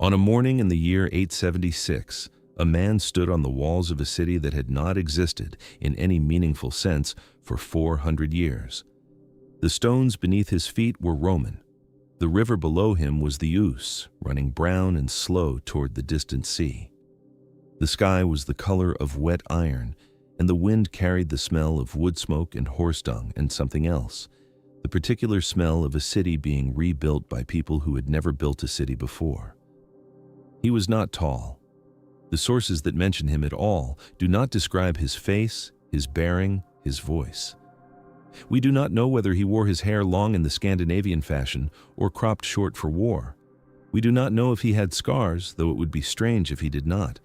On a morning in the year 876, a man stood on the walls of a city that had not existed in any meaningful sense for 400 years. The stones beneath his feet were Roman. The river below him was the Ouse, running brown and slow toward the distant sea. The sky was the color of wet iron, and the wind carried the smell of wood smoke and horse dung and something else, the particular smell of a city being rebuilt by people who had never built a city before. He was not tall. The sources that mention him at all do not describe his face, his bearing, his voice. We do not know whether he wore his hair long in the Scandinavian fashion or cropped short for war. We do not know if he had scars, though it would be strange if he did not.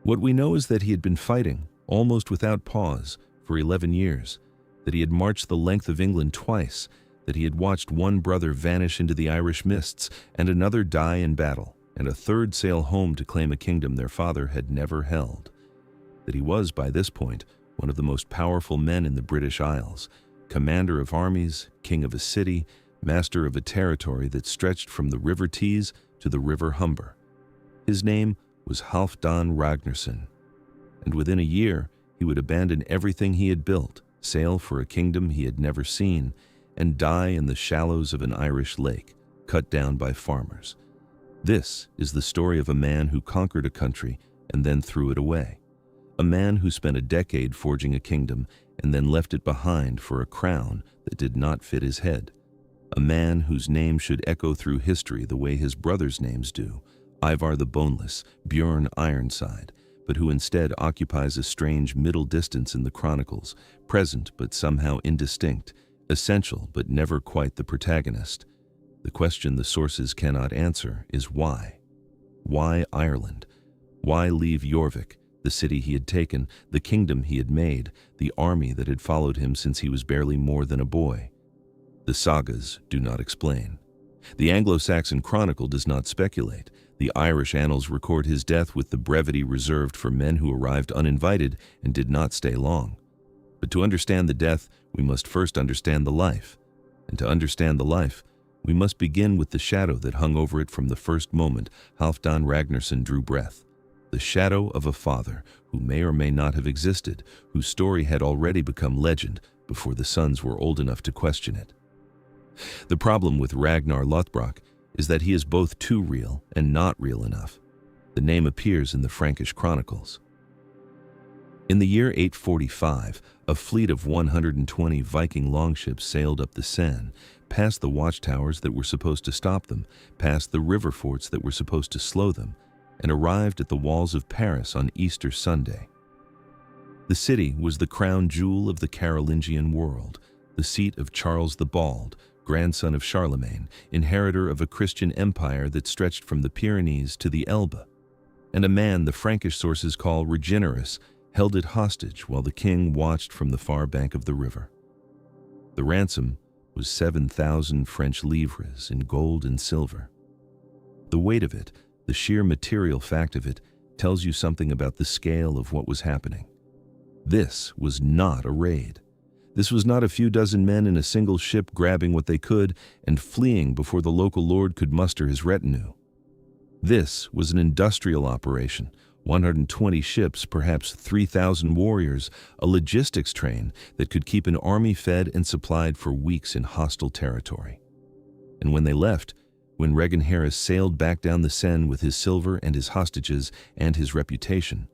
What we know is that he had been fighting, almost without pause, for 11 years, that he had marched the length of England twice, that he had watched one brother vanish into the Irish mists and another die in battle, and a third sail home to claim a kingdom their father had never held, that he was, by this point, one of the most powerful men in the British Isles, commander of armies, king of a city, master of a territory that stretched from the River Tees to the River Humber. His name was Halfdan Ragnarsson, and within a year he would abandon everything he had built, sail for a kingdom he had never seen, and die in the shallows of an Irish lake, cut down by farmers. This is the story of a man who conquered a country and then threw it away. A man who spent a decade forging a kingdom and then left it behind for a crown that did not fit his head. A man whose name should echo through history the way his brothers' names do, Ivar the Boneless, Björn Ironside, but who instead occupies a strange middle distance in the chronicles, present but somehow indistinct, essential but never quite the protagonist. The question the sources cannot answer is why? Why Ireland? Why leave Jorvik, the city he had taken, the kingdom he had made, the army that had followed him since he was barely more than a boy? The sagas do not explain. The Anglo-Saxon Chronicle does not speculate. The Irish annals record his death with the brevity reserved for men who arrived uninvited and did not stay long. But to understand the death, we must first understand the life. And to understand the life, we must begin with the shadow that hung over it from the first moment Halfdan Ragnarsson drew breath. The shadow of a father who may or may not have existed, whose story had already become legend before the sons were old enough to question it. The problem with Ragnar Lothbrok is that he is both too real and not real enough. The name appears in the Frankish chronicles. In the year 845, a fleet of 120 Viking longships sailed up the Seine, past the watchtowers that were supposed to stop them, past the river forts that were supposed to slow them, and arrived at the walls of Paris on Easter Sunday. The city was the crown jewel of the Carolingian world, the seat of Charles the Bald, grandson of Charlemagne, inheritor of a Christian empire that stretched from the Pyrenees to the Elbe, and a man the Frankish sources call Ragnarsson held it hostage while the king watched from the far bank of the river. The ransom was 7,000 French livres in gold and silver. The weight of it, the sheer material fact of it, tells you something about the scale of what was happening. This was not a raid. This was not a few dozen men in a single ship grabbing what they could and fleeing before the local lord could muster his retinue. This was an industrial operation, 120 ships, perhaps 3,000 warriors, a logistics train that could keep an army fed and supplied for weeks in hostile territory. And when they left, when Ragnarsson sailed back down the Seine with his silver and his hostages and his reputation,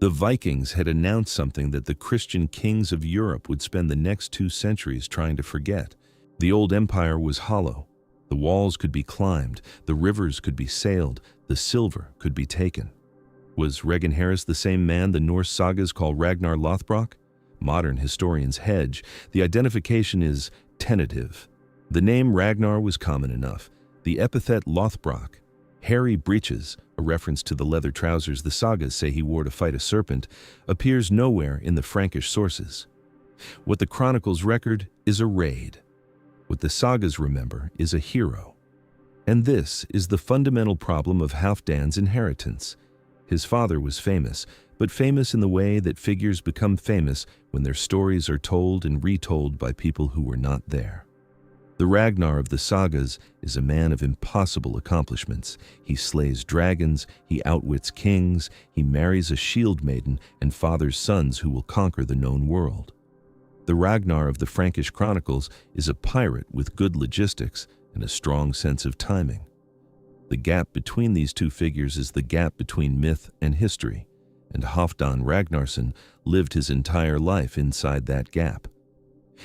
the Vikings had announced something that the Christian kings of Europe would spend the next 2 centuries trying to forget. The old empire was hollow. The walls could be climbed, the rivers could be sailed, the silver could be taken. Was Ragnarsson the same man the Norse sagas call Ragnar Lothbrok? Modern historians hedge. The identification is tentative. The name Ragnar was common enough. The epithet Lothbrok, hairy breeches, a reference to the leather trousers the sagas say he wore to fight a serpent, appears nowhere in the Frankish sources. What the chronicles record is a raid. What the sagas remember is a hero. And this is the fundamental problem of Halfdan's inheritance. His father was famous, but famous in the way that figures become famous when their stories are told and retold by people who were not there. The Ragnar of the sagas is a man of impossible accomplishments. He slays dragons, he outwits kings, he marries a shield maiden and fathers sons who will conquer the known world. The Ragnar of the Frankish Chronicles is a pirate with good logistics and a strong sense of timing. The gap between these two figures is the gap between myth and history, and Halfdan Ragnarsson lived his entire life inside that gap.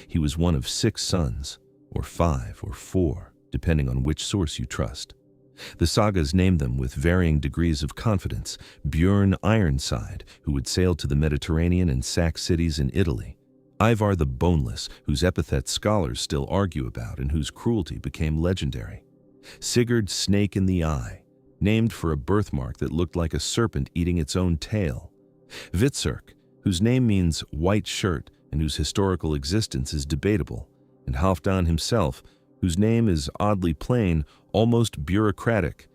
He was one of 6 sons, or 5 or 4, depending on which source you trust. The sagas name them with varying degrees of confidence: Björn Ironside, who would sail to the Mediterranean and sack cities in Italy; Ivar the Boneless, whose epithet scholars still argue about and whose cruelty became legendary; Sigurd Snake in the Eye, named for a birthmark that looked like a serpent eating its own tail; Hvitserk, whose name means white shirt and whose historical existence is debatable; and Halfdan himself, whose name is oddly plain, almost bureaucratic.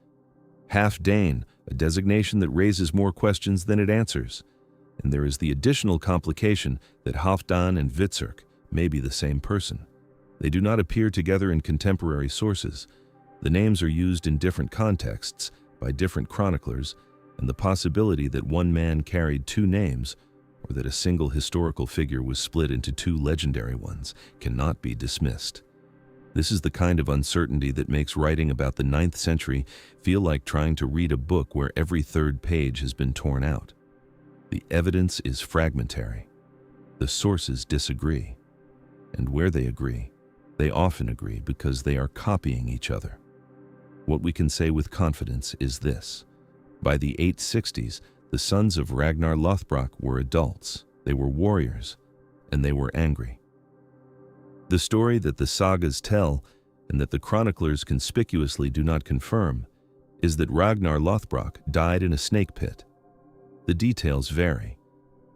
Half-Dane, a designation that raises more questions than it answers. And there is the additional complication that Halfdan and Hvitserk may be the same person. They do not appear together in contemporary sources. The names are used in different contexts by different chroniclers, and the possibility that one man carried 2 names, or that a single historical figure was split into 2 legendary ones, cannot be dismissed. This is the kind of uncertainty that makes writing about the 9th century feel like trying to read a book where every 3rd page has been torn out. The evidence is fragmentary. The sources disagree. And where they agree, they often agree because they are copying each other. What we can say with confidence is this: by the 860s, the sons of Ragnar Lothbrok were adults, they were warriors, and they were angry. The story that the sagas tell, and that the chroniclers conspicuously do not confirm, is that Ragnar Lothbrok died in a snake pit. The details vary.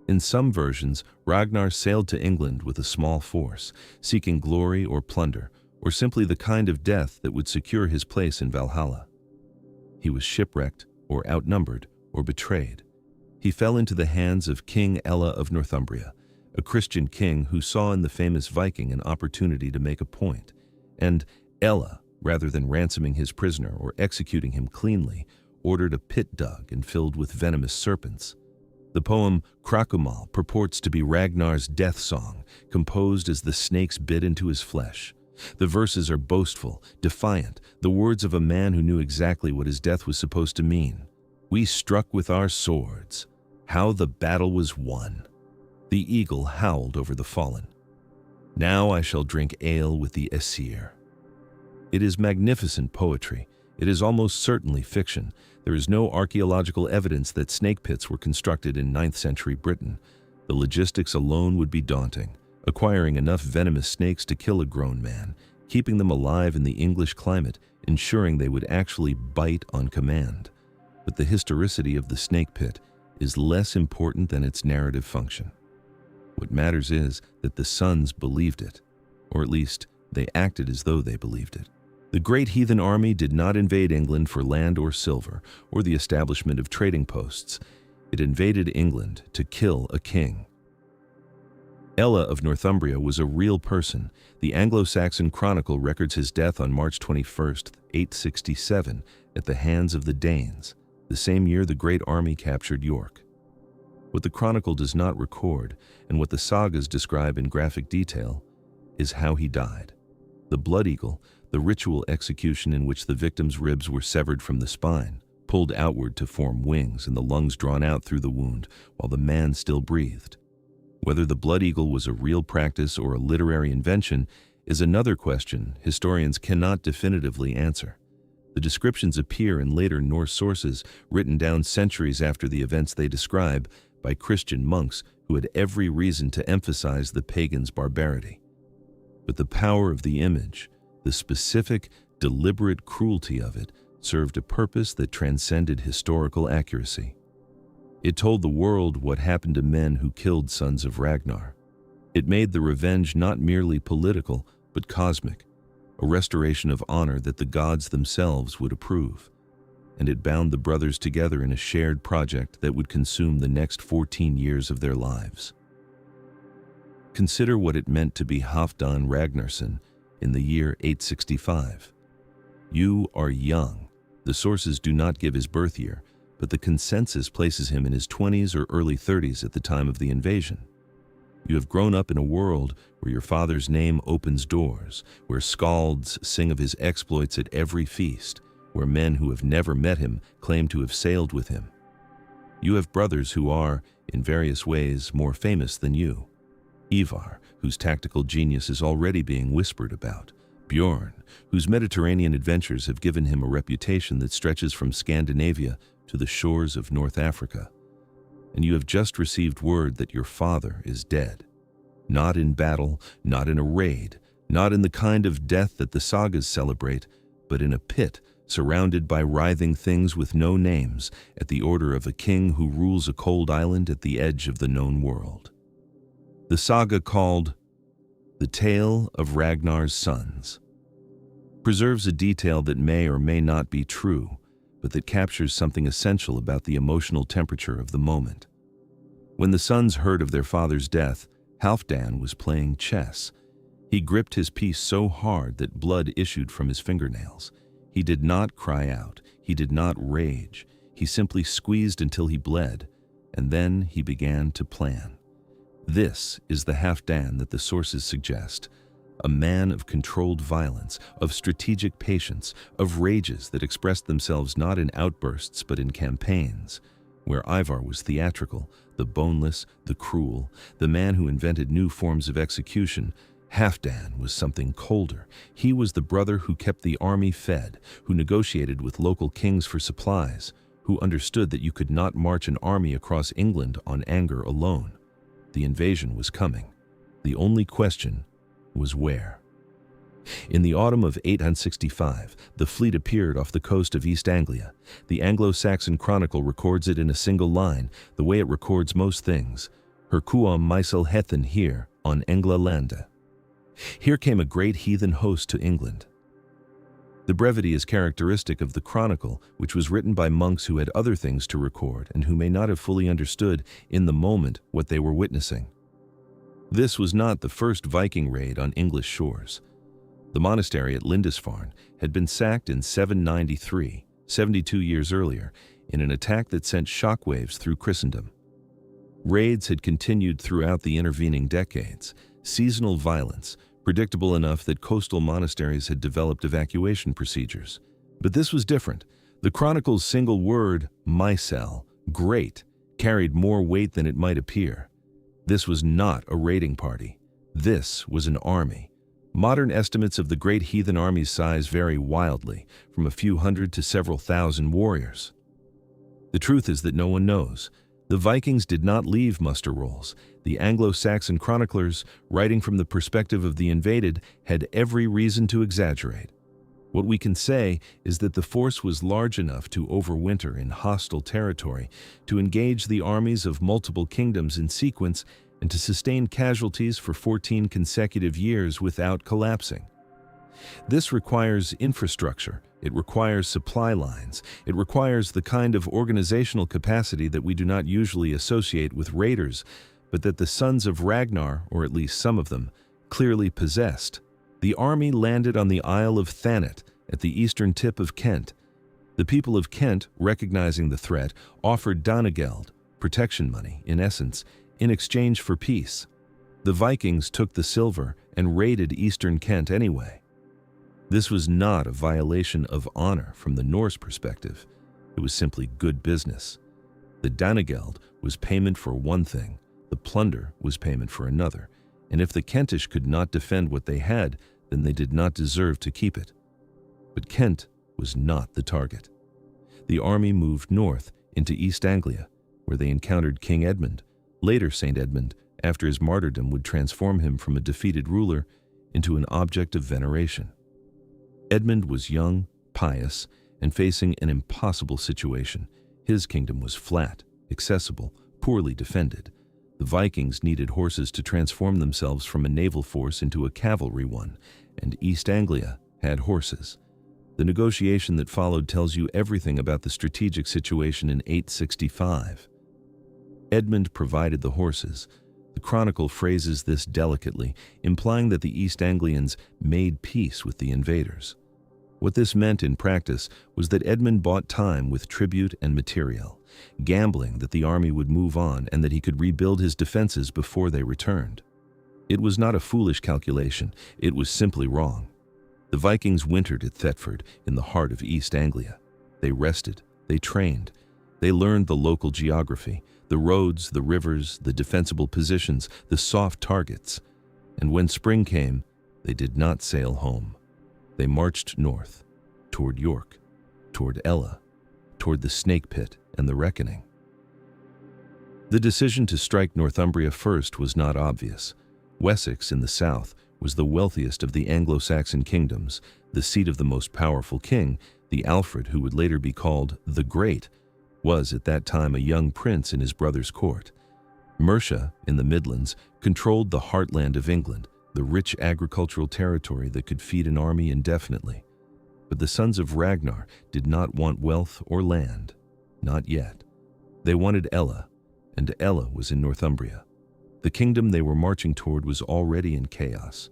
In some versions, Ragnar sailed to England with a small force, seeking glory or plunder, or simply the kind of death that would secure his place in Valhalla. He was shipwrecked, or outnumbered, or betrayed. He fell into the hands of King Ella of Northumbria, a Christian king who saw in the famous Viking an opportunity to make a point. And Ella, rather than ransoming his prisoner or executing him cleanly, ordered a pit dug and filled with venomous serpents. The poem Krakumal purports to be Ragnar's death song, composed as the snakes bit into his flesh. The verses are boastful, defiant, the words of a man who knew exactly what his death was supposed to mean. "We struck with our swords. How the battle was won." The eagle howled over the fallen. "Now I shall drink ale with the Aesir." It is magnificent poetry. It is almost certainly fiction. There is no archaeological evidence that snake pits were constructed in 9th century Britain. The logistics alone would be daunting. Acquiring enough venomous snakes to kill a grown man, keeping them alive in the English climate, ensuring they would actually bite on command. But the historicity of the snake pit is less important than its narrative function. What matters is that the sons believed it, or at least they acted as though they believed it. The great heathen army did not invade England for land or silver, or the establishment of trading posts. It invaded England to kill a king. Ella of Northumbria was a real person. The Anglo-Saxon Chronicle records his death on March 21, 867, at the hands of the Danes, the same year the great army captured York. What the Chronicle does not record, and what the sagas describe in graphic detail, is how he died. The blood eagle, the ritual execution in which the victim's ribs were severed from the spine, pulled outward to form wings and the lungs drawn out through the wound while the man still breathed. Whether the blood eagle was a real practice or a literary invention is another question historians cannot definitively answer. The descriptions appear in later Norse sources written down centuries after the events they describe by Christian monks who had every reason to emphasize the pagans' barbarity. But the power of the image, the specific, deliberate cruelty of it, served a purpose that transcended historical accuracy. It told the world what happened to men who killed sons of Ragnar. It made the revenge not merely political, but cosmic, a restoration of honor that the gods themselves would approve. And it bound the brothers together in a shared project that would consume the next 14 years of their lives. Consider what it meant to be Halfdan Ragnarsson in the year 865. You are young. The sources do not give his birth year, but the consensus places him in his 20s or early 30s at the time of the invasion. You have grown up in a world where your father's name opens doors, where skalds sing of his exploits at every feast, where men who have never met him claim to have sailed with him. You have brothers who are, in various ways, more famous than you. Ivar, whose tactical genius is already being whispered about. Bjorn, whose Mediterranean adventures have given him a reputation that stretches from Scandinavia to the shores of North Africa. And you have just received word that your father is dead. Not in battle, not in a raid, not in the kind of death that the sagas celebrate, but in a pit surrounded by writhing things with no names at the order of a king who rules a cold island at the edge of the known world. The saga called The Tale of Ragnar's Sons preserves a detail that may or may not be true, but that captures something essential about the emotional temperature of the moment. When the sons heard of their father's death, Halfdan was playing chess. He gripped his piece so hard that blood issued from his fingernails. He did not cry out. He did not rage. He simply squeezed until he bled, and then he began to plan. This is the Halfdan that the sources suggest. A man of controlled violence, of strategic patience, of rages that expressed themselves not in outbursts but in campaigns. Where Ivar was theatrical, the boneless, the cruel, the man who invented new forms of execution, Halfdan was something colder. He was the brother who kept the army fed, who negotiated with local kings for supplies, who understood that you could not march an army across England on anger alone. The invasion was coming. The only question was where. In the autumn of 865, the fleet appeared off the coast of East Anglia. The Anglo-Saxon Chronicle records it in a single line, the way it records most things. Her quam Meisel hethen here on Engla lande. Here came a great heathen host to England. The brevity is characteristic of the Chronicle, which was written by monks who had other things to record and who may not have fully understood in the moment what they were witnessing. This was not the first Viking raid on English shores. The monastery at Lindisfarne had been sacked in 793, 72 years earlier, in an attack that sent shockwaves through Christendom. Raids had continued throughout the intervening decades, seasonal violence, predictable enough that coastal monasteries had developed evacuation procedures. But this was different. The Chronicle's single word, Meisel, great, carried more weight than it might appear. This was not a raiding party. This was an army. Modern estimates of the great heathen army's size vary wildly, from a few hundred to several thousand warriors. The truth is that no one knows. The Vikings did not leave muster rolls. The Anglo-Saxon chroniclers, writing from the perspective of the invaded, had every reason to exaggerate. What we can say is that the force was large enough to overwinter in hostile territory, to engage the armies of multiple kingdoms in sequence, and to sustain casualties for 14 consecutive years without collapsing. This requires infrastructure, it requires supply lines, it requires the kind of organizational capacity that we do not usually associate with raiders, but that the sons of Ragnar, or at least some of them, clearly possessed. The army landed on the Isle of Thanet, at the eastern tip of Kent. The people of Kent, recognizing the threat, offered Danegeld, protection money, in essence, in exchange for peace. The Vikings took the silver and raided eastern Kent anyway. This was not a violation of honor from the Norse perspective. It was simply good business. The Danegeld was payment for one thing, the plunder was payment for another, and if the Kentish could not defend what they had, then they did not deserve to keep it. But Kent was not the target. The army moved north into East Anglia, where they encountered King Edmund. Later, Saint Edmund, after his martyrdom, would transform him from a defeated ruler into an object of veneration. Edmund was young, pious, and facing an impossible situation. His kingdom was flat, accessible, poorly defended. The Vikings needed horses to transform themselves from a naval force into a cavalry one, and East Anglia had horses. The negotiation that followed tells you everything about the strategic situation in 865. Edmund provided the horses. The chronicle phrases this delicately, implying that the East Anglians made peace with the invaders. What this meant in practice was that Edmund bought time with tribute and material, gambling that the army would move on and that he could rebuild his defenses before they returned. It was not a foolish calculation, it was simply wrong. The Vikings wintered at Thetford in the heart of East Anglia. They rested, they trained, they learned the local geography, the roads, the rivers, the defensible positions, the soft targets. And when spring came, they did not sail home. They marched north, toward York, toward Ella, toward the Snake Pit and the Reckoning. The decision to strike Northumbria first was not obvious. Wessex in the south was the wealthiest of the Anglo-Saxon kingdoms, the seat of the most powerful king. The Alfred, who would later be called the Great, was at that time a young prince in his brother's court. Mercia, in the Midlands, controlled the heartland of England, the rich agricultural territory that could feed an army indefinitely. But the sons of Ragnar did not want wealth or land, not yet. They wanted Ella, and Ella was in Northumbria. The kingdom they were marching toward was already in chaos.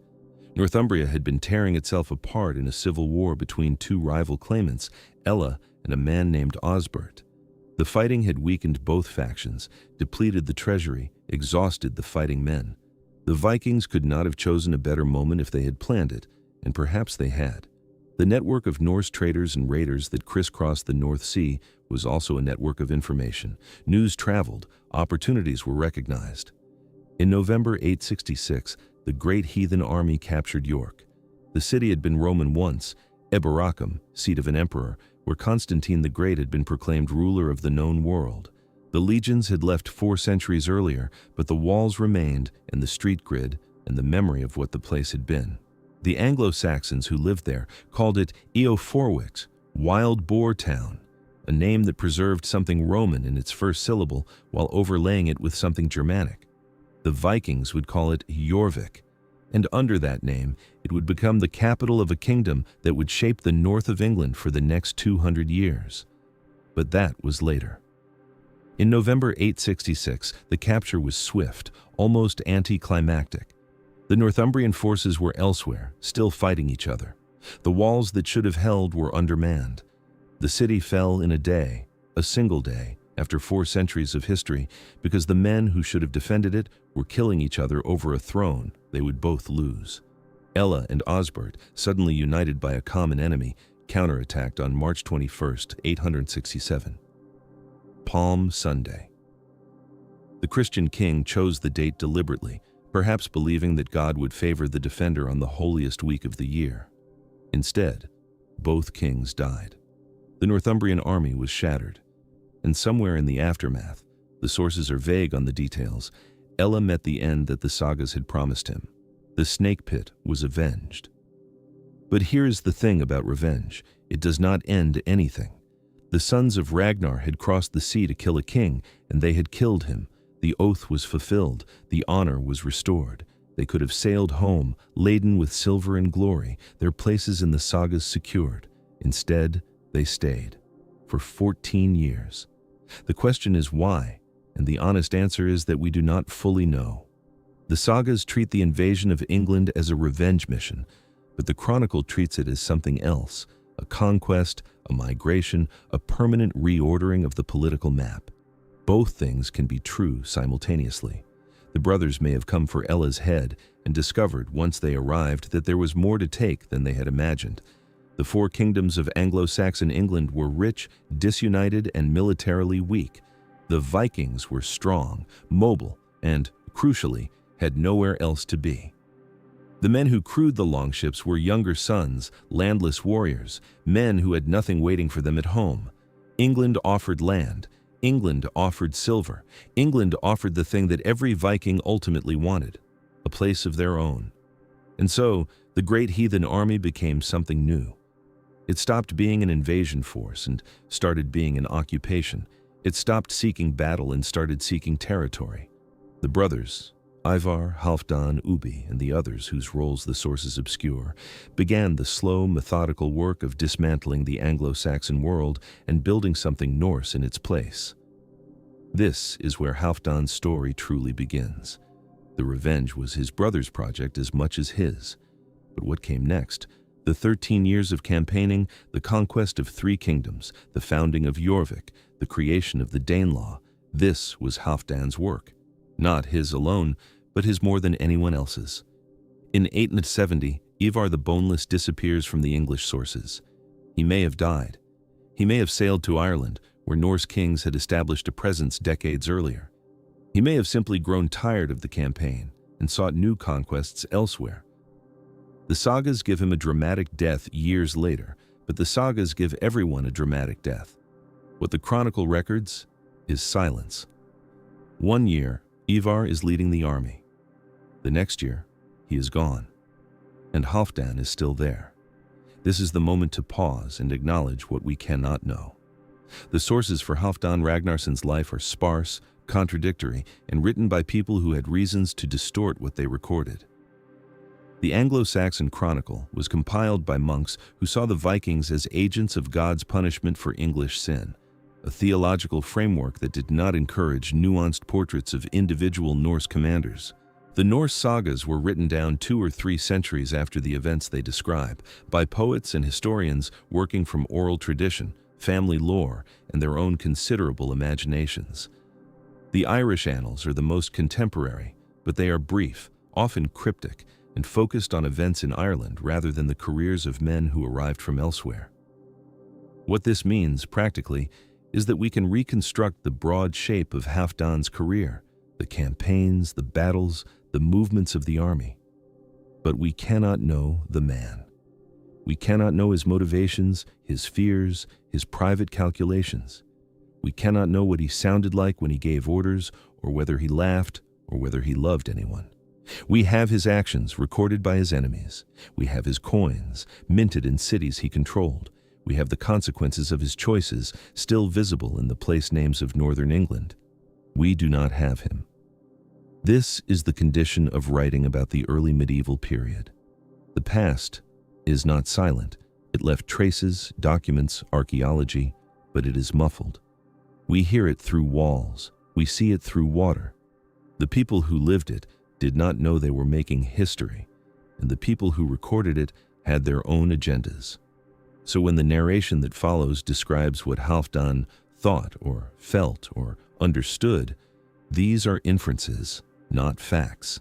Northumbria had been tearing itself apart in a civil war between two rival claimants, Ella and a man named Osbert. The fighting had weakened both factions, depleted the treasury, exhausted the fighting men. The Vikings could not have chosen a better moment if they had planned it, and perhaps they had. The network of Norse traders and raiders that crisscrossed the North Sea was also a network of information. News traveled, opportunities were recognized. In November 866, the great heathen army captured York. The city had been Roman once, Eboracum, seat of an emperor, where Constantine the Great had been proclaimed ruler of the known world. The legions had left 4 centuries earlier, but the walls remained, and the street grid, and the memory of what the place had been. The Anglo-Saxons who lived there called it Eoforwix, Wild Boar Town, a name that preserved something Roman in its first syllable while overlaying it with something Germanic. The Vikings would call it Jorvik, and under that name, it would become the capital of a kingdom that would shape the north of England for the next 200 years. But that was later. In November 866, the capture was swift, almost anticlimactic. The Northumbrian forces were elsewhere, still fighting each other. The walls that should have held were undermanned. The city fell in a day, a single day, after 4 centuries of history, because the men who should have defended it were killing each other over a throne they would both lose. Ella and Osbert, suddenly united by a common enemy, counterattacked on March 21, 867. Palm Sunday. The Christian king chose the date deliberately, perhaps believing that God would favor the defender on the holiest week of the year. Instead, both kings died. The Northumbrian army was shattered. And somewhere in the aftermath, the sources are vague on the details, Ella met the end that the sagas had promised him. The snake pit was avenged. But here's the thing about revenge. It does not end anything. The sons of Ragnar had crossed the sea to kill a king, and they had killed him. The oath was fulfilled. The honor was restored. They could have sailed home, laden with silver and glory, their places in the sagas secured. Instead, they stayed. For 14 years. The question is why, and the honest answer is that we do not fully know. The sagas treat the invasion of England as a revenge mission, but the chronicle treats it as something else, a conquest, a migration, a permanent reordering of the political map. Both things can be true simultaneously. The brothers may have come for Ella's head and discovered once they arrived that there was more to take than they had imagined. The 4 kingdoms of Anglo-Saxon England were rich, disunited, and militarily weak. The Vikings were strong, mobile, and, crucially, had nowhere else to be. The men who crewed the longships were younger sons, landless warriors, men who had nothing waiting for them at home. England offered land. England offered silver. England offered the thing that every Viking ultimately wanted, a place of their own. And so, the great heathen army became something new. It stopped being an invasion force and started being an occupation. It stopped seeking battle and started seeking territory. The brothers, Ivar, Halfdan, Ubi, and the others whose roles the sources obscure, began the slow, methodical work of dismantling the Anglo-Saxon world and building something Norse in its place. This is where Halfdan's story truly begins. The revenge was his brother's project as much as his. But what came next? The 13 years of campaigning, the conquest of 3 kingdoms, the founding of Jorvik, the creation of the Danelaw. This was Halfdan's work. Not his alone, but his more than anyone else's. In 870, Ivar the Boneless disappears from the English sources. He may have died. He may have sailed to Ireland, where Norse kings had established a presence decades earlier. He may have simply grown tired of the campaign and sought new conquests elsewhere. The sagas give him a dramatic death years later, but the sagas give everyone a dramatic death. What the chronicle records is silence. One year, Ivar is leading the army. The next year, he is gone, and Halfdan is still there. This is the moment to pause and acknowledge what we cannot know. The sources for Halfdan Ragnarsson's life are sparse, contradictory, and written by people who had reasons to distort what they recorded. The Anglo-Saxon Chronicle was compiled by monks who saw the Vikings as agents of God's punishment for English sin, a theological framework that did not encourage nuanced portraits of individual Norse commanders. The Norse sagas were written down 2 or 3 centuries after the events they describe, by poets and historians working from oral tradition, family lore, and their own considerable imaginations. The Irish annals are the most contemporary, but they are brief, often cryptic, and focused on events in Ireland rather than the careers of men who arrived from elsewhere. What this means, practically, is that we can reconstruct the broad shape of Halfdan's career, the campaigns, the battles, the movements of the army. But we cannot know the man. We cannot know his motivations, his fears, his private calculations. We cannot know what he sounded like when he gave orders, or whether he laughed, or whether he loved anyone. We have his actions recorded by his enemies. We have his coins, minted in cities he controlled. We have the consequences of his choices, still visible in the place names of northern England. We do not have him. This is the condition of writing about the early medieval period. The past is not silent. It left traces, documents, archaeology, but it is muffled. We hear it through walls. We see it through water. The people who lived it did not know they were making history, and the people who recorded it had their own agendas. So when the narration that follows describes what Halfdan thought or felt or understood, these are inferences, not facts.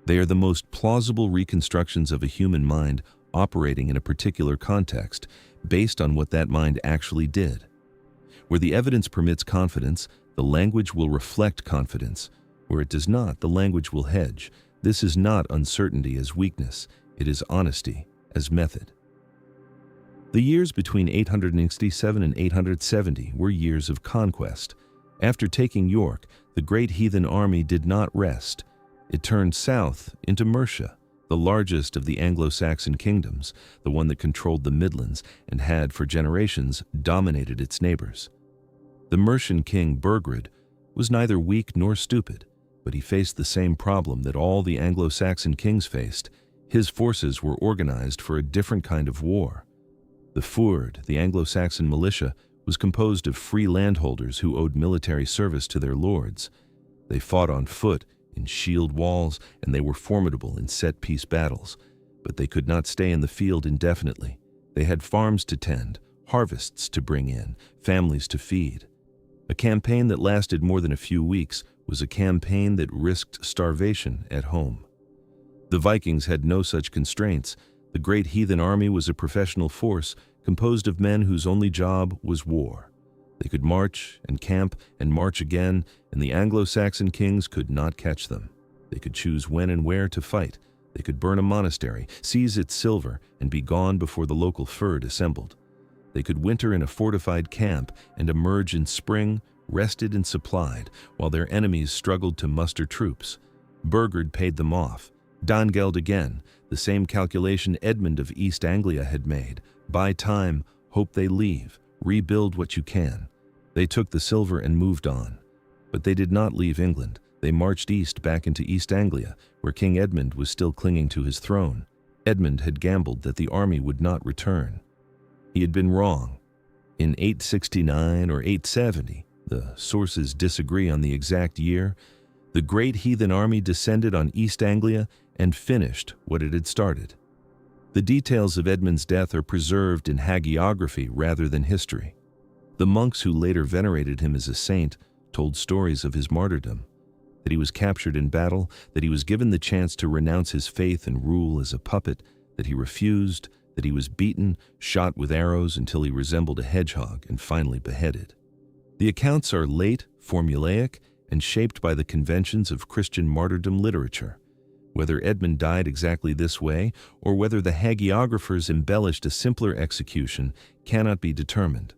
They are the most plausible reconstructions of a human mind operating in a particular context, based on what that mind actually did. Where the evidence permits confidence, the language will reflect confidence. Where it does not, the language will hedge. This is not uncertainty as weakness, it is honesty as method. The years between 867 and 870 were years of conquest. After taking York, the great heathen army did not rest. It turned south into Mercia, the largest of the Anglo-Saxon kingdoms, the one that controlled the Midlands and had, for generations, dominated its neighbors. The Mercian king Burgred was neither weak nor stupid, but he faced the same problem that all the Anglo-Saxon kings faced. His forces were organized for a different kind of war. The Fyrd, the Anglo-Saxon militia, was composed of free landholders who owed military service to their lords. They fought on foot, in shield walls, and they were formidable in set-piece battles. But they could not stay in the field indefinitely. They had farms to tend, harvests to bring in, families to feed. A campaign that lasted more than a few weeks was a campaign that risked starvation at home. The Vikings had no such constraints. The great heathen army was a professional force composed of men whose only job was war. They could march and camp and march again, and the Anglo-Saxon kings could not catch them. They could choose when and where to fight. They could burn a monastery, seize its silver, and be gone before the local Fyrd assembled. They could winter in a fortified camp and emerge in spring, rested and supplied, while their enemies struggled to muster troops. Burgred paid them off. Dangeld again, the same calculation Edmund of East Anglia had made. Buy time, hope they leave, rebuild what you can. They took the silver and moved on. But they did not leave England. They marched east back into East Anglia, where King Edmund was still clinging to his throne. Edmund had gambled that the army would not return. He had been wrong. In 869 or 870, the sources disagree on the exact year, The great heathen army descended on East Anglia and finished what it had started. The details of Edmund's death are preserved in hagiography rather than history. The monks who later venerated him as a saint told stories of his martyrdom, that he was captured in battle, that he was given the chance to renounce his faith and rule as a puppet, that he refused, that he was beaten, shot with arrows until he resembled a hedgehog, and finally beheaded. The accounts are late, formulaic, and shaped by the conventions of Christian martyrdom literature. Whether Edmund died exactly this way, or whether the hagiographers embellished a simpler execution, cannot be determined.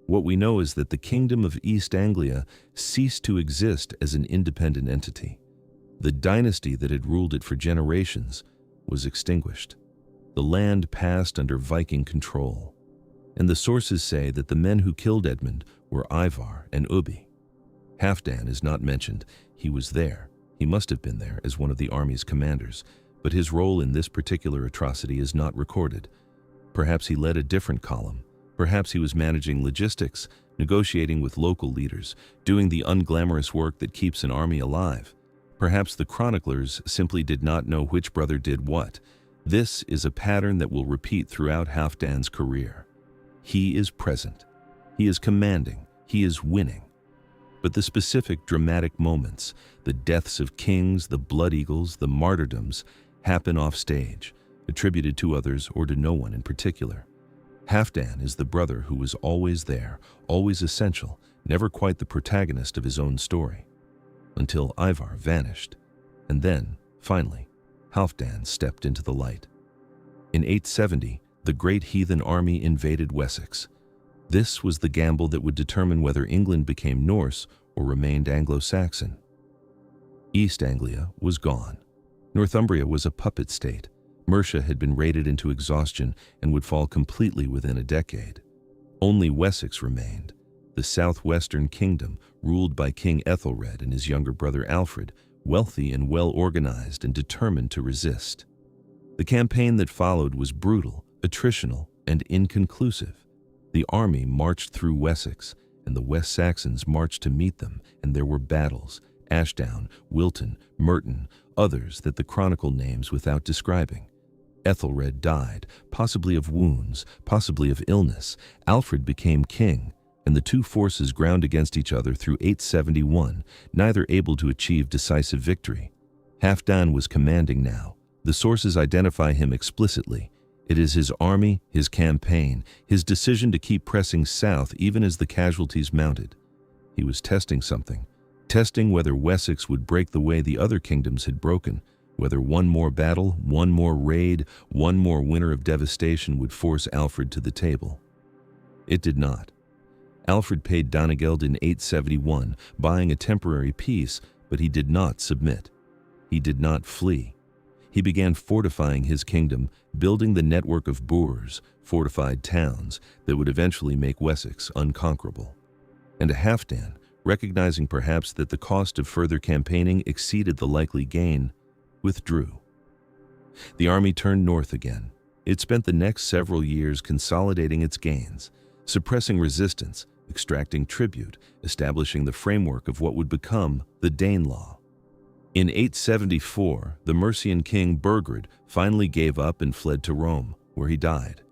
What we know is that the kingdom of East Anglia ceased to exist as an independent entity. The dynasty that had ruled it for generations was extinguished. The land passed under Viking control, and the sources say that the men who killed Edmund were Ivar and Ubbi. Halfdan is not mentioned. He was there. He must have been there as one of the army's commanders, but his role in this particular atrocity is not recorded. Perhaps he led a different column. Perhaps he was managing logistics, negotiating with local leaders, doing the unglamorous work that keeps an army alive. Perhaps the chroniclers simply did not know which brother did what. This is a pattern that will repeat throughout Halfdan's career. He is present. He is commanding. He is winning. But the specific dramatic moments, the deaths of kings, the blood eagles, the martyrdoms, happen off stage, attributed to others or to no one in particular. Halfdan is the brother who was always there, always essential, never quite the protagonist of his own story. Until Ivar vanished. And then, finally, Halfdan stepped into the light. In 870, the great heathen army invaded Wessex. This was the gamble that would determine whether England became Norse or remained Anglo-Saxon. East Anglia was gone. Northumbria was a puppet state. Mercia had been raided into exhaustion and would fall completely within a decade. Only Wessex remained, the southwestern kingdom ruled by King Ethelred and his younger brother Alfred, wealthy and well-organized and determined to resist. The campaign that followed was brutal, attritional, and inconclusive. The army marched through Wessex, and the West Saxons marched to meet them, and there were battles, Ashdown, Wilton, Merton, others that the chronicle names without describing. Ethelred died, possibly of wounds, possibly of illness. Alfred became king, and the two forces ground against each other through 871, neither able to achieve decisive victory. Halfdan was commanding now. The sources identify him explicitly. It is his army, his campaign, his decision to keep pressing south even as the casualties mounted. He was testing something, testing whether Wessex would break the way the other kingdoms had broken, whether one more battle, one more raid, one more winter of devastation would force Alfred to the table. It did not. Alfred paid Danegeld in 871, buying a temporary peace, but he did not submit. He did not flee. He began fortifying his kingdom, building the network of boors, fortified towns, that would eventually make Wessex unconquerable. And Halfdan, recognizing perhaps that the cost of further campaigning exceeded the likely gain, withdrew. The army turned north again. It spent the next several years consolidating its gains, suppressing resistance, extracting tribute, establishing the framework of what would become the Danelaw. In 874, the Mercian king Burgred finally gave up and fled to Rome, where he died.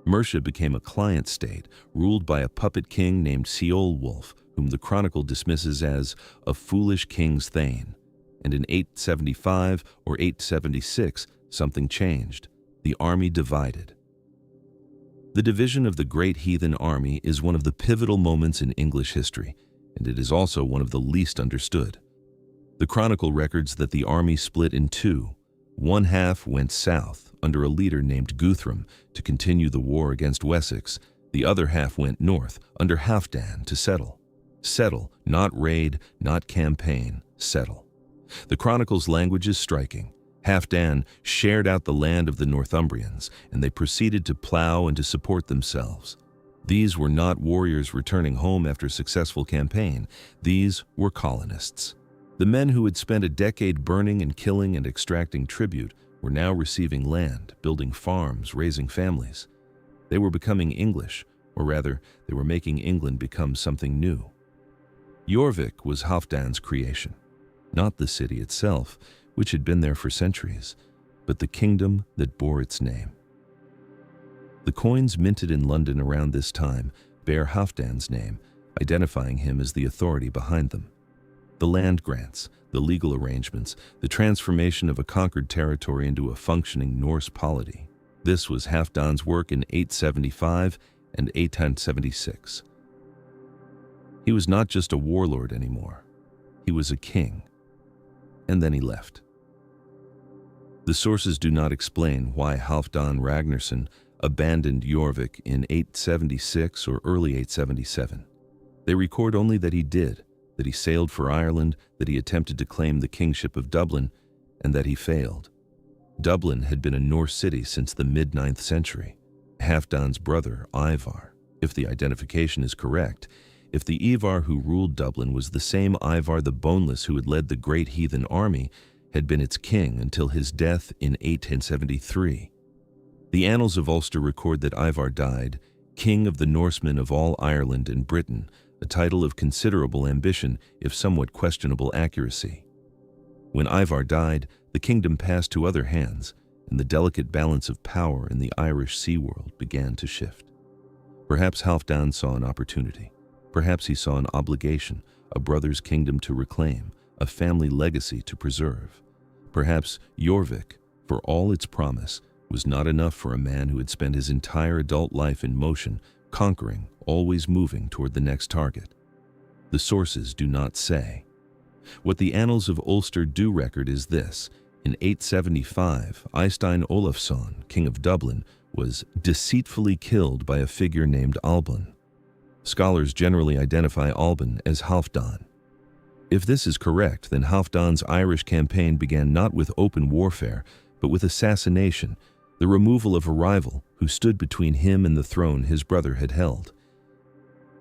Mercia became a client state, ruled by a puppet king named Ceolwulf, whom the chronicle dismisses as a foolish king's thane. And in 875 or 876, something changed. The army divided. The division of the great heathen army is one of the pivotal moments in English history, and it is also one of the least understood. The chronicle records that the army split in two. One half went south under a leader named Guthrum to continue the war against Wessex. The other half went north under Halfdan to settle. Settle, not raid, not campaign, settle. The chronicle's language is striking. Halfdan shared out the land of the Northumbrians, and they proceeded to plow and to support themselves. These were not warriors returning home after a successful campaign. These were colonists. The men who had spent a decade burning and killing and extracting tribute were now receiving land, building farms, raising families. They were becoming English, or rather, they were making England become something new. Jorvik was Halfdan's creation. not the city itself, which had been there for centuries, but the kingdom that bore its name. The coins minted in London around this time bear Halfdan's name, identifying him as the authority behind them. The land grants, the legal arrangements, the transformation of a conquered territory into a functioning Norse polity. This was Halfdan's work in 875 and 876. He was not just a warlord anymore. He was a king. And then he left. The sources do not explain why Halfdan Ragnarsson abandoned Jorvik in 876 or early 877. They record only that he did, that he sailed for Ireland, that he attempted to claim the kingship of Dublin, and that he failed. Dublin had been a Norse city since the mid-9th century. Halfdan's brother, Ivar, if the identification is correct, if the Ivar who ruled Dublin was the same Ivar the Boneless who had led the great heathen army, had been its king until his death in 873. The annals of Ulster record that Ivar died, king of the Norsemen of all Ireland and Britain, a title of considerable ambition, if somewhat questionable accuracy. When Ivar died, the kingdom passed to other hands, and the delicate balance of power in the Irish sea world began to shift. Perhaps Halfdan saw an opportunity. Perhaps he saw an obligation, a brother's kingdom to reclaim, a family legacy to preserve. Perhaps Jorvik, for all its promise, was not enough for a man who had spent his entire adult life in motion, conquering, always moving toward the next target. The sources do not say. What the annals of Ulster do record is this: in 875, Eystein Olafsson, king of Dublin, was deceitfully killed by a figure named Alban. Scholars generally identify Alban as Halfdan. If this is correct, then Halfdan's Irish campaign began not with open warfare, but with assassination, the removal of a rival who stood between him and the throne his brother had held.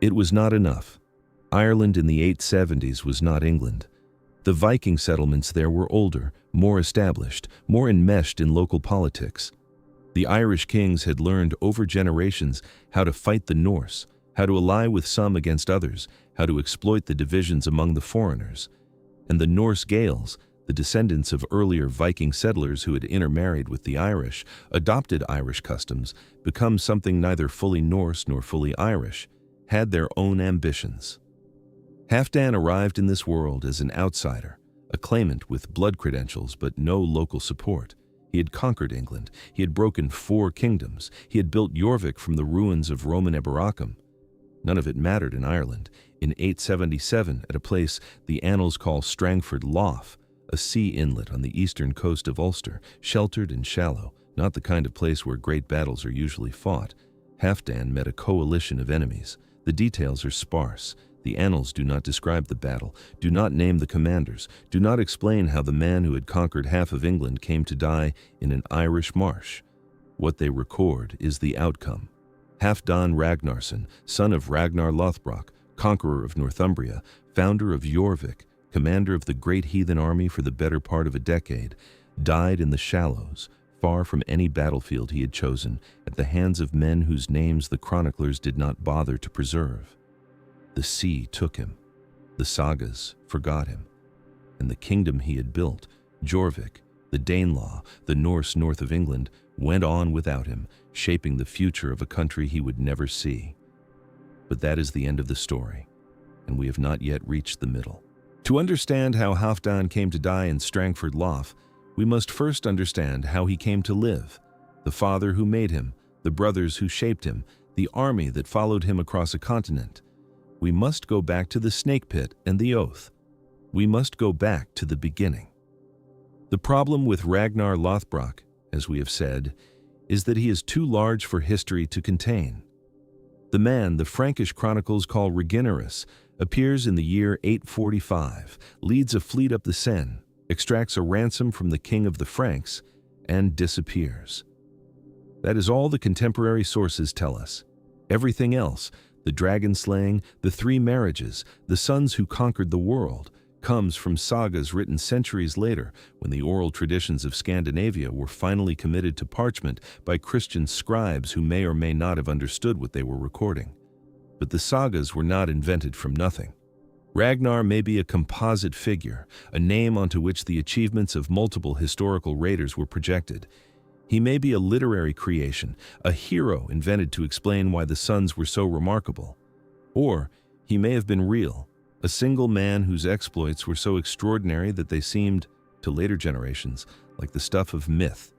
It was not enough. Ireland in the 870s was not England. The Viking settlements there were older, more established, more enmeshed in local politics. The Irish kings had learned over generations how to fight the Norse, how to ally with some against others, how to exploit the divisions among the foreigners. And the Norse Gaels, the descendants of earlier Viking settlers who had intermarried with the Irish, adopted Irish customs, become something neither fully Norse nor fully Irish, had their own ambitions. Halfdan arrived in this world as an outsider, a claimant with blood credentials but no local support. He had conquered England. He had broken 4 kingdoms. He had built Jorvik from the ruins of Roman Eboracum. None of it mattered in Ireland. In 877, at a place the annals call Strangford Lough, a sea inlet on the eastern coast of Ulster, sheltered and shallow, not the kind of place where great battles are usually fought, Halfdan met a coalition of enemies. The details are sparse. The annals do not describe the battle, do not name the commanders, do not explain how the man who had conquered half of England came to die in an Irish marsh. What they record is the outcome. Halfdan Ragnarsson, son of Ragnar Lothbrok, conqueror of Northumbria, founder of Jorvik, commander of the great heathen army for the better part of a decade, died in the shallows, far from any battlefield he had chosen, at the hands of men whose names the chroniclers did not bother to preserve. The sea took him, the sagas forgot him, and the kingdom he had built, Jorvik, the Danelaw, the Norse north of England, went on without him, shaping the future of a country he would never see. But that is the end of the story, and we have not yet reached the middle. To understand how Halfdan came to die in Strangford Lough, we must first understand how he came to live, the father who made him, the brothers who shaped him, the army that followed him across a continent. We must go back to the snake pit and the oath. We must go back to the beginning. The problem with Ragnar Lothbrok, as we have said, is that he is too large for history to contain. The man the Frankish chronicles call Ragnarsson appears in the year 845, leads a fleet up the Seine, extracts a ransom from the king of the Franks, and disappears. That is all the contemporary sources tell us. Everything else, the dragon slaying, the 3 marriages, the sons who conquered the world, comes from sagas written centuries later when the oral traditions of Scandinavia were finally committed to parchment by Christian scribes who may or may not have understood what they were recording. But the sagas were not invented from nothing. Ragnar may be a composite figure, a name onto which the achievements of multiple historical raiders were projected. He may be a literary creation, a hero invented to explain why the sons were so remarkable. Or he may have been real, a single man whose exploits were so extraordinary that they seemed, to later generations, like the stuff of myth.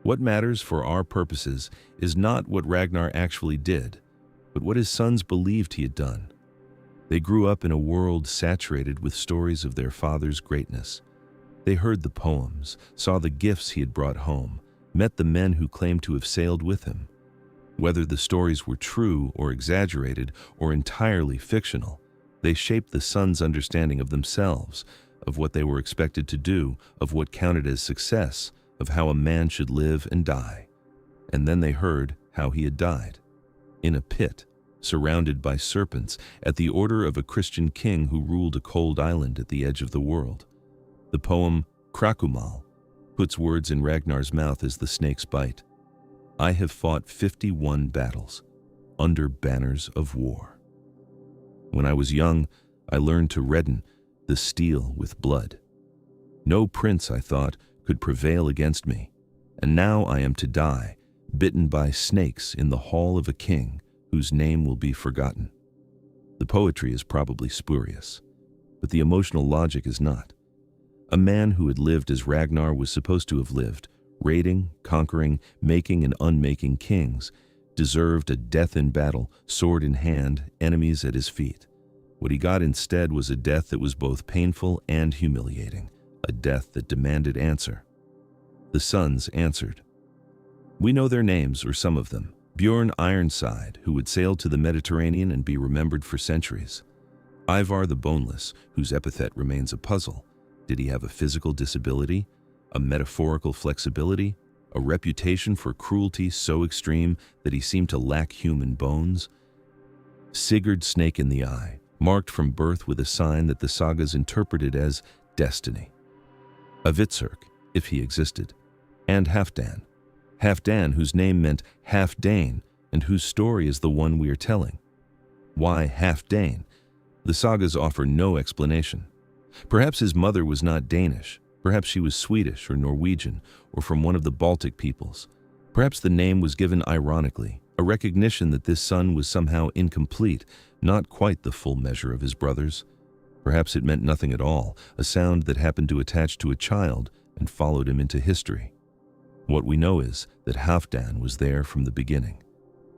What matters for our purposes is not what Ragnar actually did, but what his sons believed he had done. They grew up in a world saturated with stories of their father's greatness. They heard the poems, saw the gifts he had brought home, met the men who claimed to have sailed with him. Whether the stories were true or exaggerated or entirely fictional, they shaped the sons' understanding of themselves, of what they were expected to do, of what counted as success, of how a man should live and die. And then they heard how he had died. In a pit, surrounded by serpents, at the order of a Christian king who ruled a cold island at the edge of the world. The poem Krakumal puts words in Ragnar's mouth as the snakes bite. I have fought 51 battles, under banners of war. When I was young, I learned to redden the steel with blood. No prince, I thought, could prevail against me, and now I am to die, bitten by snakes in the hall of a king whose name will be forgotten. The poetry is probably spurious, but the emotional logic is not. A man who had lived as Ragnar was supposed to have lived, raiding, conquering, making and unmaking kings, deserved a death in battle, sword in hand, enemies at his feet. What he got instead was a death that was both painful and humiliating, a death that demanded answer. The sons answered. We know their names, or some of them. Bjorn Ironside, who would sail to the Mediterranean and be remembered for centuries. Ivar the Boneless, whose epithet remains a puzzle. Did he have a physical disability, a metaphorical flexibility, a reputation for cruelty so extreme that he seemed to lack human bones? Sigurd Snake in the Eye, marked from birth with a sign that the sagas interpreted as destiny. A Vitsirk, if he existed, and Halfdan. Halfdan, whose name meant half-Dane, and whose story is the one we are telling. Why half-Dane? The sagas offer no explanation. Perhaps his mother was not Danish. Perhaps she was Swedish or Norwegian, or from one of the Baltic peoples. Perhaps the name was given ironically, a recognition that this son was somehow incomplete, not quite the full measure of his brothers. Perhaps it meant nothing at all, a sound that happened to attach to a child and followed him into history. What we know is that Halfdan was there from the beginning.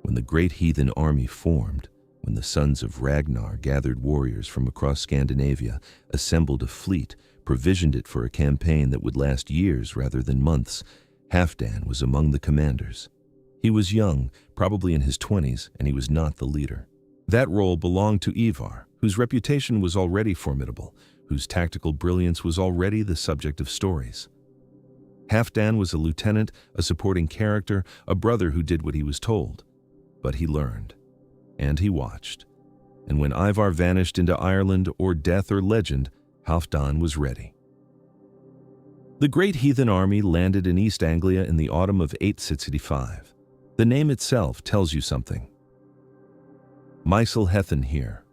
When the great heathen army formed, when the sons of Ragnar gathered warriors from across Scandinavia, assembled a fleet, provisioned it for a campaign that would last years rather than months, Halfdan was among the commanders. He was young, probably in his 20s, and he was not the leader. That role belonged to Ivar, whose reputation was already formidable, whose tactical brilliance was already the subject of stories. Halfdan was a lieutenant, a supporting character, a brother who did what he was told. But he learned. And he watched. And when Ivar vanished into Ireland or death or legend, Halfdan was ready. The great heathen army landed in East Anglia in the autumn of 865. The name itself tells you something. Mysel Hethen here.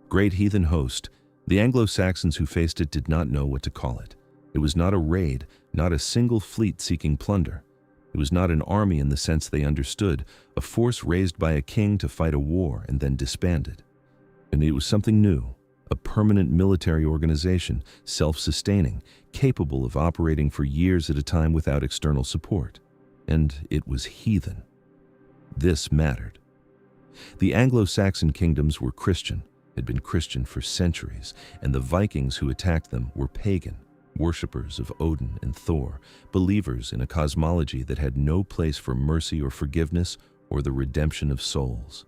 Great heathen host. The Anglo-Saxons who faced it did not know what to call it. It was not a raid, not a single fleet seeking plunder. It was not an army in the sense they understood, a force raised by a king to fight a war and then disbanded. And it was something new, a permanent military organization, self-sustaining, capable of operating for years at a time without external support. And it was heathen. This mattered. The Anglo-Saxon kingdoms were Christian, had been Christian for centuries, and the Vikings who attacked them were pagan, worshippers of Odin and Thor, believers in a cosmology that had no place for mercy or forgiveness or the redemption of souls.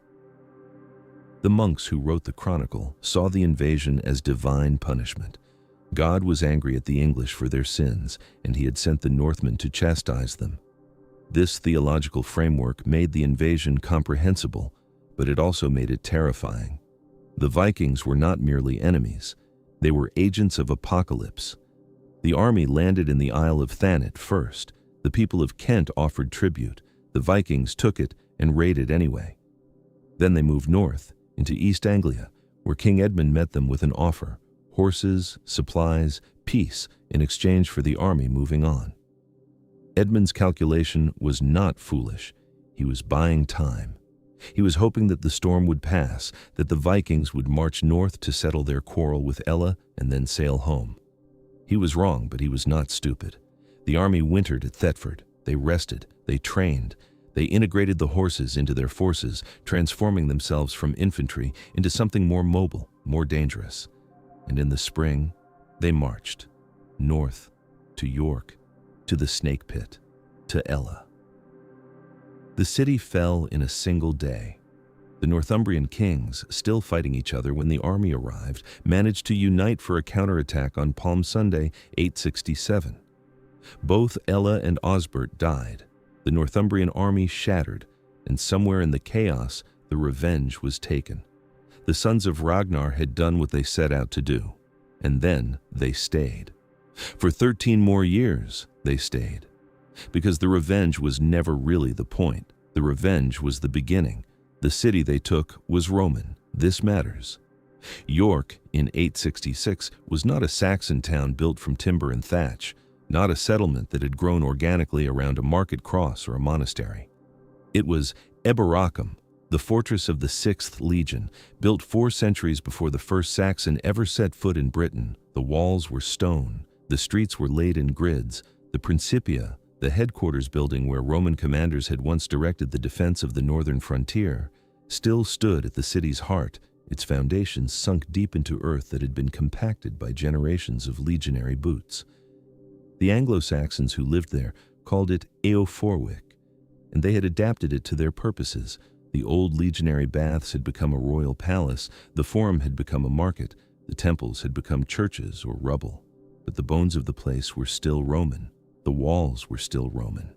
The monks who wrote the Chronicle saw the invasion as divine punishment. God was angry at the English for their sins, and he had sent the Northmen to chastise them. This theological framework made the invasion comprehensible, but it also made it terrifying. The Vikings were not merely enemies. They were agents of apocalypse. The army landed in the Isle of Thanet first. The people of Kent offered tribute. The Vikings took it and raided anyway. Then they moved north into East Anglia, where King Edmund met them with an offer: horses, supplies, peace in exchange for the army moving on. Edmund's calculation was not foolish. He was buying time. He was hoping that the storm would pass, that the Vikings would march north to settle their quarrel with Ella and then sail home. He was wrong, but he was not stupid. The army wintered at Thetford. They rested, they trained, they integrated the horses into their forces, transforming themselves from infantry into something more mobile, more dangerous. And in the spring, they marched north to York, to the Snake Pit, to Ella. The city fell in a single day. The Northumbrian kings, still fighting each other when the army arrived, managed to unite for a counterattack on Palm Sunday, 867. Both Ella and Osbert died. The Northumbrian army shattered, and somewhere in the chaos, the revenge was taken. The sons of Ragnar had done what they set out to do, and then they stayed. For 13 more years, they stayed. Because the revenge was never really the point. The revenge was the beginning. The city they took was Roman. This matters. York, in 866, was not a Saxon town built from timber and thatch, not a settlement that had grown organically around a market cross or a monastery. It was Eboracum, the fortress of the 6th Legion, built 4 centuries before the first Saxon ever set foot in Britain. The walls were stone, the streets were laid in grids. The Principia, the headquarters building where Roman commanders had once directed the defense of the northern frontier, still stood at the city's heart, its foundations sunk deep into earth that had been compacted by generations of legionary boots. The Anglo-Saxons who lived there called it Eoforwic, and they had adapted it to their purposes. The old legionary baths had become a royal palace, the forum had become a market, the temples had become churches or rubble. But the bones of the place were still Roman. The walls were still Roman.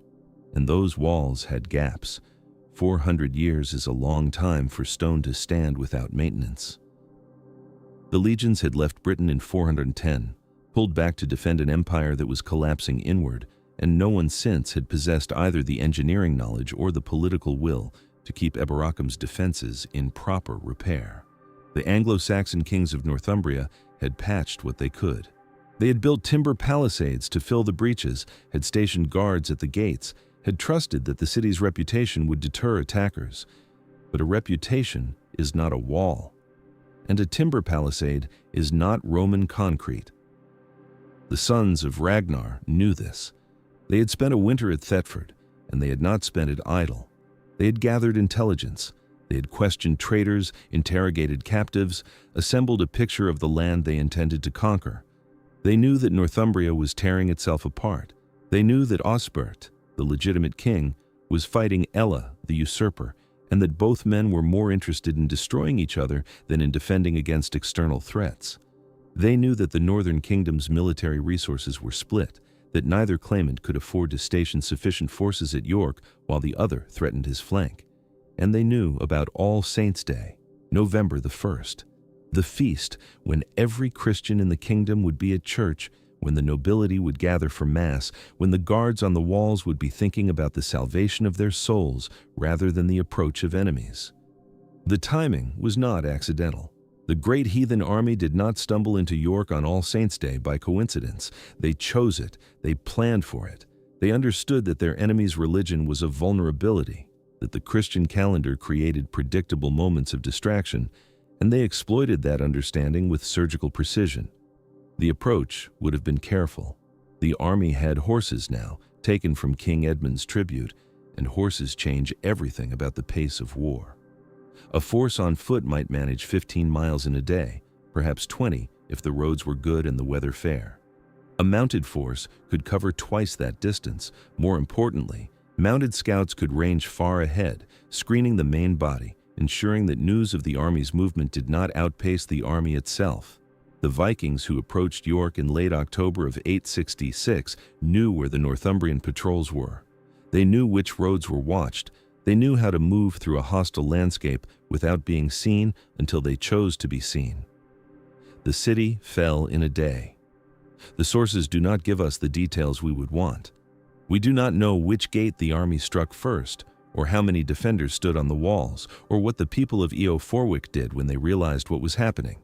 And those walls had gaps. 400 years is a long time for stone to stand without maintenance. The legions had left Britain in 410, pulled back to defend an empire that was collapsing inward, and no one since had possessed either the engineering knowledge or the political will to keep Eboracum's defenses in proper repair. The Anglo-Saxon kings of Northumbria had patched what they could. They had built timber palisades to fill the breaches, had stationed guards at the gates, had trusted that the city's reputation would deter attackers. But a reputation is not a wall, and a timber palisade is not Roman concrete. The sons of Ragnar knew this. They had spent a winter at Thetford, and they had not spent it idle. They had gathered intelligence. They had questioned traitors, interrogated captives, assembled a picture of the land they intended to conquer. They knew that Northumbria was tearing itself apart. They knew that Osbert, the legitimate king, was fighting Ella, the usurper, and that both men were more interested in destroying each other than in defending against external threats. They knew that the northern kingdom's military resources were split, that neither claimant could afford to station sufficient forces at York while the other threatened his flank. And they knew about All Saints' Day, November the 1st, the feast when every Christian in the kingdom would be at church, when the nobility would gather for Mass, when the guards on the walls would be thinking about the salvation of their souls rather than the approach of enemies. The timing was not accidental. The great heathen army did not stumble into York on All Saints' Day by coincidence. They chose it. They planned for it. They understood that their enemy's religion was a vulnerability, that the Christian calendar created predictable moments of distraction, and they exploited that understanding with surgical precision. The approach would have been careful. The army had horses now, taken from King Edmund's tribute, and horses change everything about the pace of war. A force on foot might manage 15 miles in a day, perhaps 20 if the roads were good and the weather fair. A mounted force could cover twice that distance. More importantly, mounted scouts could range far ahead, screening the main body, ensuring that news of the army's movement did not outpace the army itself. The Vikings who approached York in late October of 866 knew where the Northumbrian patrols were. They knew which roads were watched. They knew how to move through a hostile landscape without being seen until they chose to be seen. The city fell in a day. The sources do not give us the details we would want. We do not know which gate the army struck first, or how many defenders stood on the walls, or what the people of Eoforwic did when they realized what was happening.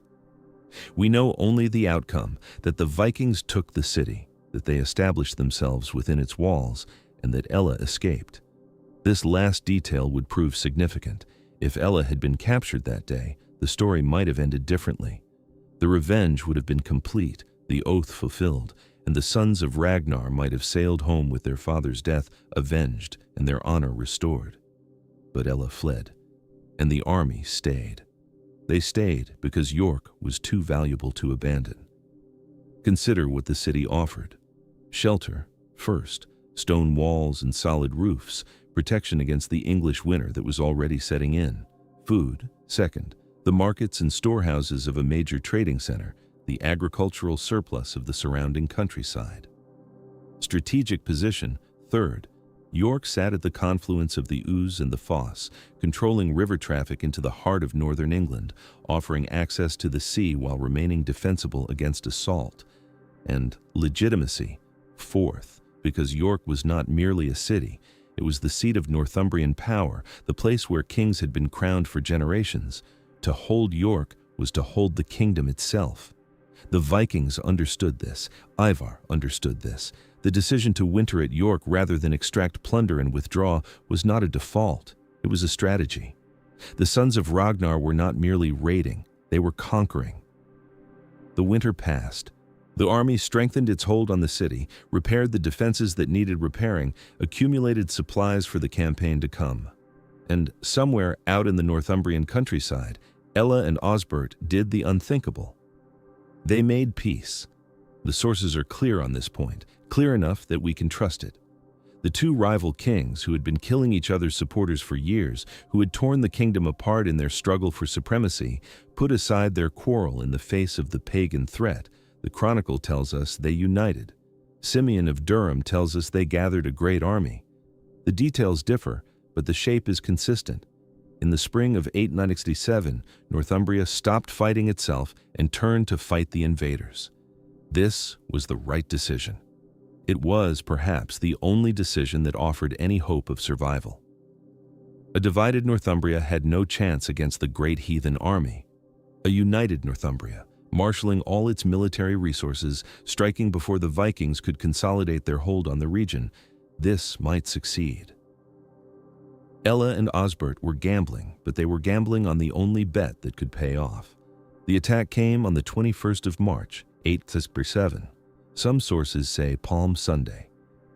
We know only the outcome, that the Vikings took the city, that they established themselves within its walls, and that Ella escaped. This last detail would prove significant. If Ella had been captured that day, the story might have ended differently. The revenge would have been complete, the oath fulfilled, and the sons of Ragnar might have sailed home with their father's death avenged and their honor restored. But Ella fled, and the army stayed. They stayed because York was too valuable to abandon. Consider what the city offered. Shelter, first, stone walls and solid roofs, protection against the English winter that was already setting in. Food, second, the markets and storehouses of a major trading center, the agricultural surplus of the surrounding countryside. Strategic position, third, York sat at the confluence of the Ouse and the Foss, controlling river traffic into the heart of northern England, offering access to the sea while remaining defensible against assault. And legitimacy, fourth, because York was not merely a city, it was the seat of Northumbrian power, the place where kings had been crowned for generations. To hold York was to hold the kingdom itself. The Vikings understood this. Ivar understood this. The decision to winter at York rather than extract plunder and withdraw was not a default. It was a strategy. The sons of Ragnar were not merely raiding, they were conquering. The winter passed. The army strengthened its hold on the city, repaired the defenses that needed repairing, accumulated supplies for the campaign to come. And somewhere out in the Northumbrian countryside, Ella and Osbert did the unthinkable. They made peace. The sources are clear on this point, clear enough that we can trust it. The two rival kings, who had been killing each other's supporters for years, who had torn the kingdom apart in their struggle for supremacy, put aside their quarrel in the face of the pagan threat. The Chronicle tells us they united. Simeon of Durham tells us they gathered a great army. The details differ, but the shape is consistent. In the spring of 867, Northumbria stopped fighting itself and turned to fight the invaders. This was the right decision. It was, perhaps, the only decision that offered any hope of survival. A divided Northumbria had no chance against the great heathen army. A united Northumbria, marshaling all its military resources, striking before the Vikings could consolidate their hold on the region, this might succeed. Ella and Osbert were gambling, but they were gambling on the only bet that could pay off. The attack came on the 21st of March, 867. Some sources say Palm Sunday.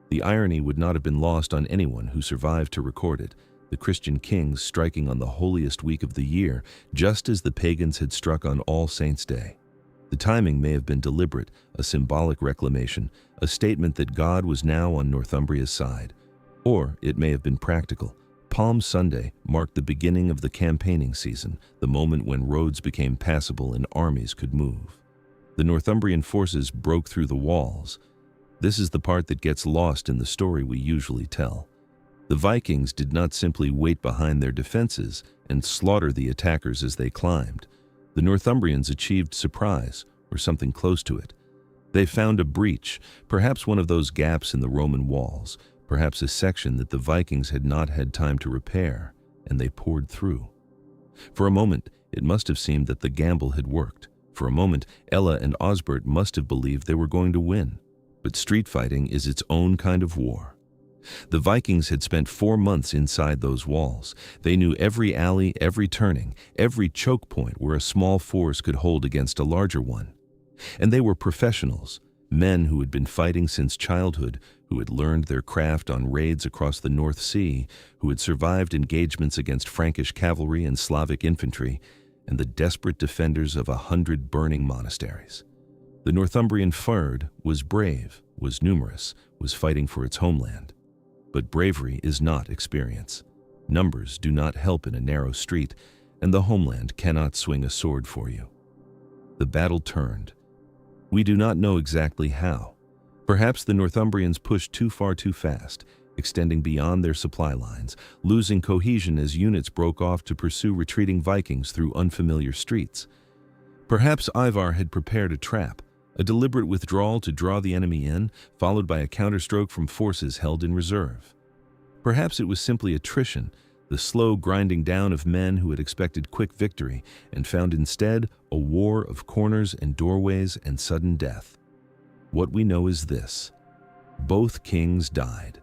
The irony would not have been lost on anyone who survived to record it, the Christian kings striking on the holiest week of the year, just as the pagans had struck on All Saints' Day. The timing may have been deliberate, a symbolic reclamation, a statement that God was now on Northumbria's side. Or it may have been practical. Palm Sunday marked the beginning of the campaigning season, the moment when roads became passable and armies could move. The Northumbrian forces broke through the walls. This is the part that gets lost in the story we usually tell. The Vikings did not simply wait behind their defenses and slaughter the attackers as they climbed. The Northumbrians achieved surprise, or something close to it. They found a breach, perhaps one of those gaps in the Roman walls, perhaps a section that the Vikings had not had time to repair, and they poured through. For a moment, it must have seemed that the gamble had worked. For a moment, Ella and Osbert must have believed they were going to win. But street fighting is its own kind of war. The Vikings had spent 4 months inside those walls. They knew every alley, every turning, every choke point where a small force could hold against a larger one. And they were professionals, men who had been fighting since childhood, who had learned their craft on raids across the North Sea, who had survived engagements against Frankish cavalry and Slavic infantry, and the desperate defenders of 100 burning monasteries. The Northumbrian fyrd was brave, was numerous, was fighting for its homeland. But bravery is not experience. Numbers do not help in a narrow street, and the homeland cannot swing a sword for you. The battle turned. We do not know exactly how. Perhaps the Northumbrians pushed too far too fast, extending beyond their supply lines, losing cohesion as units broke off to pursue retreating Vikings through unfamiliar streets. Perhaps Ivar had prepared a trap, a deliberate withdrawal to draw the enemy in, followed by a counterstroke from forces held in reserve. Perhaps it was simply attrition, the slow grinding down of men who had expected quick victory and found instead a war of corners and doorways and sudden death. What we know is this: both kings died.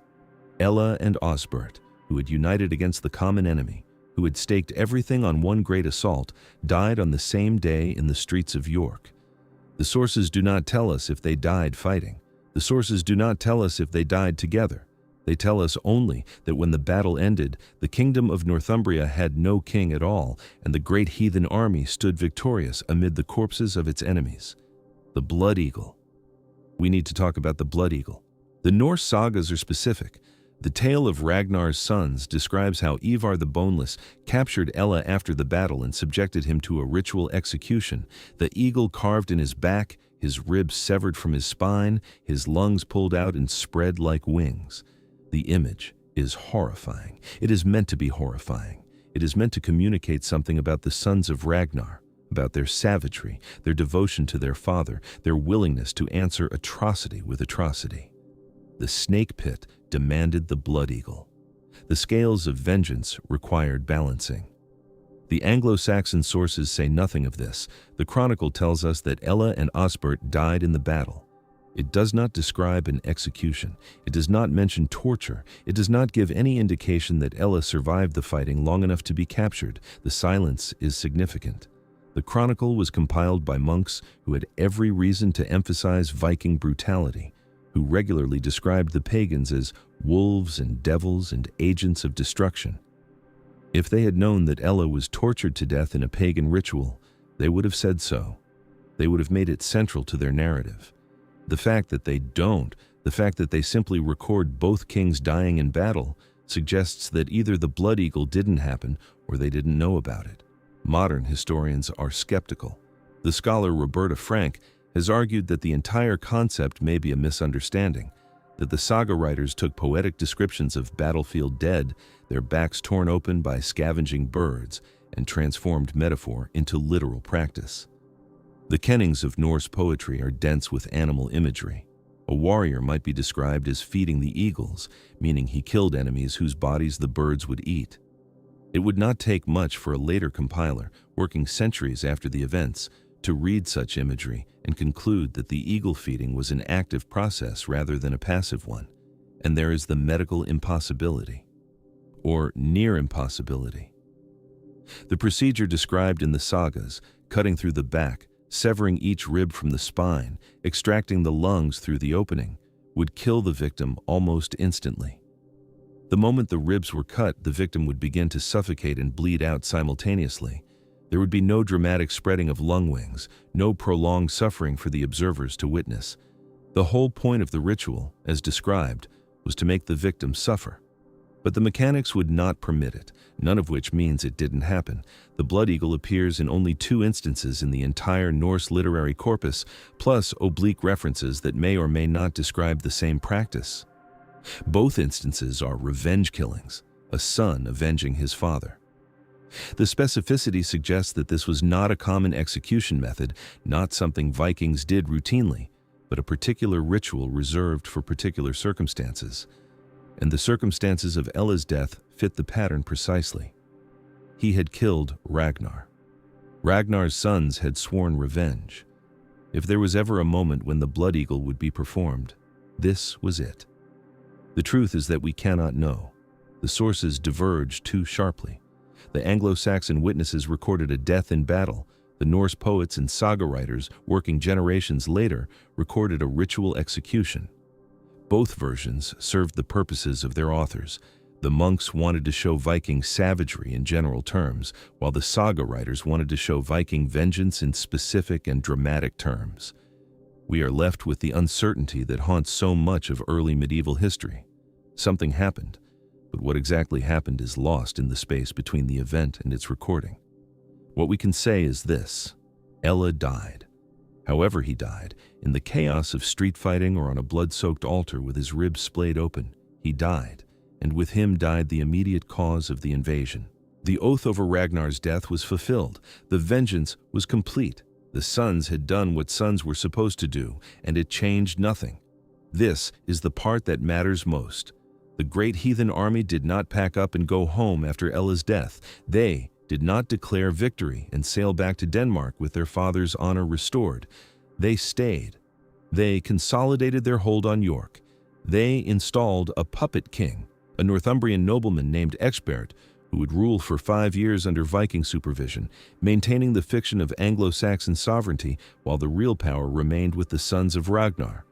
Ella and Osbert, who had united against the common enemy, who had staked everything on one great assault, died on the same day in the streets of York. The sources do not tell us if they died fighting. The sources do not tell us if they died together. They tell us only that when the battle ended, the kingdom of Northumbria had no king at all, and the great heathen army stood victorious amid the corpses of its enemies. The Blood Eagle. We need to talk about the Blood Eagle. The Norse sagas are specific. The tale of Ragnar's sons describes how Ivar the Boneless captured Ella after the battle and subjected him to a ritual execution. The eagle carved in his back, his ribs severed from his spine, his lungs pulled out and spread like wings. The image is horrifying. It is meant to be horrifying. It is meant to communicate something about the sons of Ragnar, about their savagery, their devotion to their father, their willingness to answer atrocity with atrocity. The snake pit demanded the blood eagle. The scales of vengeance required balancing. The Anglo-Saxon sources say nothing of this. The Chronicle tells us that Ella and Osbert died in the battle. It does not describe an execution. It does not mention torture. It does not give any indication that Ella survived the fighting long enough to be captured. The silence is significant. The Chronicle was compiled by monks who had every reason to emphasize Viking brutality, who regularly described the pagans as wolves and devils and agents of destruction. If they had known that Ella was tortured to death in a pagan ritual, they would have said so. They would have made it central to their narrative. The fact that they don't, the fact that they simply record both kings dying in battle, suggests that either the Blood Eagle didn't happen or they didn't know about it. Modern historians are skeptical. The scholar Roberta Frank has argued that the entire concept may be a misunderstanding, that the saga writers took poetic descriptions of battlefield dead, their backs torn open by scavenging birds, and transformed metaphor into literal practice. The kennings of Norse poetry are dense with animal imagery. A warrior might be described as feeding the eagles, meaning he killed enemies whose bodies the birds would eat. It would not take much for a later compiler, working centuries after the events, to read such imagery and conclude that the eagle feeding was an active process rather than a passive one. And there is the medical impossibility, or near impossibility. The procedure described in the sagas, cutting through the back, severing each rib from the spine, extracting the lungs through the opening, would kill the victim almost instantly. The moment the ribs were cut, the victim would begin to suffocate and bleed out simultaneously. There would be no dramatic spreading of lung wings, no prolonged suffering for the observers to witness. The whole point of the ritual, as described, was to make the victim suffer. But the mechanics would not permit it, none of which means it didn't happen. The Blood Eagle appears in only 2 instances in the entire Norse literary corpus, plus oblique references that may or may not describe the same practice. Both instances are revenge killings, a son avenging his father. The specificity suggests that this was not a common execution method, not something Vikings did routinely, but a particular ritual reserved for particular circumstances. And the circumstances of Ella's death fit the pattern precisely. He had killed Ragnar. Ragnar's sons had sworn revenge. If there was ever a moment when the Blood Eagle would be performed, this was it. The truth is that we cannot know. The sources diverge too sharply. The Anglo-Saxon witnesses recorded a death in battle. The Norse poets and saga writers, working generations later, recorded a ritual execution. Both versions served the purposes of their authors. The monks wanted to show Viking savagery in general terms, while the saga writers wanted to show Viking vengeance in specific and dramatic terms. We are left with the uncertainty that haunts so much of early medieval history. Something happened, but what exactly happened is lost in the space between the event and its recording. What we can say is this: Ella died. However he died, in the chaos of street fighting or on a blood-soaked altar with his ribs splayed open, he died, and with him died the immediate cause of the invasion. The oath over Ragnar's death was fulfilled. The vengeance was complete. The sons had done what sons were supposed to do, and it changed nothing. This is the part that matters most. The great heathen army did not pack up and go home after Ella's death. They did not declare victory and sail back to Denmark with their father's honor restored. They stayed. They consolidated their hold on York. They installed a puppet king, a Northumbrian nobleman named Ecgbert, who would rule for 5 years under Viking supervision, maintaining the fiction of Anglo-Saxon sovereignty while the real power remained with the sons of Ragnar.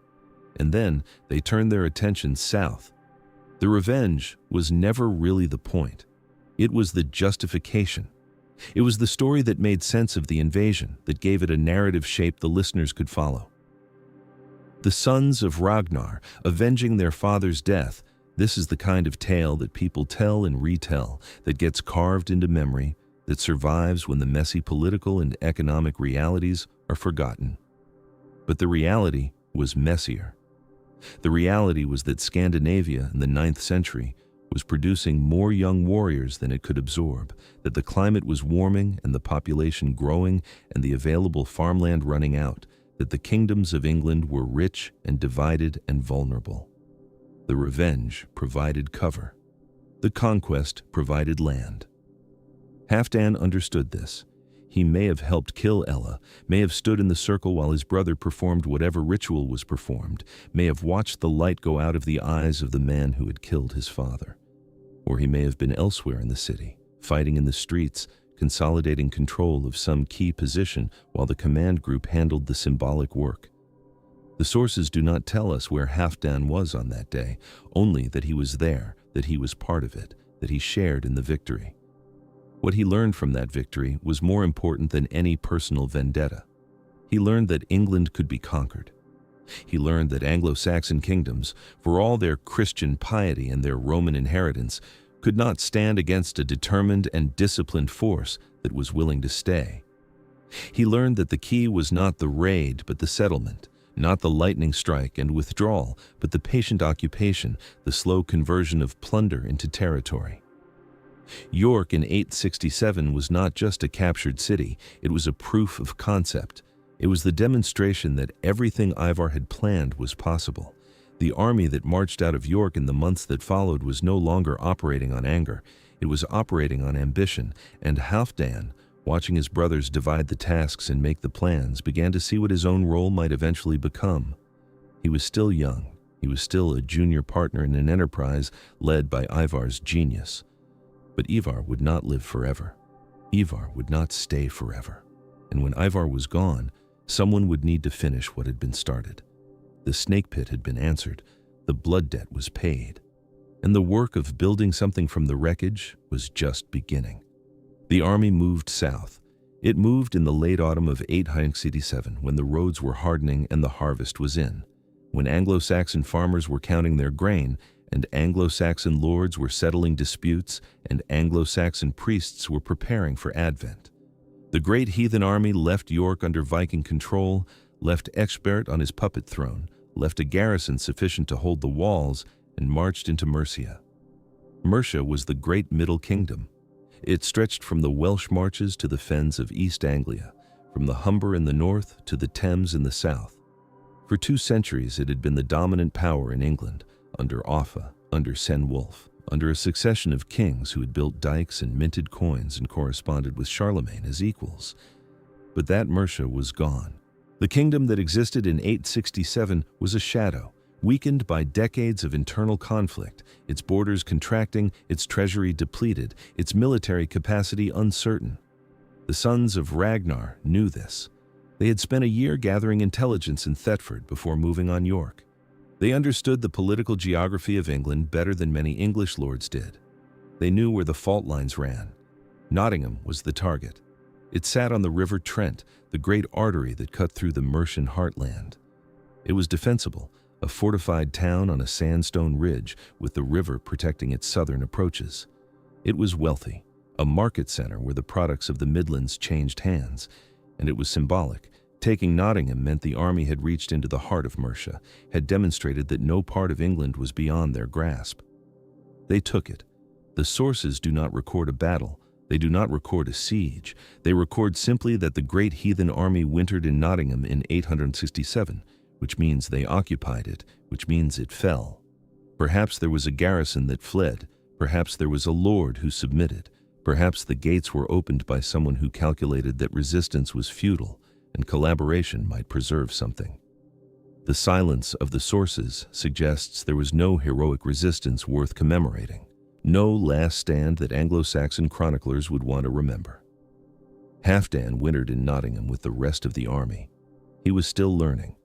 And then they turned their attention south. The revenge was never really the point. It was the justification. It was the story that made sense of the invasion, that gave it a narrative shape the listeners could follow. The sons of Ragnar, avenging their father's death, this is the kind of tale that people tell and retell, that gets carved into memory, that survives when the messy political and economic realities are forgotten. But the reality was messier. The reality was that Scandinavia in the 9th century was producing more young warriors than it could absorb, that the climate was warming and the population growing and the available farmland running out, that the kingdoms of England were rich and divided and vulnerable. The revenge provided cover. The conquest provided land. Halfdan understood this. He may have helped kill Ella, may have stood in the circle while his brother performed whatever ritual was performed, may have watched the light go out of the eyes of the man who had killed his father. Or he may have been elsewhere in the city, fighting in the streets, consolidating control of some key position while the command group handled the symbolic work. The sources do not tell us where Halfdan was on that day, only that he was there, that he was part of it, that he shared in the victory. What he learned from that victory was more important than any personal vendetta. He learned that England could be conquered. He learned that Anglo-Saxon kingdoms, for all their Christian piety and their Roman inheritance, could not stand against a determined and disciplined force that was willing to stay. He learned that the key was not the raid but the settlement, not the lightning strike and withdrawal, but the patient occupation, the slow conversion of plunder into territory. York in 867 was not just a captured city, it was a proof of concept. It was the demonstration that everything Ivar had planned was possible. The army that marched out of York in the months that followed was no longer operating on anger, it was operating on ambition, and Halfdan, watching his brothers divide the tasks and make the plans, began to see what his own role might eventually become. He was still young, he was still a junior partner in an enterprise led by Ivar's genius. But Ivar would not live forever. Ivar would not stay forever. And when Ivar was gone, someone would need to finish what had been started. The snake pit had been answered, the blood debt was paid, and the work of building something from the wreckage was just beginning. The army moved south. It moved in the late autumn of 867 when the roads were hardening and the harvest was in, when Anglo-Saxon farmers were counting their grain and Anglo-Saxon lords were settling disputes, and Anglo-Saxon priests were preparing for Advent. The great heathen army left York under Viking control, left Ecgbert on his puppet throne, left a garrison sufficient to hold the walls, and marched into Mercia. Mercia was the great Middle Kingdom. It stretched from the Welsh marches to the fens of East Anglia, from the Humber in the north to the Thames in the south. For 2 centuries it had been the dominant power in England, under Offa, under Cenwulf, under a succession of kings who had built dikes and minted coins and corresponded with Charlemagne as equals. But that Mercia was gone. The kingdom that existed in 867 was a shadow, weakened by decades of internal conflict, its borders contracting, its treasury depleted, its military capacity uncertain. The sons of Ragnar knew this. They had spent a year gathering intelligence in Thetford before moving on York. They understood the political geography of England better than many English lords did. They knew where the fault lines ran. Nottingham was the target. It sat on the River Trent, the great artery that cut through the Mercian heartland. It was defensible, a fortified town on a sandstone ridge with the river protecting its southern approaches. It was wealthy, a market center where the products of the Midlands changed hands, and it was symbolic. Taking Nottingham meant the army had reached into the heart of Mercia, had demonstrated that no part of England was beyond their grasp. They took it. The sources do not record a battle. They do not record a siege. They record simply that the great heathen army wintered in Nottingham in 867, which means they occupied it, which means it fell. Perhaps there was a garrison that fled. Perhaps there was a lord who submitted. Perhaps the gates were opened by someone who calculated that resistance was futile and collaboration might preserve something. The silence of the sources suggests there was no heroic resistance worth commemorating, no last stand that Anglo-Saxon chroniclers would want to remember. Halfdan wintered in Nottingham with the rest of the army. He was still learning,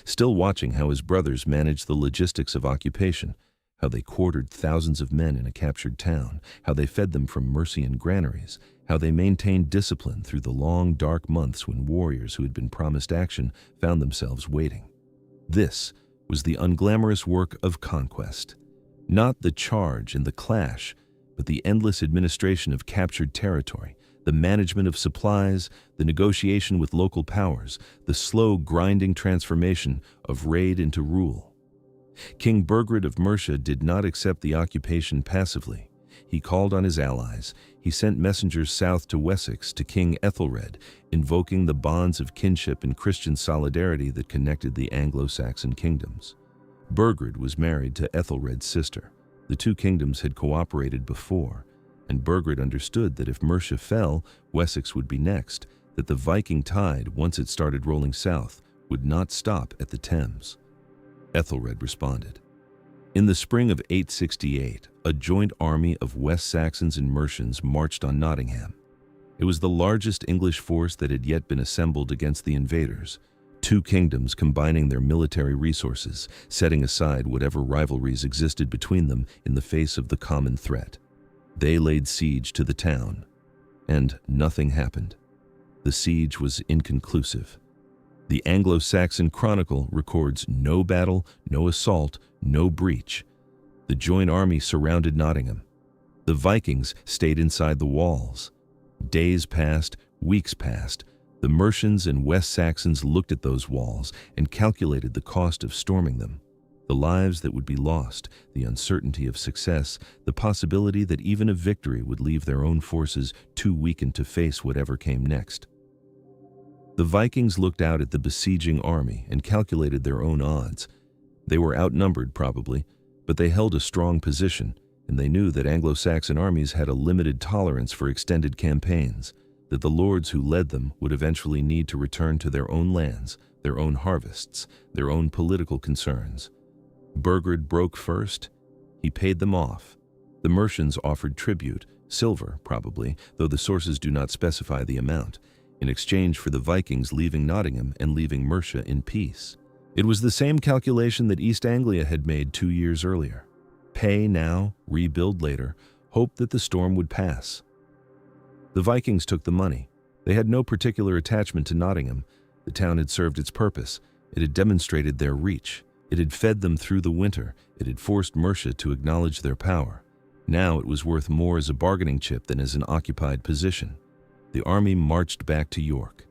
still watching how his brothers managed the logistics of occupation, how they quartered thousands of men in a captured town, how they fed them from Mercian granaries, how they maintained discipline through the long, dark months when warriors who had been promised action found themselves waiting. This was the unglamorous work of conquest. Not the charge and the clash, but the endless administration of captured territory, the management of supplies, the negotiation with local powers, the slow, grinding transformation of raid into rule. King Burgred of Mercia did not accept the occupation passively. He called on his allies. He sent messengers south to Wessex to King Ethelred, invoking the bonds of kinship and Christian solidarity that connected the Anglo-Saxon kingdoms. Burgred was married to Ethelred's sister. The two kingdoms had cooperated before, and Burgred understood that if Mercia fell, Wessex would be next, that the Viking tide, once it started rolling south, would not stop at the Thames. Ethelred responded. In the spring of 868, a joint army of West Saxons and Mercians marched on Nottingham. It was the largest English force that had yet been assembled against the invaders, two kingdoms combining their military resources, setting aside whatever rivalries existed between them in the face of the common threat. They laid siege to the town, and nothing happened. The siege was inconclusive. The Anglo-Saxon Chronicle records no battle, no assault, no breach. The joint army surrounded Nottingham. The Vikings stayed inside the walls. Days passed, weeks passed. The Mercians and West Saxons looked at those walls and calculated the cost of storming them. The lives that would be lost, the uncertainty of success, the possibility that even a victory would leave their own forces too weakened to face whatever came next. The Vikings looked out at the besieging army and calculated their own odds. They were outnumbered, probably, but they held a strong position, and they knew that Anglo-Saxon armies had a limited tolerance for extended campaigns, that the lords who led them would eventually need to return to their own lands, their own harvests, their own political concerns. Burgred broke first. He paid them off. The Mercians offered tribute, silver probably, though the sources do not specify the amount, in exchange for the Vikings leaving Nottingham and leaving Mercia in peace. It was the same calculation that East Anglia had made 2 years earlier. Pay now, rebuild later, hope that the storm would pass. The Vikings took the money. They had no particular attachment to Nottingham. The town had served its purpose. It had demonstrated their reach. It had fed them through the winter. It had forced Mercia to acknowledge their power. Now it was worth more as a bargaining chip than as an occupied position. The army marched back to York.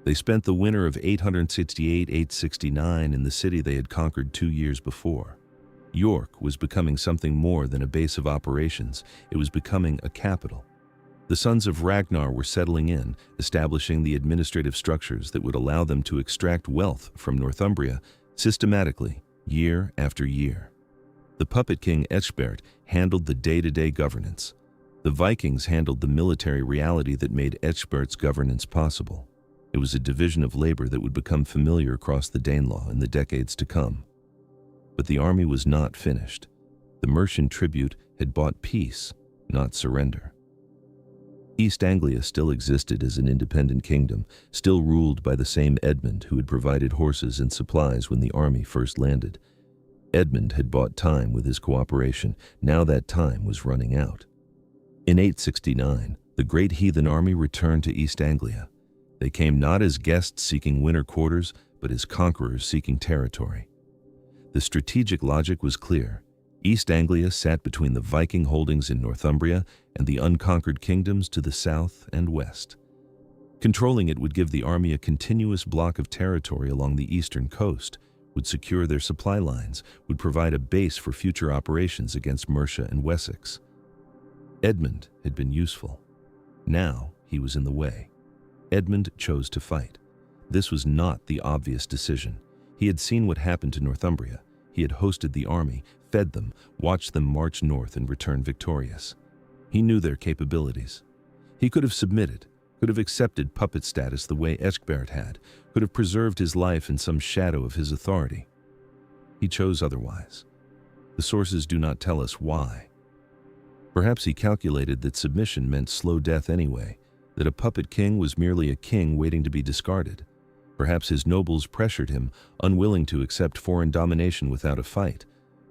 They spent the winter of 868-869 in the city they had conquered 2 years before. York was becoming something more than a base of operations. It was becoming a capital. The sons of Ragnar were settling in, establishing the administrative structures that would allow them to extract wealth from Northumbria systematically, year after year. The puppet king Ecgbert handled the day-to-day governance. The Vikings handled the military reality that made Ecgbert's governance possible. It was a division of labor that would become familiar across the Danelaw in the decades to come. But the army was not finished. The Mercian tribute had bought peace, not surrender. East Anglia still existed as an independent kingdom, still ruled by the same Edmund who had provided horses and supplies when the army first landed. Edmund had bought time with his cooperation. Now that time was running out. In 869, the great heathen army returned to East Anglia. They came not as guests seeking winter quarters, but as conquerors seeking territory. The strategic logic was clear. East Anglia sat between the Viking holdings in Northumbria and the unconquered kingdoms to the south and west. Controlling it would give the army a continuous block of territory along the eastern coast, would secure their supply lines, would provide a base for future operations against Mercia and Wessex. Edmund had been useful. Now he was in the way. Edmund chose to fight. This was not the obvious decision. He had seen what happened to Northumbria. He had hosted the army, fed them, watched them march north and return victorious. He knew their capabilities. He could have submitted, could have accepted puppet status the way Ecgbert had, could have preserved his life in some shadow of his authority. He chose otherwise. The sources do not tell us why. Perhaps he calculated that submission meant slow death anyway, that a puppet king was merely a king waiting to be discarded. Perhaps his nobles pressured him, unwilling to accept foreign domination without a fight.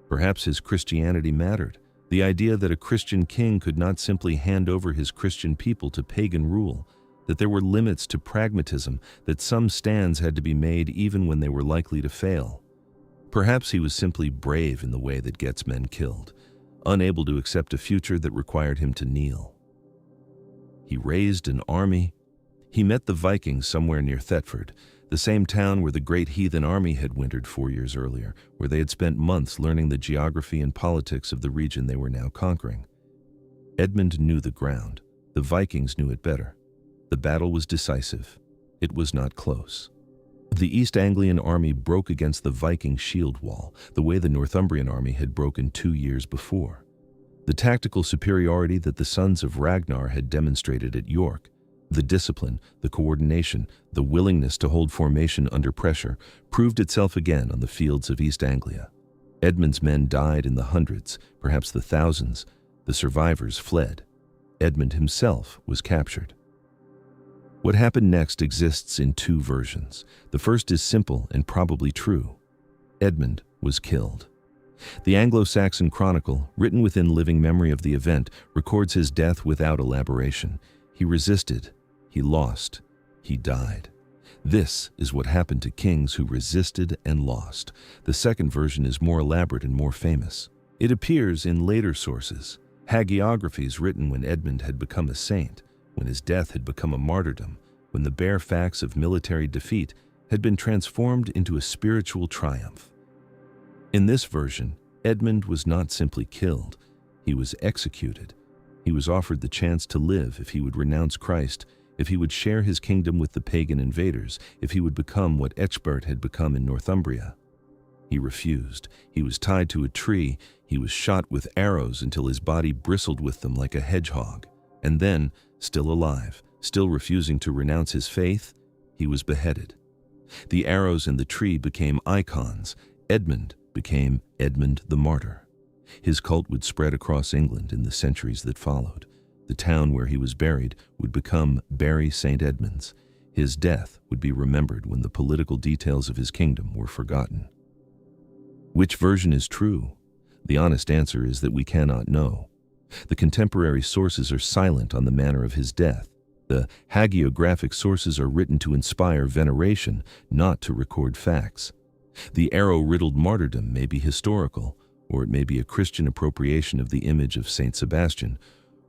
Perhaps his Christianity mattered, the idea that a Christian king could not simply hand over his Christian people to pagan rule, that there were limits to pragmatism, that some stands had to be made even when they were likely to fail. Perhaps he was simply brave in the way that gets men killed, unable to accept a future that required him to kneel. He raised an army. He met the Vikings somewhere near Thetford, the same town where the great heathen army had wintered 4 years earlier, where they had spent months learning the geography and politics of the region they were now conquering. Edmund knew the ground. The Vikings knew it better. The battle was decisive. It was not close. The East Anglian army broke against the Viking shield wall, the way the Northumbrian army had broken 2 years before. The tactical superiority that the sons of Ragnar had demonstrated at York, the discipline, the coordination, the willingness to hold formation under pressure, proved itself again on the fields of East Anglia. Edmund's men died in the hundreds, perhaps the thousands. The survivors fled. Edmund himself was captured. What happened next exists in 2 versions. The first is simple and probably true. Edmund was killed. The Anglo-Saxon Chronicle, written within living memory of the event, records his death without elaboration. He resisted. He lost. He died. This is what happened to kings who resisted and lost. The second version is more elaborate and more famous. It appears in later sources, hagiographies written when Edmund had become a saint, when his death had become a martyrdom, when the bare facts of military defeat had been transformed into a spiritual triumph. In this version, Edmund was not simply killed, he was executed. He was offered the chance to live if he would renounce Christ, if he would share his kingdom with the pagan invaders, if he would become what Ecgbert had become in Northumbria. He refused. He was tied to a tree. He was shot with arrows until his body bristled with them like a hedgehog. And then, still alive, still refusing to renounce his faith, he was beheaded. The arrows in the tree became icons. Edmund became Edmund the Martyr. His cult would spread across England in the centuries that followed. The town where he was buried would become Bury St. Edmunds. His death would be remembered when the political details of his kingdom were forgotten. Which version is true? The honest answer is that we cannot know. The contemporary sources are silent on the manner of his death. The hagiographic sources are written to inspire veneration, not to record facts. The arrow-riddled martyrdom may be historical, or it may be a Christian appropriation of the image of Saint Sebastian,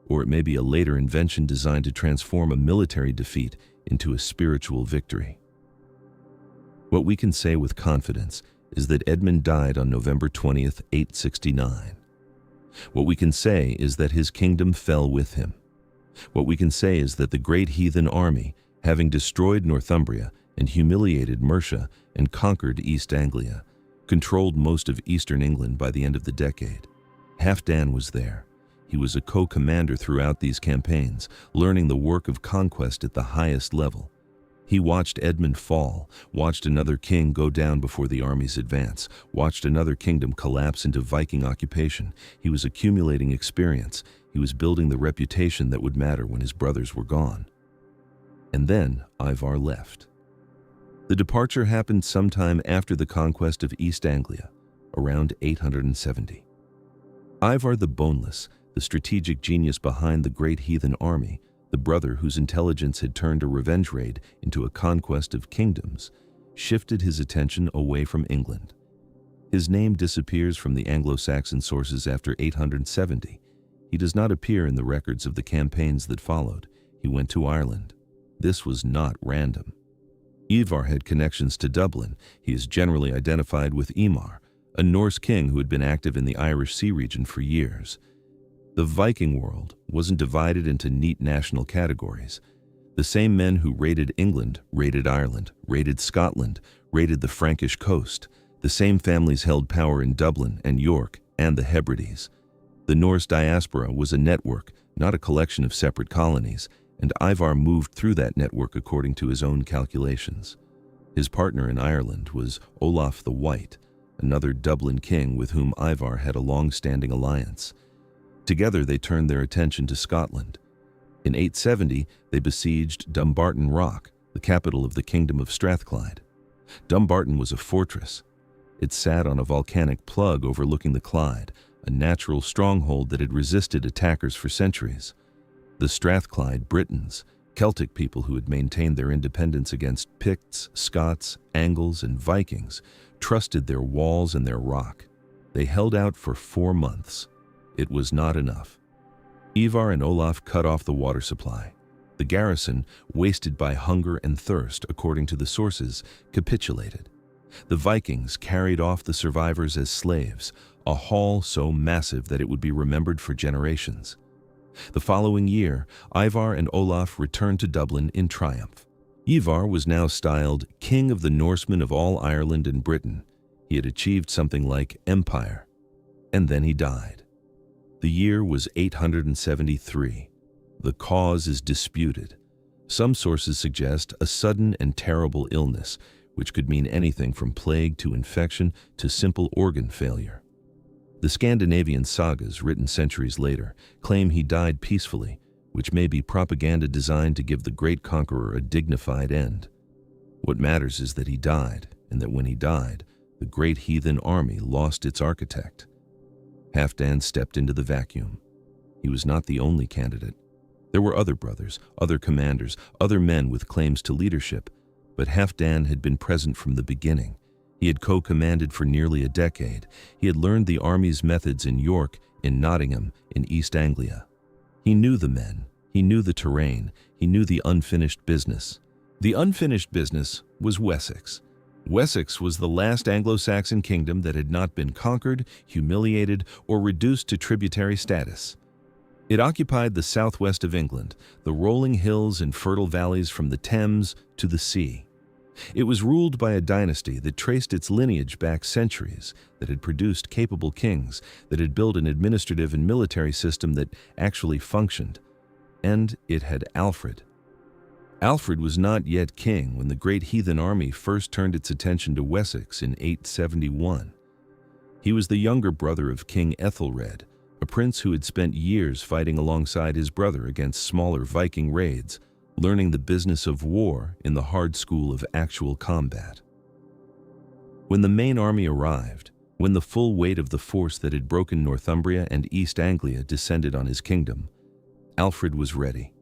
or it may be a later invention designed to transform a military defeat into a spiritual victory. What we can say with confidence is that Edmund died on November 20th, 869. What we can say is that his kingdom fell with him. What we can say is that the great heathen army, having destroyed Northumbria and humiliated Mercia and conquered East Anglia, controlled most of eastern England by the end of the decade. Halfdan was there. He was a co-commander throughout these campaigns, learning the work of conquest at the highest level. He watched Edmund fall, watched another king go down before the army's advance, watched another kingdom collapse into Viking occupation. He was accumulating experience. He was building the reputation that would matter when his brothers were gone. And then Ivar left. The departure happened sometime after the conquest of East Anglia, around 870. Ivar the Boneless, the strategic genius behind the great heathen army, the brother whose intelligence had turned a revenge raid into a conquest of kingdoms, shifted his attention away from England. His name disappears from the Anglo-Saxon sources after 870. He does not appear in the records of the campaigns that followed. He went to Ireland. This was not random. Ivar had connections to Dublin. He is generally identified with Eymar, a Norse king who had been active in the Irish Sea region for years. The Viking world wasn't divided into neat national categories. The same men who raided England raided Ireland, raided Scotland, raided the Frankish coast. The same families held power in Dublin and York and the Hebrides. The Norse diaspora was a network, not a collection of separate colonies, and Ivar moved through that network according to his own calculations. His partner in Ireland was Olaf the White, another Dublin king with whom Ivar had a long-standing alliance. Together they turned their attention to Scotland. In 870, they besieged Dumbarton Rock, the capital of the Kingdom of Strathclyde. Dumbarton was a fortress. It sat on a volcanic plug overlooking the Clyde, a natural stronghold that had resisted attackers for centuries. The Strathclyde Britons, Celtic people who had maintained their independence against Picts, Scots, Angles, and Vikings, trusted their walls and their rock. They held out for 4 months. It was not enough. Ivar and Olaf cut off the water supply. The garrison, wasted by hunger and thirst, according to the sources, capitulated. The Vikings carried off the survivors as slaves, a haul so massive that it would be remembered for generations. The following year, Ivar and Olaf returned to Dublin in triumph. Ivar was now styled King of the Norsemen of all Ireland and Britain. He had achieved something like empire. And then he died. The year was 873. The cause is disputed. Some sources suggest a sudden and terrible illness, which could mean anything from plague to infection to simple organ failure. The Scandinavian sagas, written centuries later, claim he died peacefully, which may be propaganda designed to give the great conqueror a dignified end. What matters is that he died, and that when he died, the great heathen army lost its architect. Halfdan stepped into the vacuum. He was not the only candidate. There were other brothers, other commanders, other men with claims to leadership, but Halfdan had been present from the beginning. He had co-commanded for nearly a decade. He had learned the army's methods in York, in Nottingham, in East Anglia. He knew the men. He knew the terrain. He knew the unfinished business. The unfinished business was Wessex. Wessex was the last Anglo-Saxon kingdom that had not been conquered, humiliated, or reduced to tributary status. It occupied the southwest of England, the rolling hills and fertile valleys from the Thames to the sea. It was ruled by a dynasty that traced its lineage back centuries, that had produced capable kings, that had built an administrative and military system that actually functioned. And it had Alfred. Alfred was not yet king when the great heathen army first turned its attention to Wessex in 871. He was the younger brother of King Ethelred, a prince who had spent years fighting alongside his brother against smaller Viking raids, learning the business of war in the hard school of actual combat. When the main army arrived, when the full weight of the force that had broken Northumbria and East Anglia descended on his kingdom, Alfred was ready.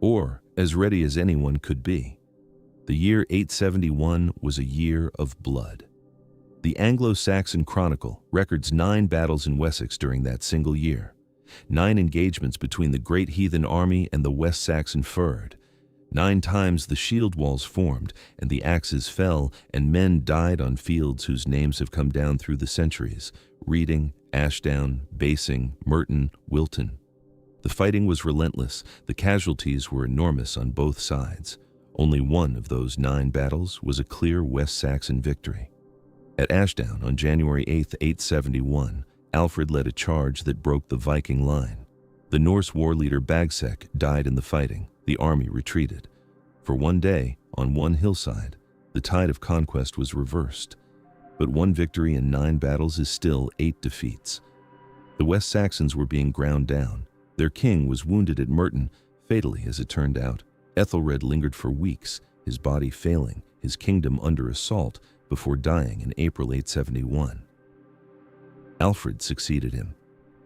Or as ready as anyone could be. The year 871 was a year of blood. The Anglo-Saxon Chronicle records 9 battles in Wessex during that single year, 9 engagements between the great heathen army and the West Saxon fyrd. 9 times the shield walls formed and the axes fell, and men died on fields whose names have come down through the centuries: Reading, Ashdown, Basing, Merton, Wilton. The fighting was relentless. The casualties were enormous on both sides. Only one of those 9 battles was a clear West Saxon victory. At Ashdown on January 8, 871, Alfred led a charge that broke the Viking line. The Norse war leader Bagsec died in the fighting. The army retreated. For one day, on one hillside, the tide of conquest was reversed. But one victory in 9 battles is still 8 defeats. The West Saxons were being ground down. Their king was wounded at Merton, fatally as it turned out. Ethelred lingered for weeks, his body failing, his kingdom under assault, before dying in April 871. Alfred succeeded him.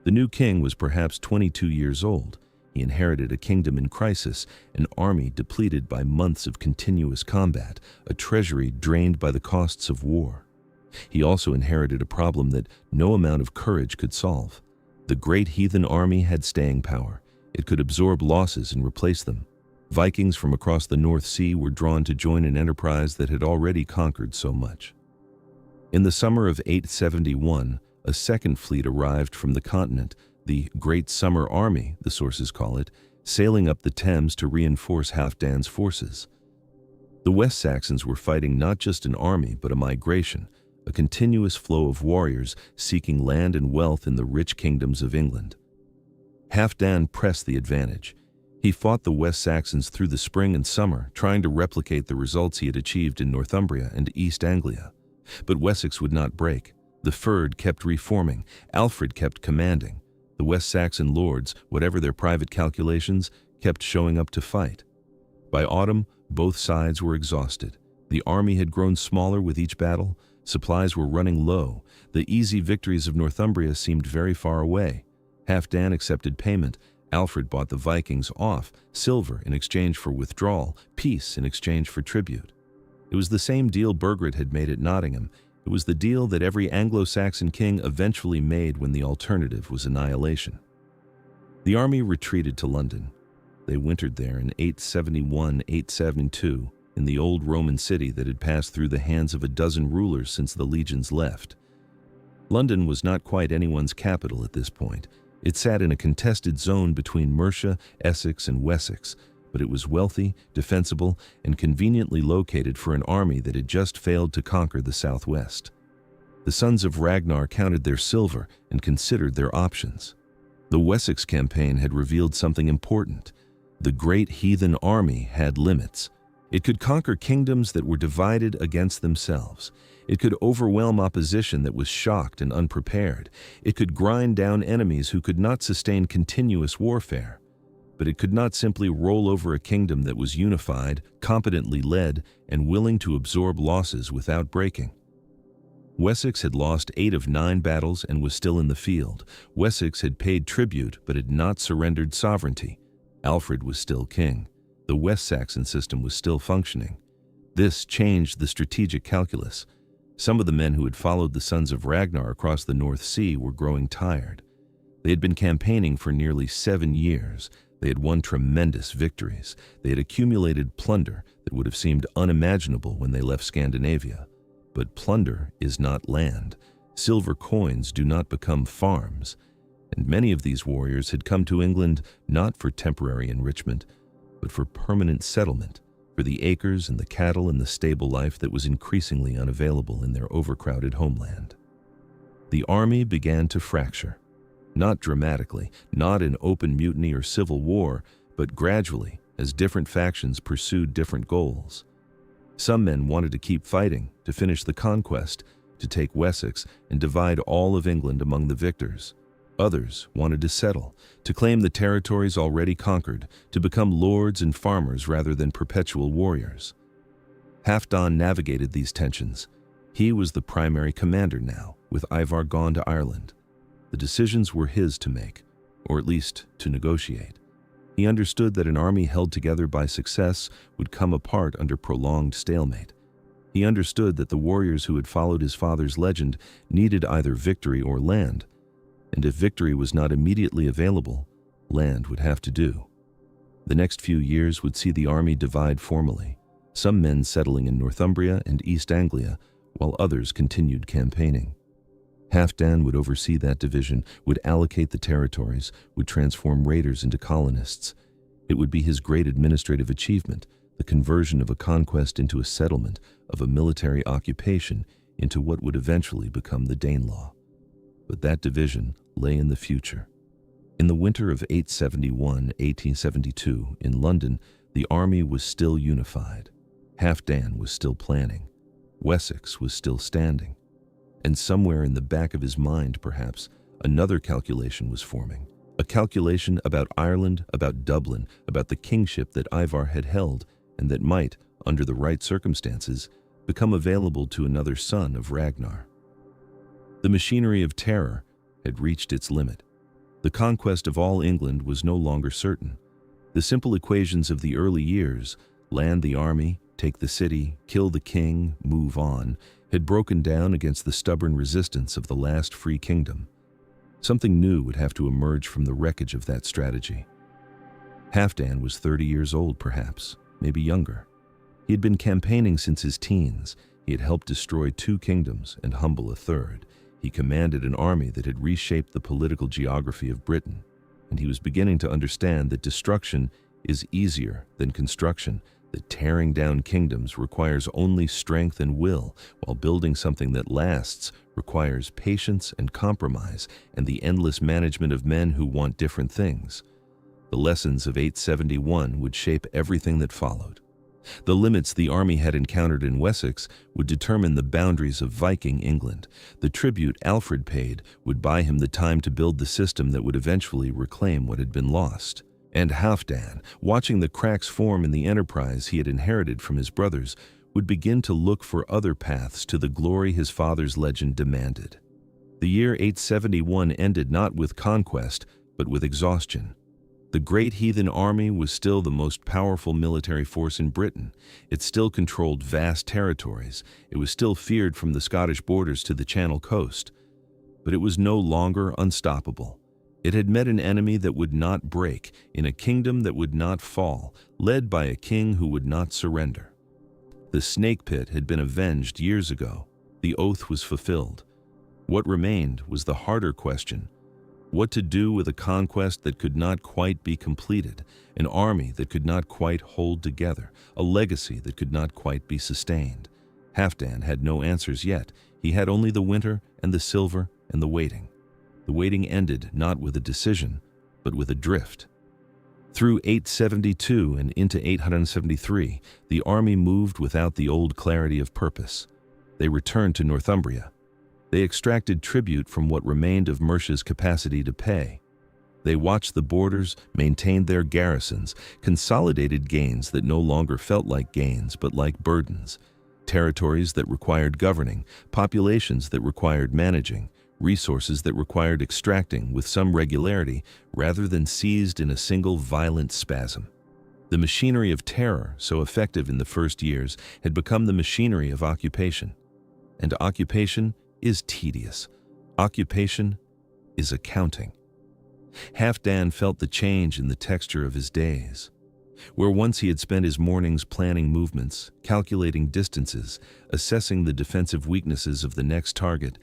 The new king was perhaps 22 years old. He inherited a kingdom in crisis, an army depleted by months of continuous combat, a treasury drained by the costs of war. He also inherited a problem that no amount of courage could solve. The great heathen army had staying power. It could absorb losses and replace them. Vikings from across the North Sea were drawn to join an enterprise that had already conquered so much. In the summer of 871, a second fleet arrived from the continent, the Great Summer Army, the sources call it, sailing up the Thames to reinforce Halfdan's forces. The West Saxons were fighting not just an army but a migration a continuous flow of warriors seeking land and wealth in the rich kingdoms of England. Halfdan pressed the advantage. He fought the West Saxons through the spring and summer, trying to replicate the results he had achieved in Northumbria and East Anglia. But Wessex would not break. The Fyrd kept reforming. Alfred kept commanding. The West Saxon lords, whatever their private calculations, kept showing up to fight. By autumn, both sides were exhausted. The army had grown smaller with each battle. Supplies were running low. The easy victories of Northumbria seemed very far away. Halfdan accepted payment. Alfred bought the Vikings off, silver in exchange for withdrawal, peace in exchange for tribute. It was the same deal Burgred had made at Nottingham. It was the deal that every Anglo-Saxon king eventually made when the alternative was annihilation. The army retreated to London. They wintered there in 871-872 in the old Roman city that had passed through the hands of a dozen rulers since the legions left. London was not quite anyone's capital at this point. It sat in a contested zone between Mercia, Essex, and Wessex, but it was wealthy, defensible, and conveniently located for an army that had just failed to conquer the southwest. The sons of Ragnar counted their silver and considered their options. The Wessex campaign had revealed something important. The great heathen army had limits. It could conquer kingdoms that were divided against themselves. It could overwhelm opposition that was shocked and unprepared. It could grind down enemies who could not sustain continuous warfare. But it could not simply roll over a kingdom that was unified, competently led, and willing to absorb losses without breaking. Wessex had lost 8 of 9 battles and was still in the field. Wessex had paid tribute but had not surrendered sovereignty. Alfred was still king. The West Saxon system was still functioning. This changed the strategic calculus. Some of the men who had followed the sons of Ragnar across the North Sea were growing tired. They had been campaigning for nearly 7 years. They had won tremendous victories. They had accumulated plunder that would have seemed unimaginable when they left Scandinavia. But plunder is not land. Silver coins do not become farms. And many of these warriors had come to England not for temporary enrichment, but for permanent settlement, for the acres and the cattle and the stable life that was increasingly unavailable in their overcrowded homeland. The army began to fracture. Not dramatically, not in open mutiny or civil war, but gradually, as different factions pursued different goals. Some men wanted to keep fighting, to finish the conquest, to take Wessex and divide all of England among the victors. Others wanted to settle, to claim the territories already conquered, to become lords and farmers rather than perpetual warriors. Halfdan navigated these tensions. He was the primary commander now, with Ivar gone to Ireland. The decisions were his to make, or at least to negotiate. He understood that an army held together by success would come apart under prolonged stalemate. He understood that the warriors who had followed his father's legend needed either victory or land, and if victory was not immediately available, land would have to do. The next few years would see the army divide formally, some men settling in Northumbria and East Anglia, while others continued campaigning. Halfdan would oversee that division, would allocate the territories, would transform raiders into colonists. It would be his great administrative achievement, the conversion of a conquest into a settlement, of a military occupation into what would eventually become the Danelaw. But that division lay in the future. In the winter of 871-1872, in London, the army was still unified. Halfdan was still planning. Wessex was still standing. And somewhere in the back of his mind, perhaps, another calculation was forming. A calculation about Ireland, about Dublin, about the kingship that Ivar had held, and that might, under the right circumstances, become available to another son of Ragnar. The machinery of terror had reached its limit. The conquest of all England was no longer certain. The simple equations of the early years, land the army, take the city, kill the king, move on, had broken down against the stubborn resistance of the last free kingdom. Something new would have to emerge from the wreckage of that strategy. Halfdan was 30 years old, perhaps, maybe younger. He had been campaigning since his teens. He had helped destroy 2 kingdoms and humble a third. He commanded an army that had reshaped the political geography of Britain, and he was beginning to understand that destruction is easier than construction, that tearing down kingdoms requires only strength and will, while building something that lasts requires patience and compromise and the endless management of men who want different things. The lessons of 871 would shape everything that followed. The limits the army had encountered in Wessex would determine the boundaries of Viking England. The tribute Alfred paid would buy him the time to build the system that would eventually reclaim what had been lost. And Halfdan, watching the cracks form in the enterprise he had inherited from his brothers, would begin to look for other paths to the glory his father's legend demanded. The year 871 ended not with conquest, but with exhaustion. The great heathen army was still the most powerful military force in Britain. It still controlled vast territories. It was still feared from the Scottish borders to the Channel coast. But it was no longer unstoppable. It had met an enemy that would not break, in a kingdom that would not fall, led by a king who would not surrender. The snake pit had been avenged years ago. The oath was fulfilled. What remained was the harder question: what to do with a conquest that could not quite be completed, an army that could not quite hold together, a legacy that could not quite be sustained. Halfdan had no answers yet. He had only the winter and the silver and the waiting. The waiting ended not with a decision, but with a drift. Through 872 and into 873, the army moved without the old clarity of purpose. They returned to Northumbria. They extracted tribute from what remained of Mercia's capacity to pay. They watched the borders, maintained their garrisons, consolidated gains that no longer felt like gains but like burdens, territories that required governing, populations that required managing, resources that required extracting with some regularity rather than seized in a single violent spasm. The machinery of terror, so effective in the first years, had become the machinery of occupation. And occupation is tedious. Occupation is accounting. Halfdan felt the change in the texture of his days. Where once he had spent his mornings planning movements, calculating distances, assessing the defensive weaknesses of the next target,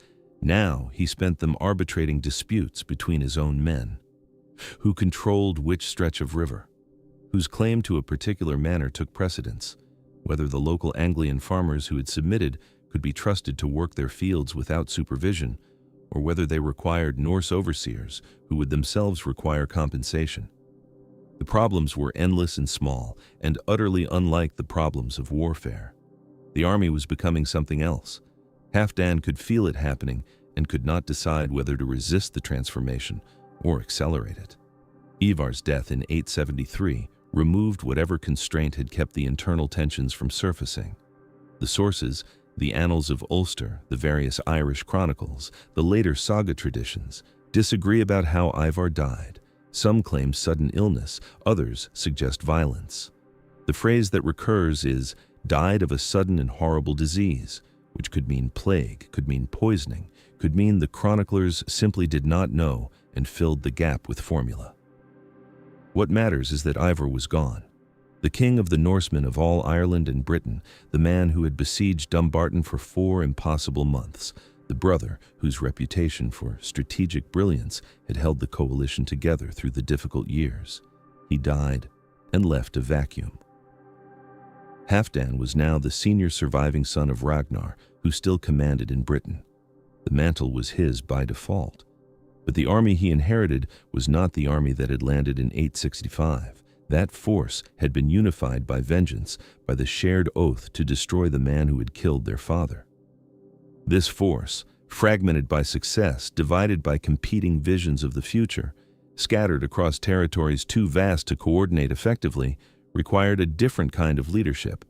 now he spent them arbitrating disputes between his own men. Who controlled which stretch of river? Whose claim to a particular manor took precedence? Whether the local Anglian farmers who had submitted could be trusted to work their fields without supervision, or whether they required Norse overseers who would themselves require compensation. The problems were endless and small, and utterly unlike the problems of warfare. The army was becoming something else. Halfdan could feel it happening and could not decide whether to resist the transformation or accelerate it. Ivar's death in 873 removed whatever constraint had kept the internal tensions from surfacing. The sources, the annals of Ulster, the various Irish chronicles, the later saga traditions, disagree about how Ivar died. Some claim sudden illness, others suggest violence. The phrase that recurs is, died of a sudden and horrible disease, which could mean plague, could mean poisoning, could mean the chroniclers simply did not know and filled the gap with formula. What matters is that Ivar was gone. The king of the Norsemen of all Ireland and Britain, the man who had besieged Dumbarton for 4 impossible months, the brother whose reputation for strategic brilliance had held the coalition together through the difficult years. He died and left a vacuum. Halfdan was now the senior surviving son of Ragnar, who still commanded in Britain. The mantle was his by default. But the army he inherited was not the army that had landed in 865. That force had been unified by vengeance, by the shared oath to destroy the man who had killed their father. This force, fragmented by success, divided by competing visions of the future, scattered across territories too vast to coordinate effectively, required a different kind of leadership.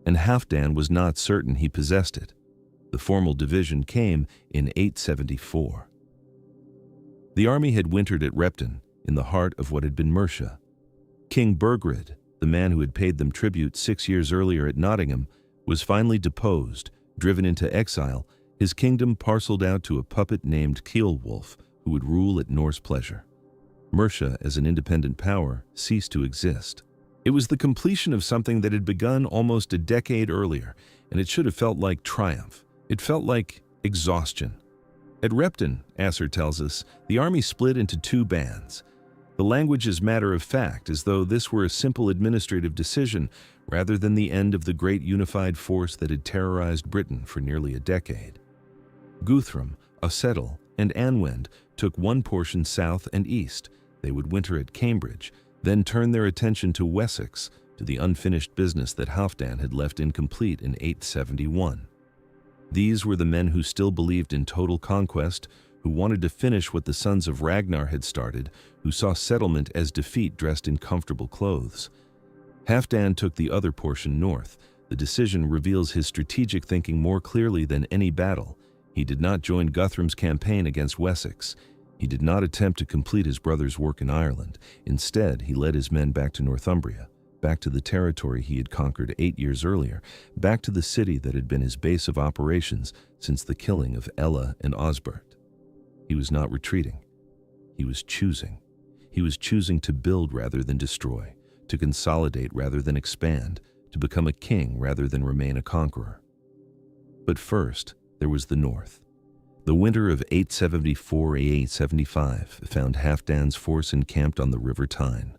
And Halfdan was not certain he possessed it. The formal division came in 874. The army had wintered at Repton, in the heart of what had been Mercia. King Burgred, the man who had paid them tribute 6 years earlier at Nottingham, was finally deposed, driven into exile, his kingdom parceled out to a puppet named Ceolwulf, who would rule at Norse pleasure. Mercia, as an independent power, ceased to exist. It was the completion of something that had begun almost a decade earlier, and it should have felt like triumph. It felt like exhaustion. At Repton, Asser tells us, the army split into 2 bands. The language is matter of fact, as though this were a simple administrative decision rather than the end of the great unified force that had terrorized Britain for nearly a decade. Guthrum, Ossettle, and Anwend took one portion south and east. They would winter at Cambridge, then turn their attention to Wessex, to the unfinished business that Halfdan had left incomplete in 871. These were the men who still believed in total conquest, who wanted to finish what the sons of Ragnar had started, who saw settlement as defeat dressed in comfortable clothes. Halfdan took the other portion north. The decision reveals his strategic thinking more clearly than any battle. He did not join Guthrum's campaign against Wessex. He did not attempt to complete his brother's work in Ireland. Instead, he led his men back to Northumbria, back to the territory he had conquered 8 years earlier, back to the city that had been his base of operations since the killing of Ella and Osbert. He was not retreating. He was choosing. He was choosing to build rather than destroy, to consolidate rather than expand, to become a king rather than remain a conqueror. But first, there was the north. The winter of 874-875 found Halfdan's force encamped on the River Tyne.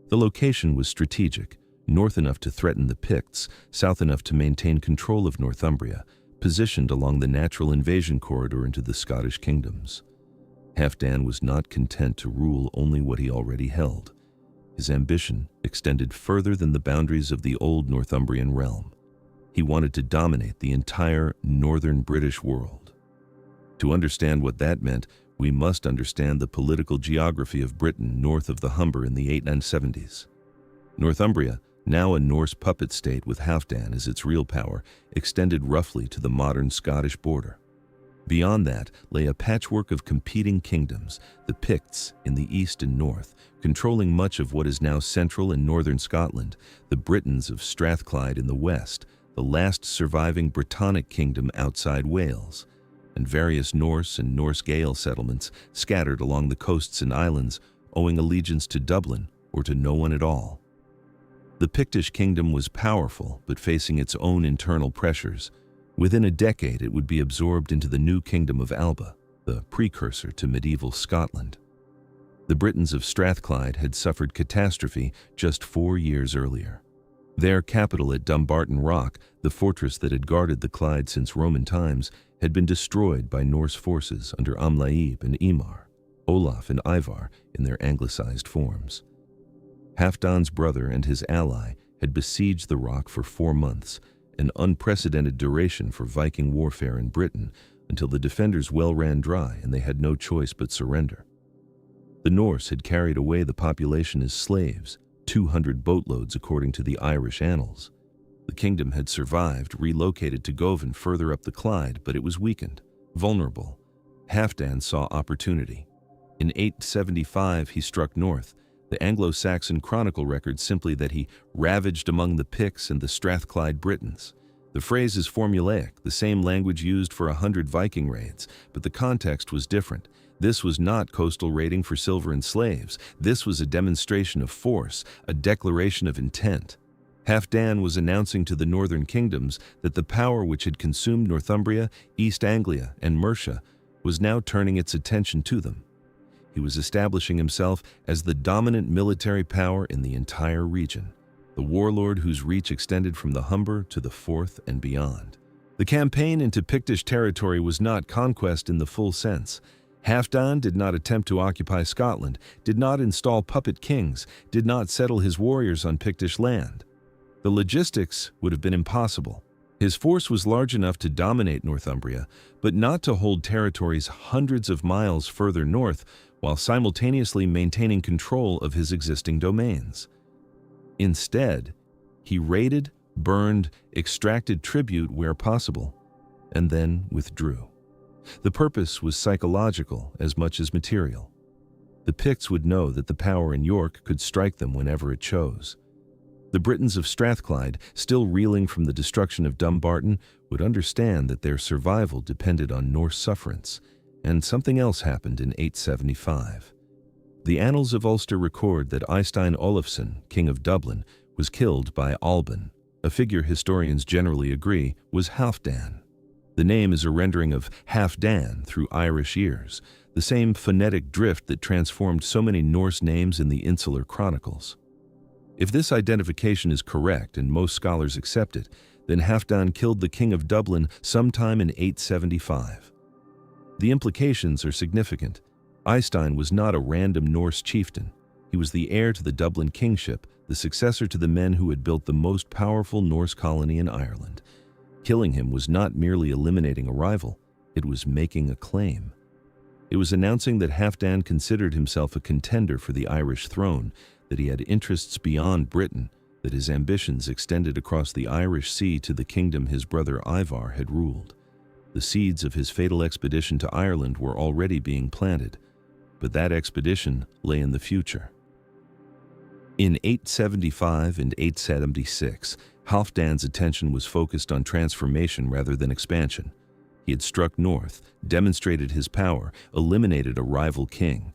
The location was strategic, north enough to threaten the Picts, south enough to maintain control of Northumbria, positioned along the natural invasion corridor into the Scottish kingdoms. Halfdan was not content to rule only what he already held. His ambition extended further than the boundaries of the old Northumbrian realm. He wanted to dominate the entire northern British world. To understand what that meant, we must understand the political geography of Britain north of the Humber in the 870s. Northumbria, now a Norse puppet state with Halfdan as its real power, extended roughly to the modern Scottish border. Beyond that lay a patchwork of competing kingdoms, the Picts in the east and north, controlling much of what is now central and northern Scotland, the Britons of Strathclyde in the west, the last surviving Brittonic kingdom outside Wales, and various Norse and Norse Gael settlements scattered along the coasts and islands, owing allegiance to Dublin or to no one at all. The Pictish kingdom was powerful, but facing its own internal pressures. Within a decade, it would be absorbed into the new kingdom of Alba, the precursor to medieval Scotland. The Britons of Strathclyde had suffered catastrophe just 4 years earlier. Their capital at Dumbarton Rock, the fortress that had guarded the Clyde since Roman times, had been destroyed by Norse forces under Amlaib and Imar, Olaf and Ivar in their anglicized forms. Halfdan's brother and his ally had besieged the rock for 4 months, an unprecedented duration for Viking warfare in Britain, until the defenders' well ran dry and they had no choice but surrender. The Norse had carried away the population as slaves, 200 boatloads according to the Irish annals. The kingdom had survived, relocated to Govan further up the Clyde, but it was weakened, vulnerable. Halfdan saw opportunity. In 875 he struck north. The Anglo-Saxon Chronicle records simply that he ravaged among the Picts and the Strathclyde Britons. The phrase is formulaic, the same language used for 100 Viking raids, but the context was different. This was not coastal raiding for silver and slaves. This was a demonstration of force, a declaration of intent. Halfdan was announcing to the northern kingdoms that the power which had consumed Northumbria, East Anglia, and Mercia was now turning its attention to them. He was establishing himself as the dominant military power in the entire region, the warlord whose reach extended from the Humber to the Forth and beyond. The campaign into Pictish territory was not conquest in the full sense. Halfdan did not attempt to occupy Scotland, did not install puppet kings, did not settle his warriors on Pictish land. The logistics would have been impossible. His force was large enough to dominate Northumbria, but not to hold territories hundreds of miles further north while simultaneously maintaining control of his existing domains. Instead, he raided, burned, extracted tribute where possible, and then withdrew. The purpose was psychological as much as material. The Picts would know that the power in York could strike them whenever it chose. The Britons of Strathclyde, still reeling from the destruction of Dumbarton, would understand that their survival depended on Norse sufferance, and something else happened in 875. The annals of Ulster record that Eystein Olafsson, king of Dublin, was killed by Alban, a figure historians generally agree was Halfdan. The name is a rendering of Halfdan through Irish ears, the same phonetic drift that transformed so many Norse names in the Insular Chronicles. If this identification is correct, and most scholars accept it, then Halfdan killed the King of Dublin sometime in 875. The implications are significant. Eystein was not a random Norse chieftain. He was the heir to the Dublin kingship, the successor to the men who had built the most powerful Norse colony in Ireland. Killing him was not merely eliminating a rival, it was making a claim. It was announcing that Halfdan considered himself a contender for the Irish throne, that he had interests beyond Britain, that his ambitions extended across the Irish Sea to the kingdom his brother Ivar had ruled. The seeds of his fatal expedition to Ireland were already being planted, but that expedition lay in the future. In 875 and 876, Halfdan's attention was focused on transformation rather than expansion. He had struck north, demonstrated his power, eliminated a rival king.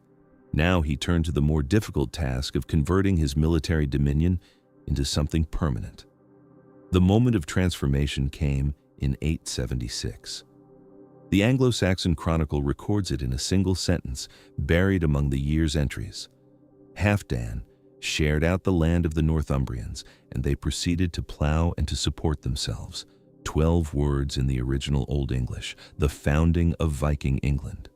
Now he turned to the more difficult task of converting his military dominion into something permanent. The moment of transformation came in 876. The Anglo-Saxon Chronicle records it in a single sentence, buried among the year's entries. Halfdan shared out the land of the Northumbrians, and they proceeded to plow and to support themselves. 12 words in the original Old English, the founding of Viking England.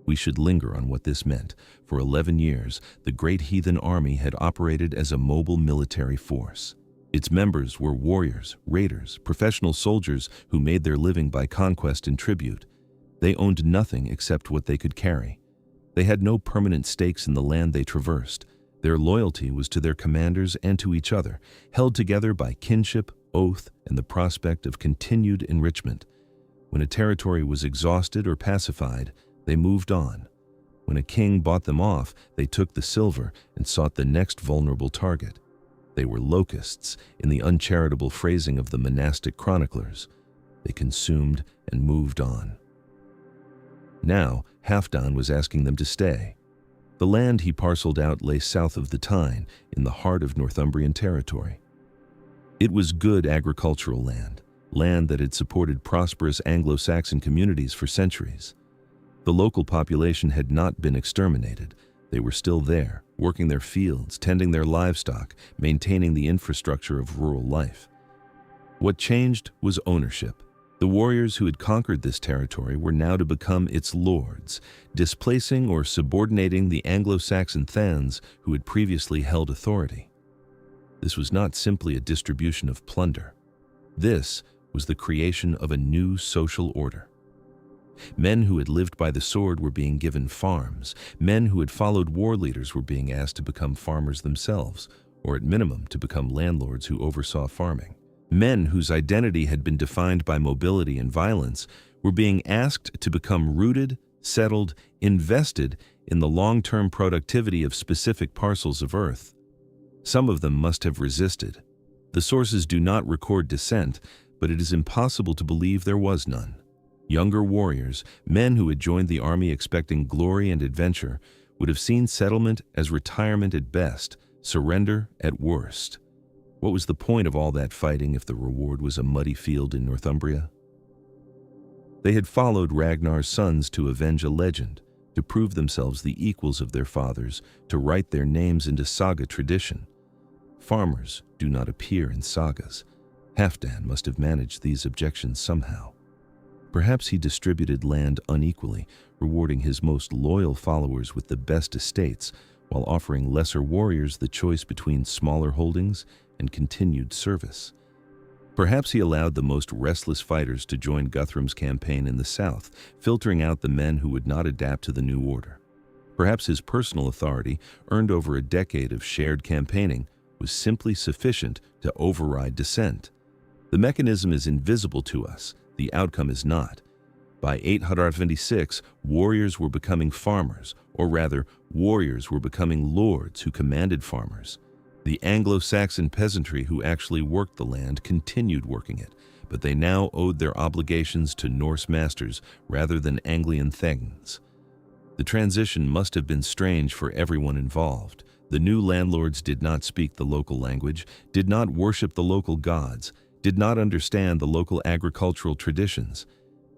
We should linger on what this meant. For 11 years, the great heathen army had operated as a mobile military force. Its members were warriors, raiders, professional soldiers who made their living by conquest and tribute. They owned nothing except what they could carry. They had no permanent stakes in the land they traversed. Their loyalty was to their commanders and to each other, held together by kinship, oath, and the prospect of continued enrichment. When a territory was exhausted or pacified, they moved on. When a king bought them off, they took the silver and sought the next vulnerable target. They were locusts, in the uncharitable phrasing of the monastic chroniclers. They consumed and moved on. Now, Halfdan was asking them to stay. The land he parceled out lay south of the Tyne, in the heart of Northumbrian territory. It was good agricultural land, land that had supported prosperous Anglo-Saxon communities for centuries. The local population had not been exterminated. They were still there, working their fields, tending their livestock, maintaining the infrastructure of rural life. What changed was ownership. The warriors who had conquered this territory were now to become its lords, displacing or subordinating the Anglo-Saxon thegns who had previously held authority. This was not simply a distribution of plunder. This was the creation of a new social order. Men who had lived by the sword were being given farms. Men who had followed war leaders were being asked to become farmers themselves, or at minimum to become landlords who oversaw farming. Men whose identity had been defined by mobility and violence were being asked to become rooted, settled, invested in the long-term productivity of specific parcels of earth. Some of them must have resisted. The sources do not record dissent, but it is impossible to believe there was none. Younger warriors, men who had joined the army expecting glory and adventure, would have seen settlement as retirement at best, surrender at worst. What was the point of all that fighting if the reward was a muddy field in Northumbria? They had followed Ragnar's sons to avenge a legend, to prove themselves the equals of their fathers, to write their names into saga tradition. Farmers do not appear in sagas. Halfdan must have managed these objections somehow. Perhaps he distributed land unequally, rewarding his most loyal followers with the best estates, while offering lesser warriors the choice between smaller holdings and continued service. Perhaps he allowed the most restless fighters to join Guthrum's campaign in the south, filtering out the men who would not adapt to the new order. Perhaps his personal authority, earned over a decade of shared campaigning, was simply sufficient to override dissent. The mechanism is invisible to us, the outcome is not. By 826, warriors were becoming farmers, or rather, warriors were becoming lords who commanded farmers. The Anglo-Saxon peasantry who actually worked the land continued working it, but they now owed their obligations to Norse masters rather than Anglian thegns. The transition must have been strange for everyone involved. The new landlords did not speak the local language, did not worship the local gods, did not understand the local agricultural traditions.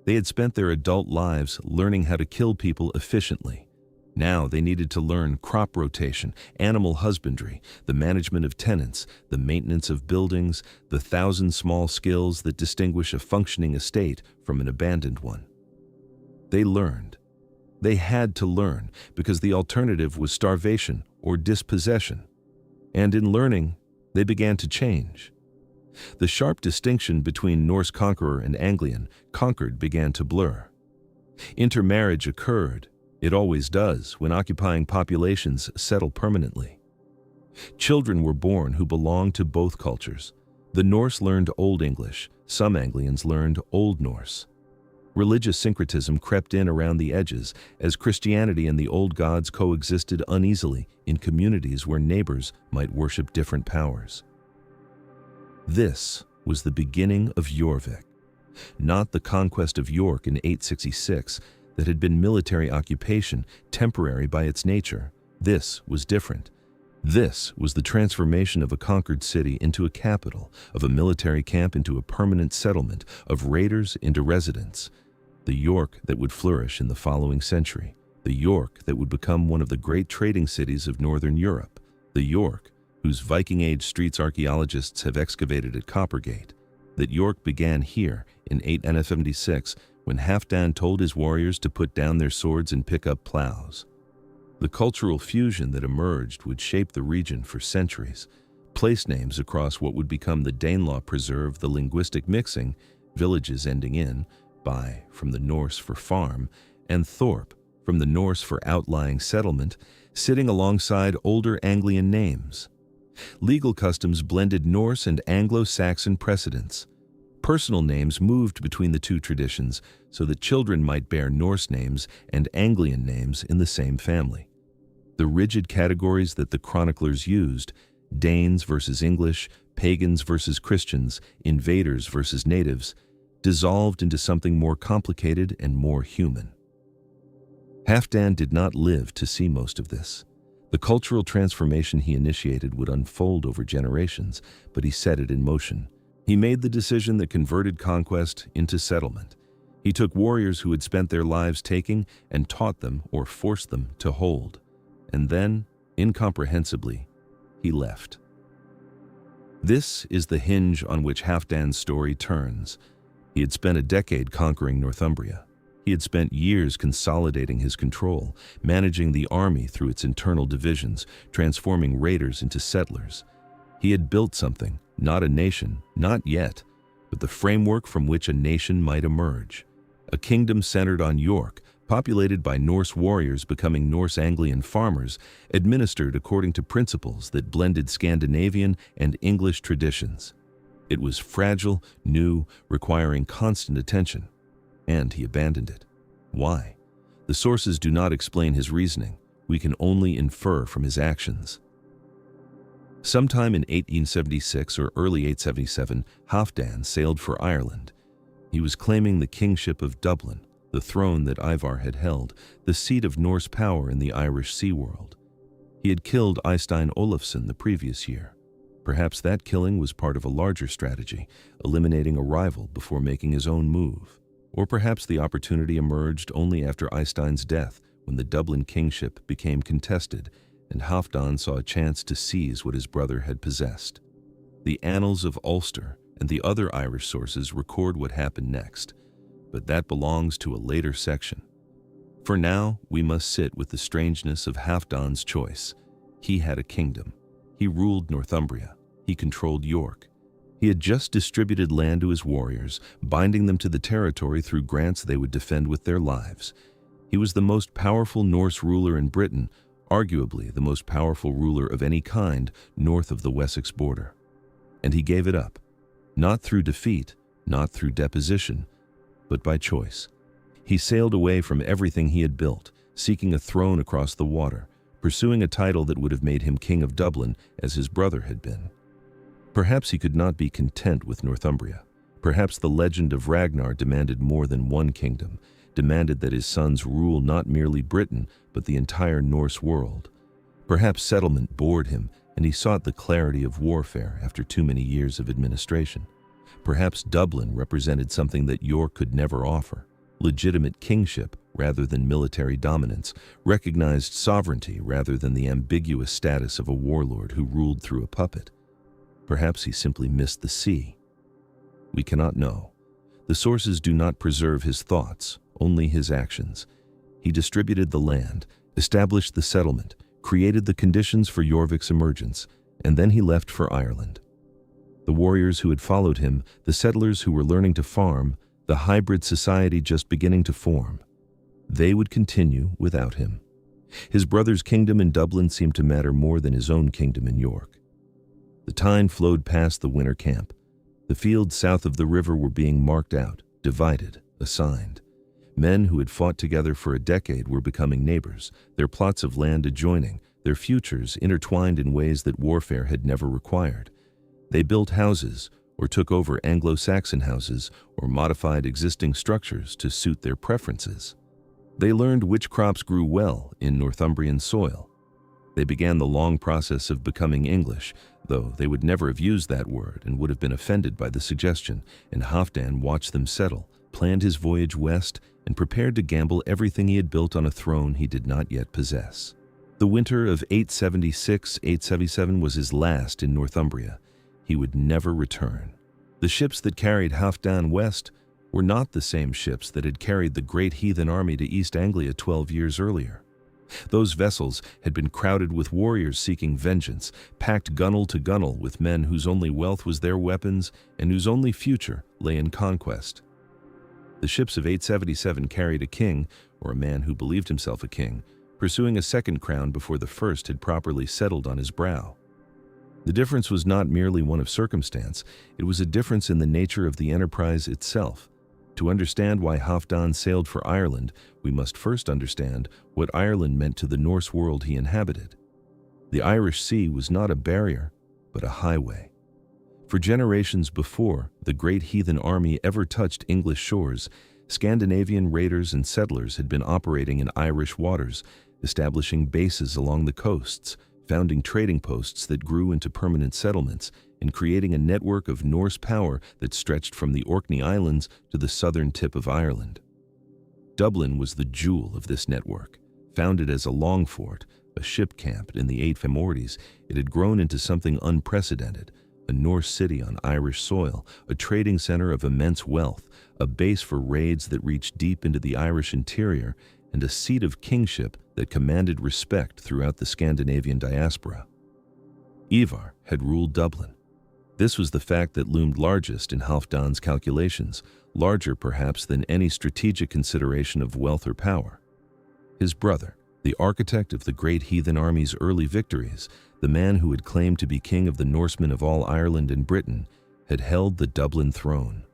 They had spent their adult lives learning how to kill people efficiently. Now they needed to learn crop rotation, animal husbandry, the management of tenants, the maintenance of buildings, the 1,000 small skills that distinguish a functioning estate from an abandoned one. They learned. They had to learn because the alternative was starvation or dispossession. And in learning, they began to change. The sharp distinction between Norse conqueror and Anglian conquered began to blur. Intermarriage occurred. It always does when occupying populations settle permanently. Children were born who belonged to both cultures. The Norse learned Old English, some Anglians learned Old Norse. Religious syncretism crept in around the edges as Christianity and the old gods coexisted uneasily in communities where neighbors might worship different powers. This was the beginning of Jorvik, not the conquest of York in 866 that had been military occupation, temporary by its nature. This was different. This was the transformation of a conquered city into a capital, of a military camp into a permanent settlement, of raiders into residents. The York that would flourish in the following century, the York that would become one of the great trading cities of Northern Europe, the York whose Viking Age streets archaeologists have excavated at Coppergate. That York began here in 876 when Halfdan told his warriors to put down their swords and pick up plows. The cultural fusion that emerged would shape the region for centuries. Place names across what would become the Danelaw preserve the linguistic mixing, villages ending in, by, from the Norse for farm, and thorp, from the Norse for outlying settlement, sitting alongside older Anglian names. Legal customs blended Norse and Anglo-Saxon precedents. Personal names moved between the two traditions so that children might bear Norse names and Anglian names in the same family. The rigid categories that the chroniclers used, Danes versus English, pagans versus Christians, invaders versus natives, dissolved into something more complicated and more human. Halfdan did not live to see most of this. The cultural transformation he initiated would unfold over generations, but he set it in motion. He made the decision that converted conquest into settlement. He took warriors who had spent their lives taking and taught them or forced them to hold. And then, incomprehensibly, he left. This is the hinge on which Halfdan's story turns. He had spent a decade conquering Northumbria. He had spent years consolidating his control, managing the army through its internal divisions, transforming raiders into settlers. He had built something, not a nation, not yet, but the framework from which a nation might emerge. A kingdom centered on York, populated by Norse warriors becoming Norse Anglian farmers, administered according to principles that blended Scandinavian and English traditions. It was fragile, new, requiring constant attention. And he abandoned it. Why? The sources do not explain his reasoning. We can only infer from his actions. Sometime in 1876 or early 877, Halfdan sailed for Ireland. He was claiming the kingship of Dublin, the throne that Ivar had held, the seat of Norse power in the Irish Sea World. He had killed Eystein Olafsson the previous year. Perhaps that killing was part of a larger strategy, eliminating a rival before making his own move. Or perhaps the opportunity emerged only after Eystein's death, when the Dublin kingship became contested, and Halfdan saw a chance to seize what his brother had possessed. The annals of Ulster and the other Irish sources record what happened next, but that belongs to a later section. For now, we must sit with the strangeness of Halfdan's choice. He had a kingdom. He ruled Northumbria. He controlled York. He had just distributed land to his warriors, binding them to the territory through grants they would defend with their lives. He was the most powerful Norse ruler in Britain, arguably the most powerful ruler of any kind north of the Wessex border. And he gave it up, not through defeat, not through deposition, but by choice. He sailed away from everything he had built, seeking a throne across the water, pursuing a title that would have made him king of Dublin as his brother had been. Perhaps he could not be content with Northumbria. Perhaps the legend of Ragnar demanded more than one kingdom, demanded that his sons rule not merely Britain, but the entire Norse world. Perhaps settlement bored him, and he sought the clarity of warfare after too many years of administration. Perhaps Dublin represented something that York could never offer, legitimate kingship rather than military dominance, recognized sovereignty rather than the ambiguous status of a warlord who ruled through a puppet. Perhaps he simply missed the sea. We cannot know. The sources do not preserve his thoughts, only his actions. He distributed the land, established the settlement, created the conditions for Jorvik's emergence, and then he left for Ireland. The warriors who had followed him, the settlers who were learning to farm, the hybrid society just beginning to form. They would continue without him. His brother's kingdom in Dublin seemed to matter more than his own kingdom in York. The Tyne flowed past the winter camp. The fields south of the river were being marked out, divided, assigned. Men who had fought together for a decade were becoming neighbors, their plots of land adjoining, their futures intertwined in ways that warfare had never required. They built houses, or took over Anglo-Saxon houses, or modified existing structures to suit their preferences. They learned which crops grew well in Northumbrian soil. They began the long process of becoming English, though they would never have used that word and would have been offended by the suggestion, and Halfdan watched them settle, planned his voyage west, and prepared to gamble everything he had built on a throne he did not yet possess. The winter of 876-877 was his last in Northumbria. He would never return. The ships that carried Halfdan west were not the same ships that had carried the great heathen army to East Anglia 12 years earlier. Those vessels had been crowded with warriors seeking vengeance, packed gunwale to gunwale with men whose only wealth was their weapons and whose only future lay in conquest. The ships of 877 carried a king, or a man who believed himself a king, pursuing a second crown before the first had properly settled on his brow. The difference was not merely one of circumstance, it was a difference in the nature of the enterprise itself. To understand why Halfdan sailed for Ireland, we must first understand what Ireland meant to the Norse world he inhabited. The Irish Sea was not a barrier, but a highway. For generations before the great heathen army ever touched English shores, Scandinavian raiders and settlers had been operating in Irish waters, establishing bases along the coasts, founding trading posts that grew into permanent settlements, and creating a network of Norse power that stretched from the Orkney Islands to the southern tip of Ireland. Dublin was the jewel of this network. Founded as a long fort, a ship camp in the 840s, it had grown into something unprecedented, a Norse city on Irish soil, a trading center of immense wealth, a base for raids that reached deep into the Irish interior, and a seat of kingship that commanded respect throughout the Scandinavian diaspora. Ivar had ruled Dublin. This was the fact that loomed largest in Halfdan's calculations, larger perhaps than any strategic consideration of wealth or power. His brother, the architect of the great heathen army's early victories, the man who had claimed to be king of the Norsemen of all Ireland and Britain, had held the Dublin throne.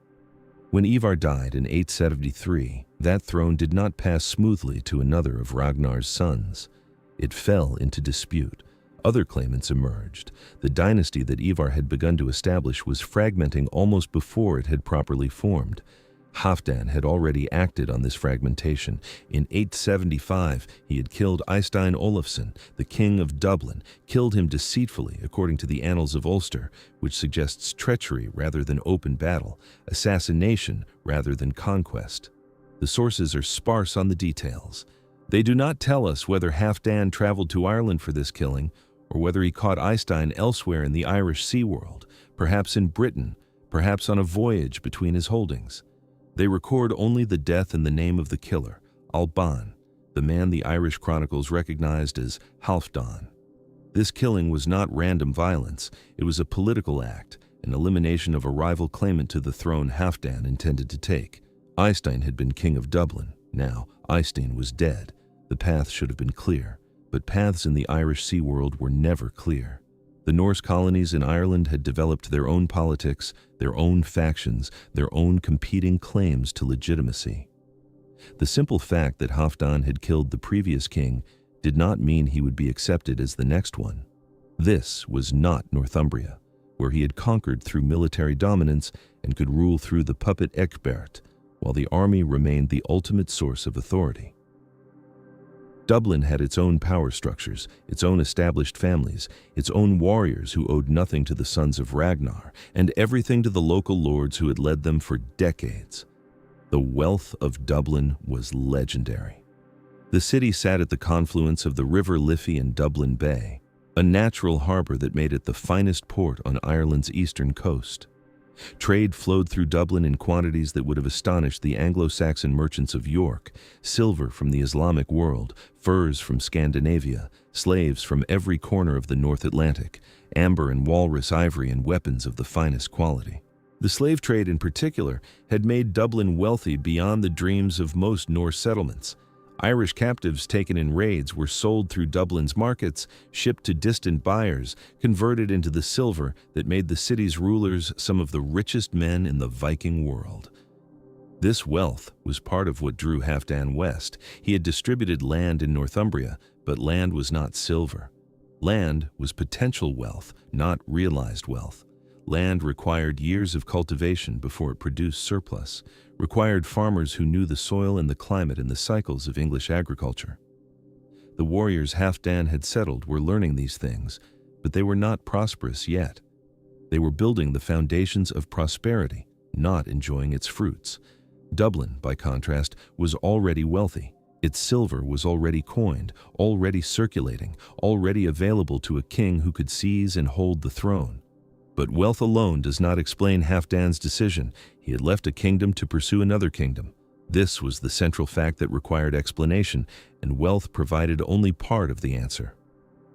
When Ivar died in 873, that throne did not pass smoothly to another of Ragnar's sons. It fell into dispute. Other claimants emerged. The dynasty that Ivar had begun to establish was fragmenting almost before it had properly formed. Halfdan had already acted on this fragmentation. In 875, he had killed Eystein Olafsson, the king of Dublin, killed him deceitfully, according to the Annals of Ulster, which suggests treachery rather than open battle, assassination rather than conquest. The sources are sparse on the details. They do not tell us whether Halfdan traveled to Ireland for this killing, or whether he caught Eystein elsewhere in the Irish Sea world, perhaps in Britain, perhaps on a voyage between his holdings. They record only the death and the name of the killer, Alban, the man the Irish chronicles recognized as Halfdan. This killing was not random violence, it was a political act, an elimination of a rival claimant to the throne Halfdan intended to take. Eystein had been king of Dublin. Now, Eystein was dead. The path should have been clear, but paths in the Irish Sea world were never clear. The Norse colonies in Ireland had developed their own politics, their own factions, their own competing claims to legitimacy. The simple fact that Halfdan had killed the previous king did not mean he would be accepted as the next one. This was not Northumbria, where he had conquered through military dominance and could rule through the puppet Ecgberht, while the army remained the ultimate source of authority. Dublin had its own power structures, its own established families, its own warriors who owed nothing to the sons of Ragnar, and everything to the local lords who had led them for decades. The wealth of Dublin was legendary. The city sat at the confluence of the River Liffey and Dublin Bay, a natural harbor that made it the finest port on Ireland's eastern coast. Trade flowed through Dublin in quantities that would have astonished the Anglo-Saxon merchants of York: silver from the Islamic world, furs from Scandinavia, slaves from every corner of the North Atlantic, amber and walrus ivory, and weapons of the finest quality. The slave trade in particular had made Dublin wealthy beyond the dreams of most Norse settlements. Irish captives taken in raids were sold through Dublin's markets, shipped to distant buyers, converted into the silver that made the city's rulers some of the richest men in the Viking world. This wealth was part of what drew Halfdan west. He had distributed land in Northumbria, but land was not silver. Land was potential wealth, not realized wealth. Land required years of cultivation before it produced surplus, required farmers who knew the soil and the climate and the cycles of English agriculture. The warriors Halfdan had settled were learning these things, but they were not prosperous yet. They were building the foundations of prosperity, not enjoying its fruits. Dublin, by contrast, was already wealthy. Its silver was already coined, already circulating, already available to a king who could seize and hold the throne. But wealth alone does not explain Halfdan's decision. He had left a kingdom to pursue another kingdom. This was the central fact that required explanation, and wealth provided only part of the answer.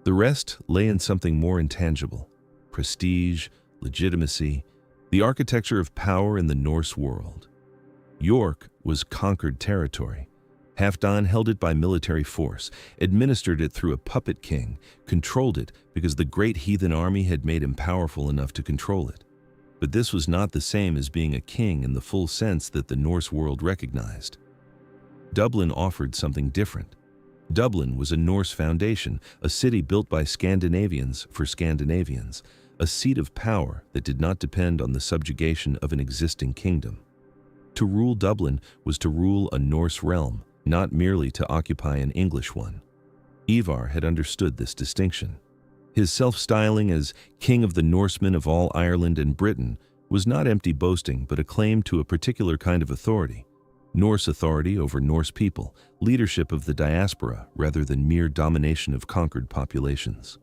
The rest lay in something more intangible: prestige, legitimacy, the architecture of power in the Norse world. York was conquered territory. Halfdan held it by military force, administered it through a puppet king, controlled it because the great heathen army had made him powerful enough to control it. But this was not the same as being a king in the full sense that the Norse world recognized. Dublin offered something different. Dublin was a Norse foundation, a city built by Scandinavians for Scandinavians, a seat of power that did not depend on the subjugation of an existing kingdom. To rule Dublin was to rule a Norse realm, not merely to occupy an English one. Ivar had understood this distinction. His self-styling as King of the Norsemen of all Ireland and Britain was not empty boasting, but a claim to a particular kind of authority: Norse authority over Norse people, leadership of the diaspora rather than mere domination of conquered populations.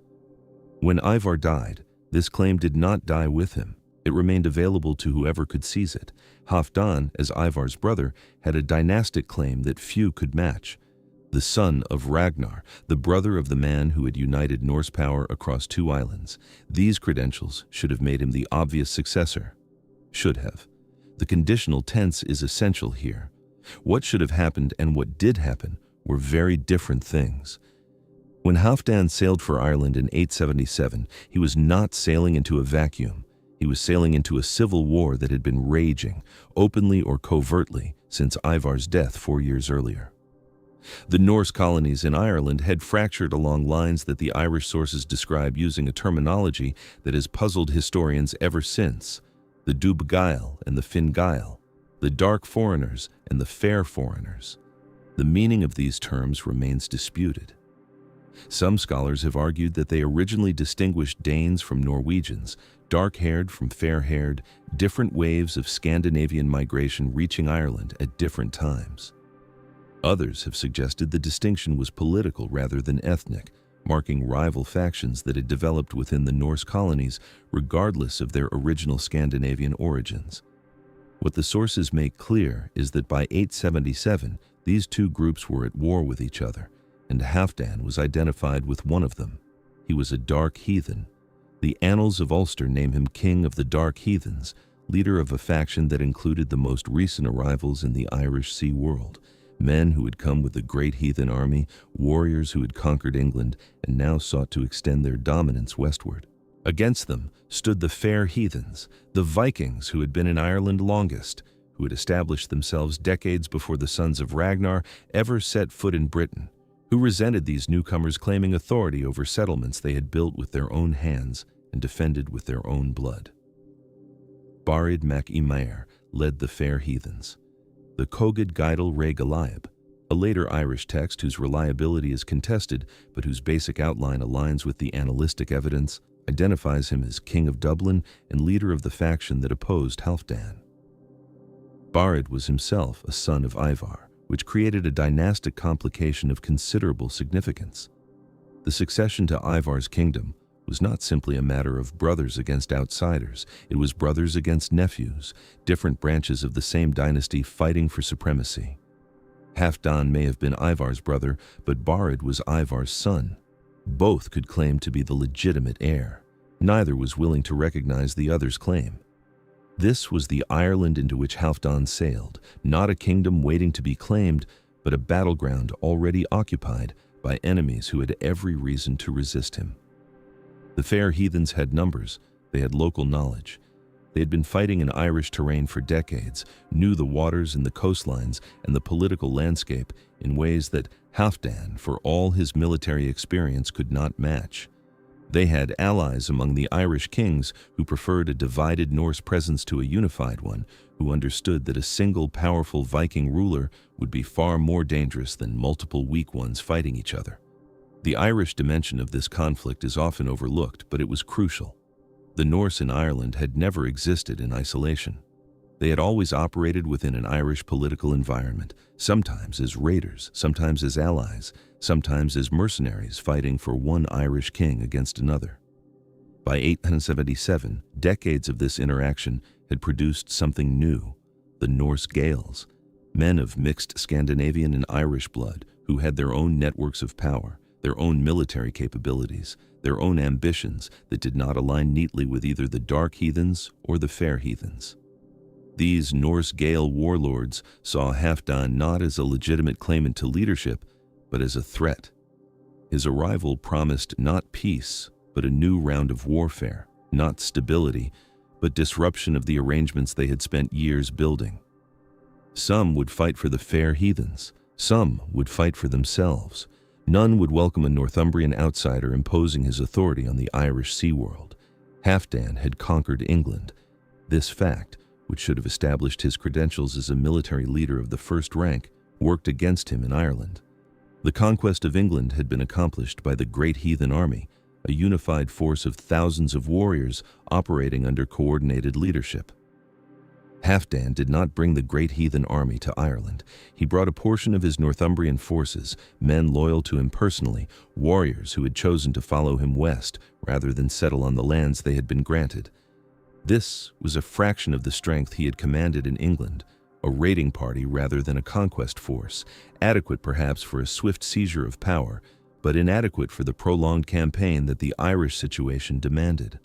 When Ivar died, this claim did not die with him. It remained available to whoever could seize it. Halfdan, as Ivar's brother, had a dynastic claim that few could match. The son of Ragnar, the brother of the man who had united Norse power across two islands. These credentials should have made him the obvious successor. Should have. The conditional tense is essential here. What should have happened and what did happen were very different things. When Halfdan sailed for Ireland in 877, he was not sailing into a vacuum. He was sailing into a civil war that had been raging, openly or covertly, since Ivar's death 4 years earlier. The Norse colonies in Ireland had fractured along lines that the Irish sources describe using a terminology that has puzzled historians ever since: the Dubh Gael and the Finn Gael, the dark foreigners and the fair foreigners. The meaning of these terms remains disputed. Some scholars have argued that they originally distinguished Danes from Norwegians, dark-haired from fair-haired, different waves of Scandinavian migration reaching Ireland at different times. Others have suggested the distinction was political rather than ethnic, marking rival factions that had developed within the Norse colonies regardless of their original Scandinavian origins. What the sources make clear is that by 877, these two groups were at war with each other, and Halfdan was identified with one of them. He was a dark heathen. The Annals of Ulster name him King of the Dark Heathens, leader of a faction that included the most recent arrivals in the Irish Sea world, men who had come with the great heathen army, warriors who had conquered England and now sought to extend their dominance westward. Against them stood the fair heathens, the Vikings who had been in Ireland longest, who had established themselves decades before the sons of Ragnar ever set foot in Britain, who resented these newcomers claiming authority over settlements they had built with their own hands and defended with their own blood. Barid mac Imair led the fair heathens. The Cogad Gaidal Re Goliab, a later Irish text whose reliability is contested but whose basic outline aligns with the annalistic evidence, identifies him as King of Dublin and leader of the faction that opposed Halfdan. Barid was himself a son of Ivar, which created a dynastic complication of considerable significance. The succession to Ivar's kingdom was not simply a matter of brothers against outsiders, it was brothers against nephews, different branches of the same dynasty fighting for supremacy. Halfdan may have been Ivar's brother, but Barid was Ivar's son. Both could claim to be the legitimate heir. Neither was willing to recognize the other's claim. This was the Ireland into which Halfdan sailed, not a kingdom waiting to be claimed, but a battleground already occupied by enemies who had every reason to resist him. The fair heathens had numbers, they had local knowledge. They had been fighting in Irish terrain for decades, knew the waters and the coastlines and the political landscape in ways that Halfdan, for all his military experience, could not match. They had allies among the Irish kings who preferred a divided Norse presence to a unified one, who understood that a single powerful Viking ruler would be far more dangerous than multiple weak ones fighting each other. The Irish dimension of this conflict is often overlooked, but it was crucial. The Norse in Ireland had never existed in isolation. They had always operated within an Irish political environment, sometimes as raiders, sometimes as allies, sometimes as mercenaries fighting for one Irish king against another. By 877, decades of this interaction had produced something new, the Norse Gaels, men of mixed Scandinavian and Irish blood who had their own networks of power, their own military capabilities, their own ambitions that did not align neatly with either the dark heathens or the fair heathens. These Norse Gael warlords saw Halfdan not as a legitimate claimant to leadership, but as a threat. His arrival promised not peace, but a new round of warfare, not stability, but disruption of the arrangements they had spent years building. Some would fight for the fair heathens, some would fight for themselves. None would welcome a Northumbrian outsider imposing his authority on the Irish seaworld. Halfdan had conquered England. This fact, which should have established his credentials as a military leader of the first rank, worked against him in Ireland. The conquest of England had been accomplished by the Great Heathen Army, a unified force of thousands of warriors operating under coordinated leadership. Halfdan did not bring the Great Heathen Army to Ireland. He brought a portion of his Northumbrian forces, men loyal to him personally, warriors who had chosen to follow him west rather than settle on the lands they had been granted. This was a fraction of the strength he had commanded in England, a raiding party rather than a conquest force, adequate perhaps for a swift seizure of power, but inadequate for the prolonged campaign that the Irish situation demanded.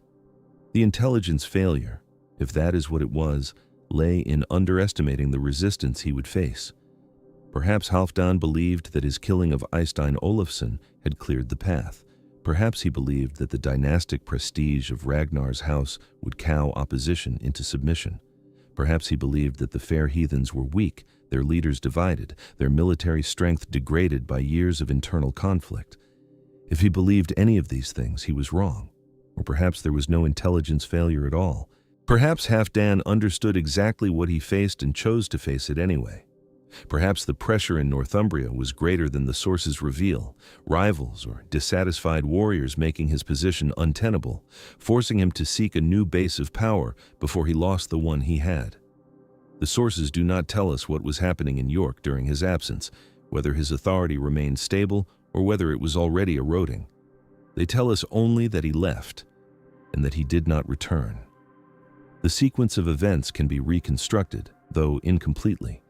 The intelligence failure, if that is what it was, lay in underestimating the resistance he would face. Perhaps Halfdan believed that his killing of Eystein Olafsson had cleared the path. Perhaps he believed that the dynastic prestige of Ragnar's house would cow opposition into submission. Perhaps he believed that the fair heathens were weak, their leaders divided, their military strength degraded by years of internal conflict. If he believed any of these things, he was wrong. Or perhaps there was no intelligence failure at all. Perhaps Halfdan understood exactly what he faced and chose to face it anyway. Perhaps the pressure in Northumbria was greater than the sources reveal, rivals or dissatisfied warriors making his position untenable, forcing him to seek a new base of power before he lost the one he had. The sources do not tell us what was happening in York during his absence, whether his authority remained stable or whether it was already eroding. They tell us only that he left and that he did not return. The sequence of events can be reconstructed, though incompletely.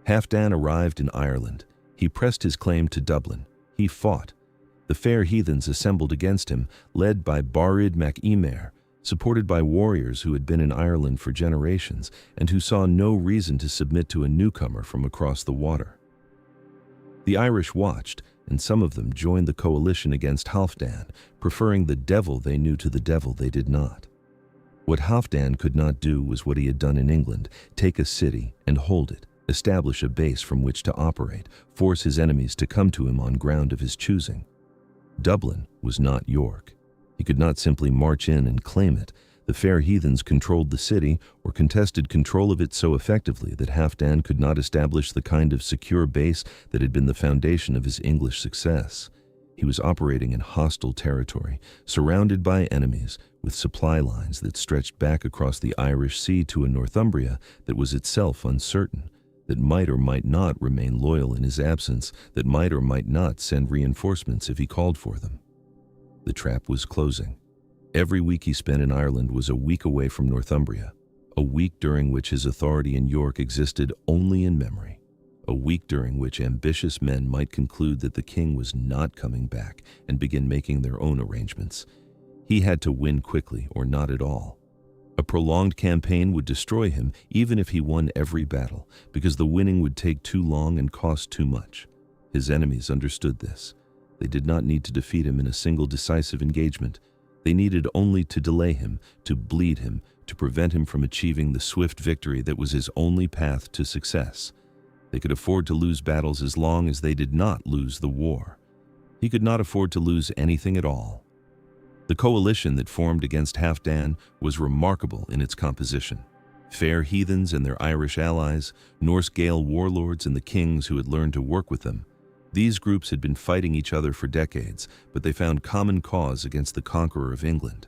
Halfdan arrived in Ireland. He pressed his claim to Dublin. He fought. The fair heathens assembled against him, led by Barid mac Emer, supported by warriors who had been in Ireland for generations and who saw no reason to submit to a newcomer from across the water. The Irish watched, and some of them joined the coalition against Halfdan, preferring the devil they knew to the devil they did not. What Halfdan could not do was what he had done in England: take a city and hold it, establish a base from which to operate, force his enemies to come to him on ground of his choosing. Dublin was not York. He could not simply march in and claim it. The fair heathens controlled the city or contested control of it so effectively that Halfdan could not establish the kind of secure base that had been the foundation of his English success. He was operating in hostile territory, surrounded by enemies, with supply lines that stretched back across the Irish Sea to a Northumbria that was itself uncertain, that might or might not remain loyal in his absence, that might or might not send reinforcements if he called for them. The trap was closing. Every week he spent in Ireland was a week away from Northumbria, a week during which his authority in York existed only in memory, a week during which ambitious men might conclude that the king was not coming back and begin making their own arrangements. He had to win quickly or not at all. A prolonged campaign would destroy him even if he won every battle, because the winning would take too long and cost too much. His enemies understood this. They did not need to defeat him in a single decisive engagement. They needed only to delay him, to bleed him, to prevent him from achieving the swift victory that was his only path to success. They could afford to lose battles as long as they did not lose the war. He could not afford to lose anything at all. The coalition that formed against Halfdan was remarkable in its composition. Fair heathens and their Irish allies, Norse Gael warlords and the kings who had learned to work with them. These groups had been fighting each other for decades, but they found common cause against the conqueror of England.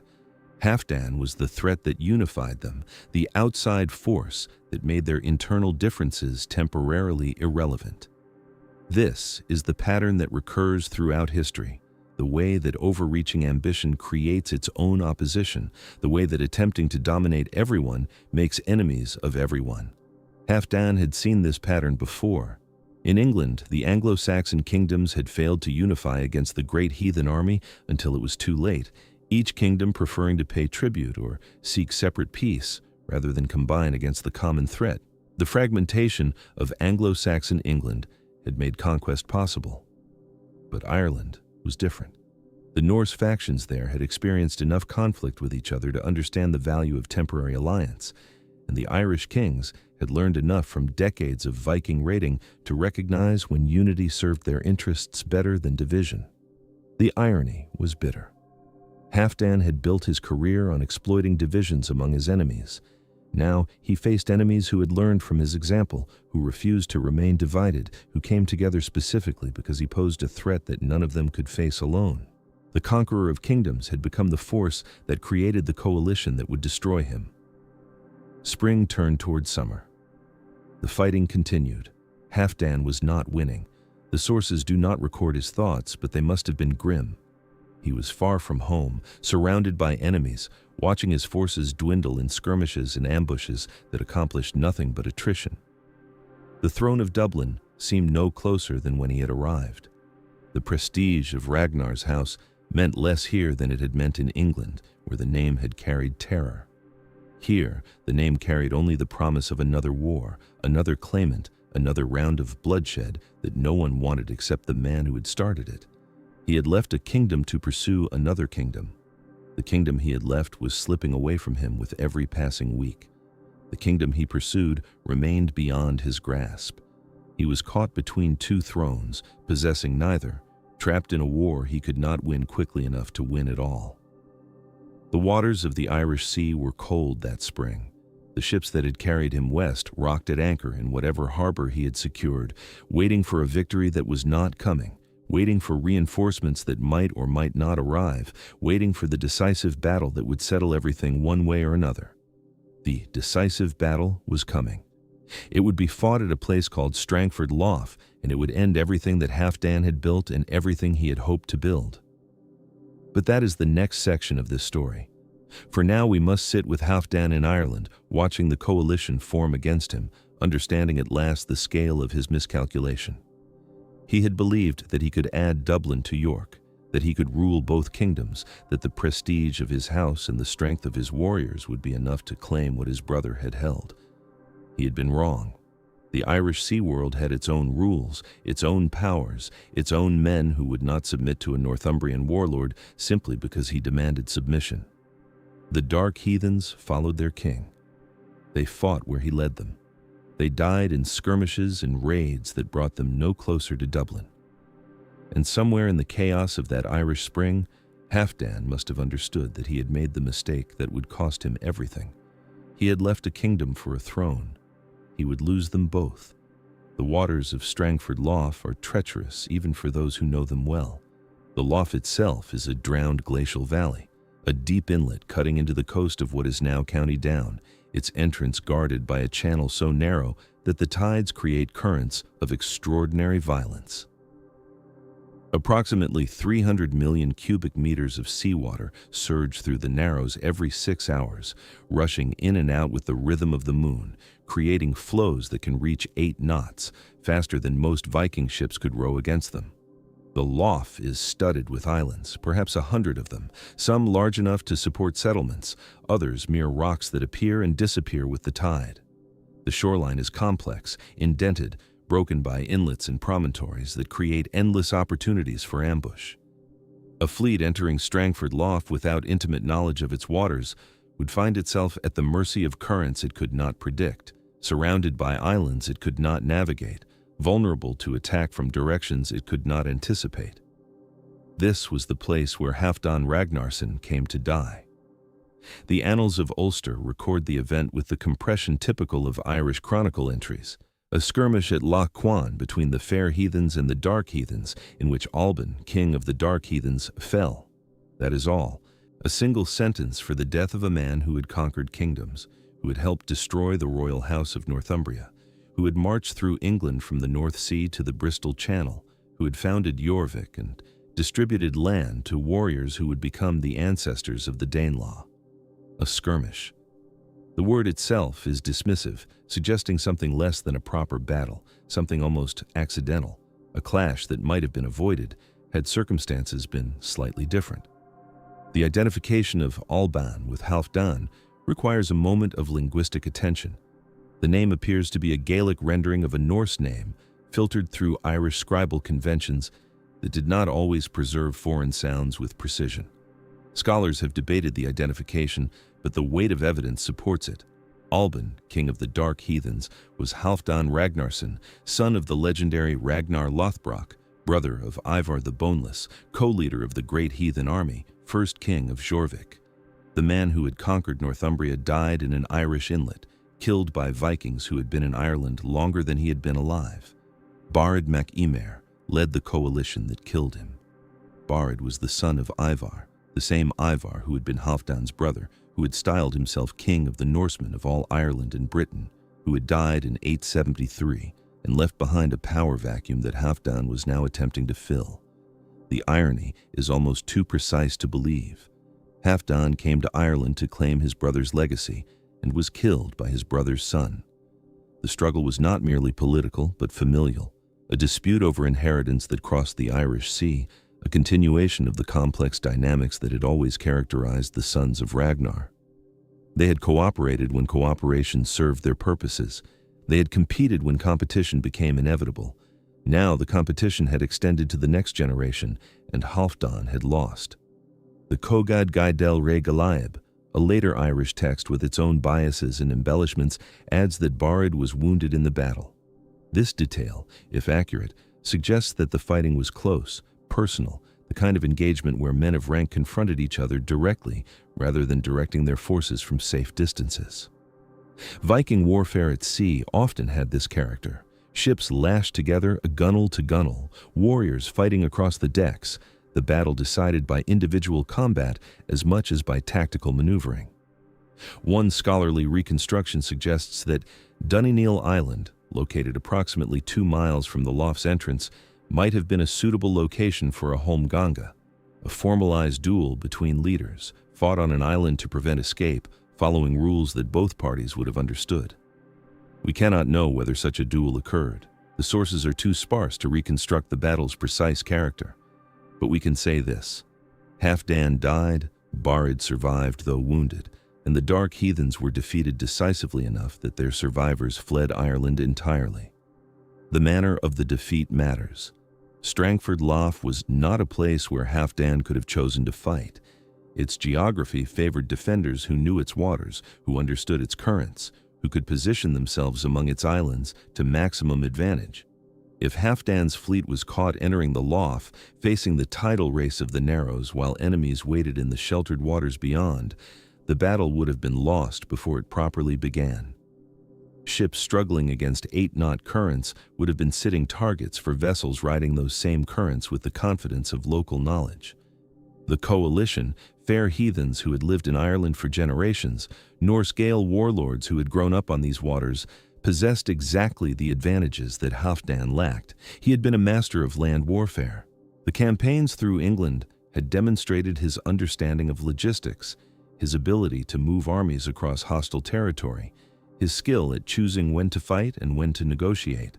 Halfdan was the threat that unified them, the outside force that made their internal differences temporarily irrelevant. This is the pattern that recurs throughout history, the way that overreaching ambition creates its own opposition, the way that attempting to dominate everyone makes enemies of everyone. Halfdan had seen this pattern before. In England, the Anglo-Saxon kingdoms had failed to unify against the great heathen army until it was too late, each kingdom preferring to pay tribute or seek separate peace rather than combine against the common threat. The fragmentation of Anglo-Saxon England had made conquest possible. But Ireland was different. The Norse factions there had experienced enough conflict with each other to understand the value of temporary alliance, and the Irish kings had learned enough from decades of Viking raiding to recognize when unity served their interests better than division. The irony was bitter. Halfdan had built his career on exploiting divisions among his enemies. Now he faced enemies who had learned from his example, who refused to remain divided, who came together specifically because he posed a threat that none of them could face alone. The conqueror of kingdoms had become the force that created the coalition that would destroy him. Spring turned toward summer. The fighting continued. Halfdan was not winning. The sources do not record his thoughts, but they must have been grim. He was far from home, surrounded by enemies, watching his forces dwindle in skirmishes and ambushes that accomplished nothing but attrition. The throne of Dublin seemed no closer than when he had arrived. The prestige of Ragnar's house meant less here than it had meant in England, where the name had carried terror. Here, the name carried only the promise of another war, another claimant, another round of bloodshed that no one wanted except the man who had started it. He had left a kingdom to pursue another kingdom. The kingdom he had left was slipping away from him with every passing week. The kingdom he pursued remained beyond his grasp. He was caught between two thrones, possessing neither, trapped in a war he could not win quickly enough to win at all. The waters of the Irish Sea were cold that spring. The ships that had carried him west rocked at anchor in whatever harbor he had secured, waiting for a victory that was not coming, waiting for reinforcements that might or might not arrive, waiting for the decisive battle that would settle everything one way or another. The decisive battle was coming. It would be fought at a place called Strangford Lough, and it would end everything that Halfdan had built and everything he had hoped to build. But that is the next section of this story. For now we must sit with Halfdan in Ireland, watching the coalition form against him, understanding at last the scale of his miscalculation. He had believed that he could add Dublin to York, that he could rule both kingdoms, that the prestige of his house and the strength of his warriors would be enough to claim what his brother had held. He had been wrong. The Irish sea world had its own rules, its own powers, its own men who would not submit to a Northumbrian warlord simply because he demanded submission. The dark heathens followed their king. They fought where he led them. They died in skirmishes and raids that brought them no closer to Dublin. And somewhere in the chaos of that Irish spring, Halfdan must have understood that he had made the mistake that would cost him everything. He had left a kingdom for a throne. He would lose them both. The waters of Strangford Lough are treacherous even for those who know them well. The Lough itself is a drowned glacial valley. a deep inlet cutting into the coast of what is now County Down, its entrance guarded by a channel so narrow that the tides create currents of extraordinary violence. Approximately 300 million cubic meters of seawater surge through the Narrows every 6 hours, rushing in and out with the rhythm of the moon, creating flows that can reach 8 knots, faster than most Viking ships could row against them. The lough is studded with islands, perhaps 100 of them, some large enough to support settlements, others mere rocks that appear and disappear with the tide. The shoreline is complex, indented, broken by inlets and promontories that create endless opportunities for ambush. A fleet entering Strangford Lough without intimate knowledge of its waters would find itself at the mercy of currents it could not predict, surrounded by islands it could not navigate, vulnerable to attack from directions it could not anticipate. This was the place where Halfdan Ragnarsson came to die. The annals of Ulster record the event with the compression typical of Irish chronicle entries, a skirmish at Lough Cuan between the fair heathens and the dark heathens, in which Alban, king of the dark heathens, fell. That is all, a single sentence for the death of a man who had conquered kingdoms, who had helped destroy the royal house of Northumbria, who had marched through England from the North Sea to the Bristol Channel, who had founded Jorvik and distributed land to warriors who would become the ancestors of the Danelaw. A skirmish. The word itself is dismissive, suggesting something less than a proper battle, something almost accidental, a clash that might have been avoided had circumstances been slightly different. The identification of Alban with Halfdan requires a moment of linguistic attention. The name appears to be a Gaelic rendering of a Norse name, filtered through Irish scribal conventions that did not always preserve foreign sounds with precision. Scholars have debated the identification, but the weight of evidence supports it. Alban, king of the dark heathens, was Halfdan Ragnarsson, son of the legendary Ragnar Lothbrok, brother of Ivar the Boneless, co-leader of the great heathen army, first king of Jorvik. The man who had conquered Northumbria died in an Irish inlet, killed by Vikings who had been in Ireland longer than he had been alive. Barid mac Emer led the coalition that killed him. Barid was the son of Ivar, the same Ivar who had been Halfdan's brother, who had styled himself king of the Norsemen of all Ireland and Britain, who had died in 873 and left behind a power vacuum that Halfdan was now attempting to fill. The irony is almost too precise to believe. Halfdan came to Ireland to claim his brother's legacy and was killed by his brother's son. The struggle was not merely political, but familial, a dispute over inheritance that crossed the Irish Sea, a continuation of the complex dynamics that had always characterized the sons of Ragnar. They had cooperated when cooperation served their purposes. They had competed when competition became inevitable. Now the competition had extended to the next generation, and Halfdan had lost. The Cogad Gaidel Re Galaib, a later Irish text with its own biases and embellishments, adds that Barid was wounded in the battle. This detail, if accurate, suggests that the fighting was close, personal, the kind of engagement where men of rank confronted each other directly rather than directing their forces from safe distances. Viking warfare at sea often had this character. Ships lashed together, gunwale to gunwale, warriors fighting across the decks, the battle decided by individual combat as much as by tactical maneuvering. One scholarly reconstruction suggests that Dunnineal Island, located approximately 2 miles from the lough's entrance, might have been a suitable location for a holmganga, a formalized duel between leaders, fought on an island to prevent escape, following rules that both parties would have understood. We cannot know whether such a duel occurred. The sources are too sparse to reconstruct the battle's precise character. But we can say this: Halfdan died, Barid survived though wounded, and the dark heathens were defeated decisively enough that their survivors fled Ireland entirely. The manner of the defeat matters. Strangford Lough was not a place where Halfdan could have chosen to fight. Its geography favored defenders who knew its waters, who understood its currents, who could position themselves among its islands to maximum advantage. If Halfdan's fleet was caught entering the Lough, facing the tidal race of the Narrows while enemies waited in the sheltered waters beyond, the battle would have been lost before it properly began. Ships struggling against 8-knot currents would have been sitting targets for vessels riding those same currents with the confidence of local knowledge. The coalition, fair heathens who had lived in Ireland for generations, Norse Gael warlords who had grown up on these waters, possessed exactly the advantages that Halfdan lacked. He had been a master of land warfare. The campaigns through England had demonstrated his understanding of logistics, his ability to move armies across hostile territory, his skill at choosing when to fight and when to negotiate.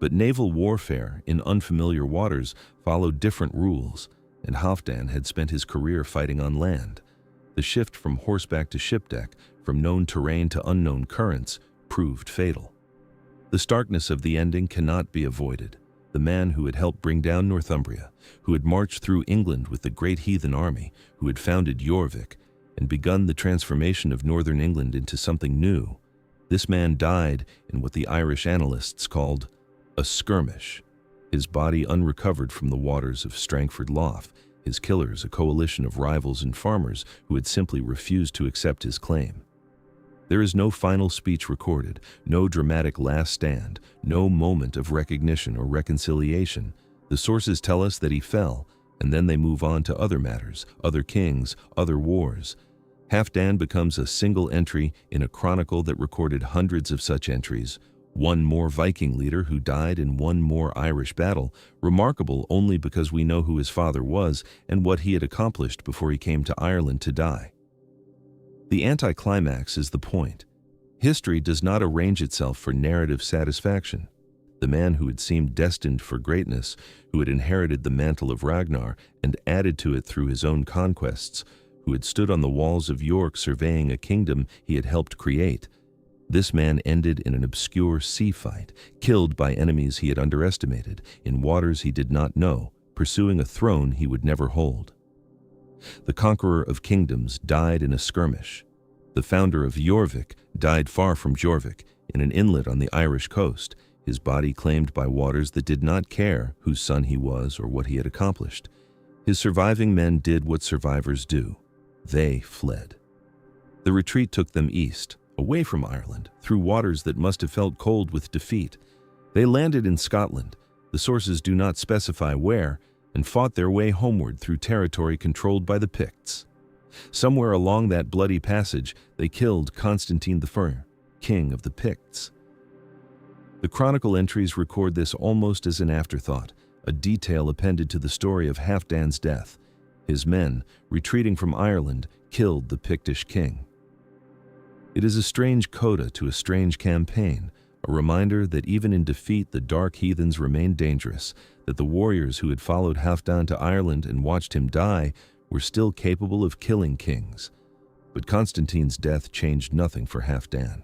But naval warfare in unfamiliar waters followed different rules, and Halfdan had spent his career fighting on land. The shift from horseback to ship deck, from known terrain to unknown currents, proved fatal. The starkness of the ending cannot be avoided. The man who had helped bring down Northumbria, who had marched through England with the great heathen army, who had founded Jorvik and begun the transformation of northern England into something new, this man died in what the Irish annalists called a skirmish, his body unrecovered from the waters of Strangford Lough, his killers a coalition of rivals and farmers who had simply refused to accept his claim. There is no final speech recorded, no dramatic last stand, no moment of recognition or reconciliation. The sources tell us that he fell, and then they move on to other matters, other kings, other wars. Halfdan becomes a single entry in a chronicle that recorded hundreds of such entries, one more Viking leader who died in one more Irish battle, remarkable only because we know who his father was and what he had accomplished before he came to Ireland to die. The anticlimax is the point. History does not arrange itself for narrative satisfaction. The man who had seemed destined for greatness, who had inherited the mantle of Ragnar and added to it through his own conquests, who had stood on the walls of York surveying a kingdom he had helped create, this man ended in an obscure sea fight, killed by enemies he had underestimated, in waters he did not know, pursuing a throne he would never hold. The conqueror of kingdoms died in a skirmish. The founder of Jorvik died far from Jorvik, in an inlet on the Irish coast, his body claimed by waters that did not care whose son he was or what he had accomplished. His surviving men did what survivors do. They fled. The retreat took them east, away from Ireland, through waters that must have felt cold with defeat. They landed in Scotland, the sources do not specify where, and fought their way homeward through territory controlled by the Picts. Somewhere along that bloody passage, they killed Constantine I, king of the Picts. The chronicle entries record this almost as an afterthought, a detail appended to the story of Halfdan's death. His men, retreating from Ireland, killed the Pictish king. It is a strange coda to a strange campaign, a reminder that even in defeat the dark heathens remained dangerous, that the warriors who had followed Halfdan to Ireland and watched him die were still capable of killing kings. But Constantine's death changed nothing for Halfdan.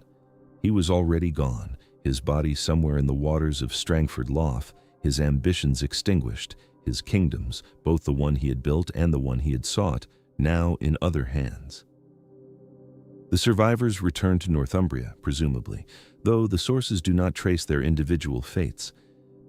He was already gone, his body somewhere in the waters of Strangford Lough, his ambitions extinguished, his kingdoms, both the one he had built and the one he had sought, now in other hands. The survivors returned to Northumbria, presumably, though the sources do not trace their individual fates.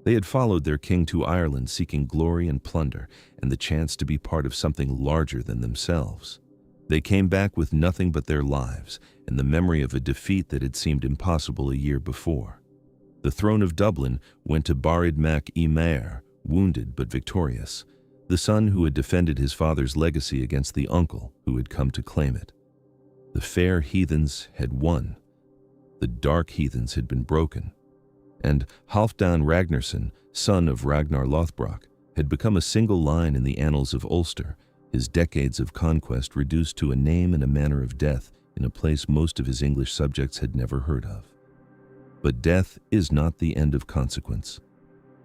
They had followed their king to Ireland seeking glory and plunder, and the chance to be part of something larger than themselves. They came back with nothing but their lives, and the memory of a defeat that had seemed impossible a year before. The throne of Dublin went to Barid Mac y Mair, wounded but victorious, the son who had defended his father's legacy against the uncle who had come to claim it. The fair heathens had won. The dark heathens had been broken. And Halfdan Ragnarsson, son of Ragnar Lothbrok, had become a single line in the annals of Ulster, his decades of conquest reduced to a name and a manner of death in a place most of his English subjects had never heard of. But death is not the end of consequence.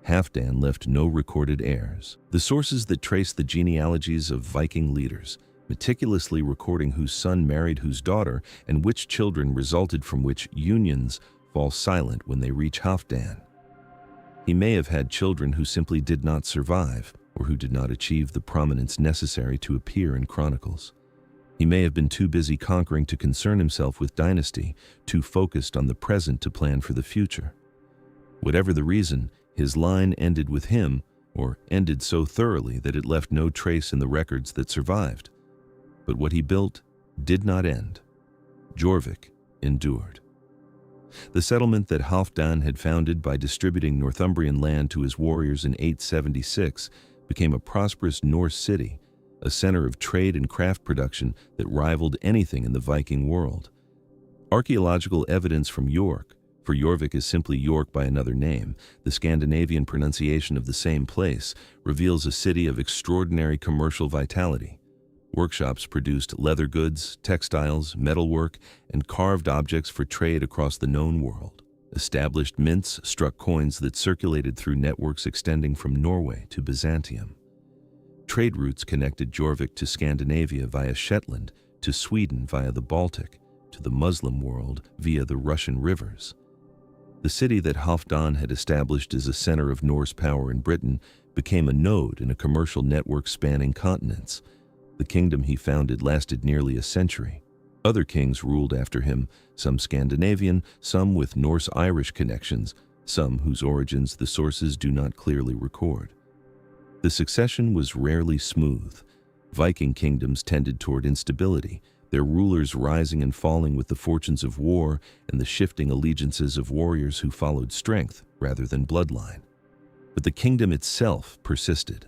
Halfdan left no recorded heirs. The sources that trace the genealogies of Viking leaders, meticulously recording whose son married whose daughter and which children resulted from which unions, fall silent when they reach Halfdan. He may have had children who simply did not survive, or who did not achieve the prominence necessary to appear in chronicles. He may have been too busy conquering to concern himself with dynasty, too focused on the present to plan for the future. Whatever the reason, his line ended with him, or ended so thoroughly that it left no trace in the records that survived. But what he built did not end. Jorvik endured. The settlement that Halfdan had founded by distributing Northumbrian land to his warriors in 876 became a prosperous Norse city, a center of trade and craft production that rivaled anything in the Viking world. Archaeological evidence from York, for Jorvik is simply York by another name, the Scandinavian pronunciation of the same place, reveals a city of extraordinary commercial vitality. Workshops produced leather goods, textiles, metalwork, and carved objects for trade across the known world. Established mints struck coins that circulated through networks extending from Norway to Byzantium. Trade routes connected Jorvik to Scandinavia via Shetland, to Sweden via the Baltic, to the Muslim world via the Russian rivers. The city that Halfdan had established as a center of Norse power in Britain became a node in a commercial network spanning continents. The kingdom he founded lasted nearly a century. Other kings ruled after him, some Scandinavian, some with Norse-Irish connections, some whose origins the sources do not clearly record. The succession was rarely smooth. Viking kingdoms tended toward instability, their rulers rising and falling with the fortunes of war and the shifting allegiances of warriors who followed strength rather than bloodline. But the kingdom itself persisted.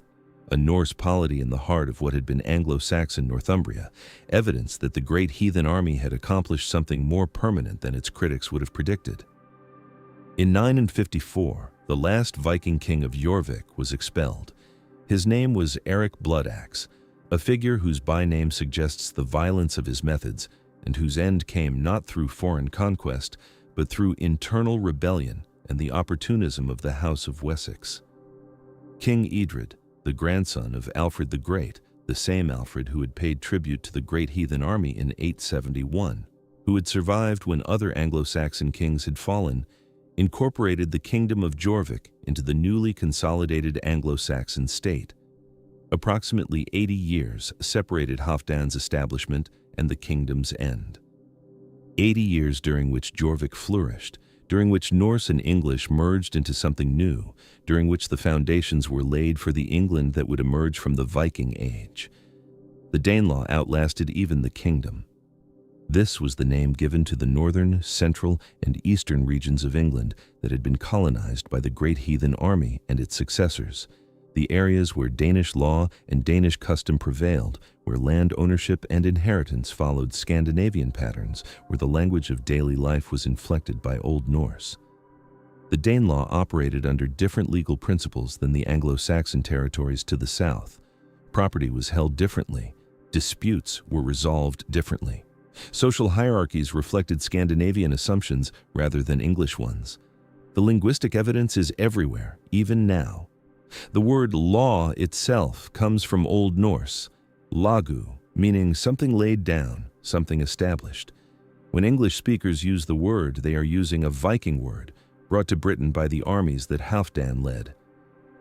A Norse polity in the heart of what had been Anglo-Saxon Northumbria, evidence that the great heathen army had accomplished something more permanent than its critics would have predicted. In 954, the last Viking king of Jorvik was expelled. His name was Eric Bloodaxe, a figure whose byname suggests the violence of his methods and whose end came not through foreign conquest, but through internal rebellion and the opportunism of the House of Wessex. King Edred, the grandson of Alfred the Great, the same Alfred who had paid tribute to the great heathen army in 871, who had survived when other Anglo-Saxon kings had fallen, incorporated the kingdom of Jorvik into the newly consolidated Anglo-Saxon state. Approximately 80 years separated Halfdan's establishment and the kingdom's end. 80 years during which Jorvik flourished, during which Norse and English merged into something new, during which the foundations were laid for the England that would emerge from the Viking Age. The Danelaw outlasted even the kingdom. This was the name given to the northern, central, and eastern regions of England that had been colonized by the great heathen army and its successors, the areas where Danish law and Danish custom prevailed, where land ownership and inheritance followed Scandinavian patterns, where the language of daily life was inflected by Old Norse. The Danelaw operated under different legal principles than the Anglo-Saxon territories to the south. Property was held differently. Disputes were resolved differently. Social hierarchies reflected Scandinavian assumptions rather than English ones. The linguistic evidence is everywhere, even now. The word law itself comes from Old Norse, lagu, meaning something laid down, something established. When English speakers use the word, they are using a Viking word, brought to Britain by the armies that Halfdan led.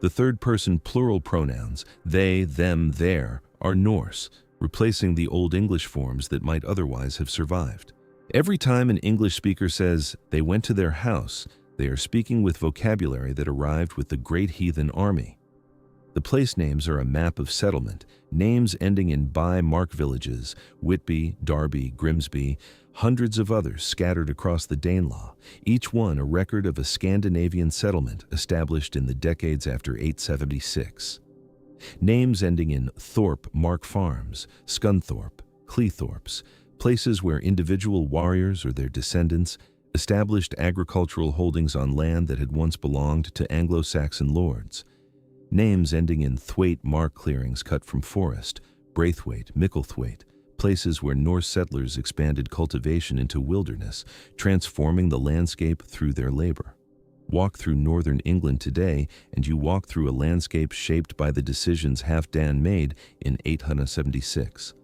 The third-person plural pronouns, they, them, their, are Norse, replacing the Old English forms that might otherwise have survived. Every time an English speaker says, they went to their house, they are speaking with vocabulary that arrived with the great heathen army. The place names are a map of settlement, names ending in by mark villages, Whitby, Derby, Grimsby, hundreds of others scattered across the Danelaw, each one a record of a Scandinavian settlement established in the decades after 876. Names ending in Thorpe mark farms, Scunthorpe, Cleethorpes, places where individual warriors or their descendants established agricultural holdings on land that had once belonged to Anglo-Saxon lords. Names ending in Thwaite mark clearings cut from forest, Braithwaite, Micklethwaite, places where Norse settlers expanded cultivation into wilderness, transforming the landscape through their labor. Walk through northern England today, and you walk through a landscape shaped by the decisions Halfdan made in 876.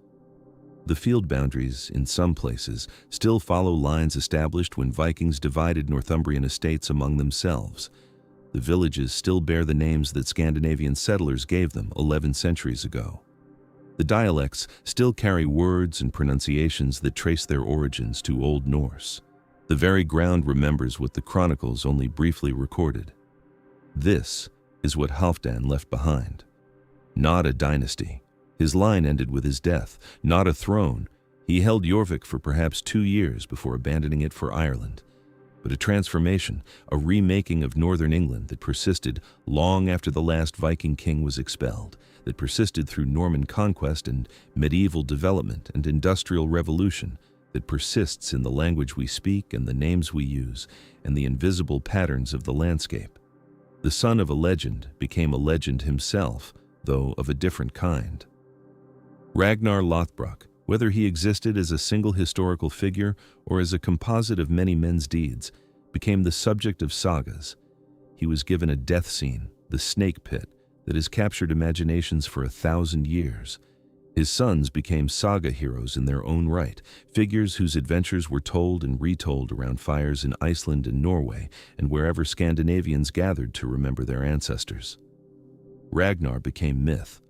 The field boundaries, in some places, still follow lines established when Vikings divided Northumbrian estates among themselves. The villages still bear the names that Scandinavian settlers gave them 11 centuries ago. The dialects still carry words and pronunciations that trace their origins to Old Norse. The very ground remembers what the chronicles only briefly recorded. This is what Halfdan left behind. Not a dynasty. His line ended with his death, not a throne. He held Jorvik for perhaps 2 years before abandoning it for Ireland. but a transformation, a remaking of northern England that persisted long after the last Viking king was expelled, that persisted through Norman conquest and medieval development and industrial revolution, that persists in the language we speak and the names we use and the invisible patterns of the landscape. The son of a legend became a legend himself, though of a different kind. Ragnar Lothbrok, whether he existed as a single historical figure or as a composite of many men's deeds, became the subject of sagas. He was given a death scene, the snake pit, that has captured imaginations for 1,000 years. His sons became saga heroes in their own right, figures whose adventures were told and retold around fires in Iceland and Norway and wherever Scandinavians gathered to remember their ancestors. Ragnar became myth.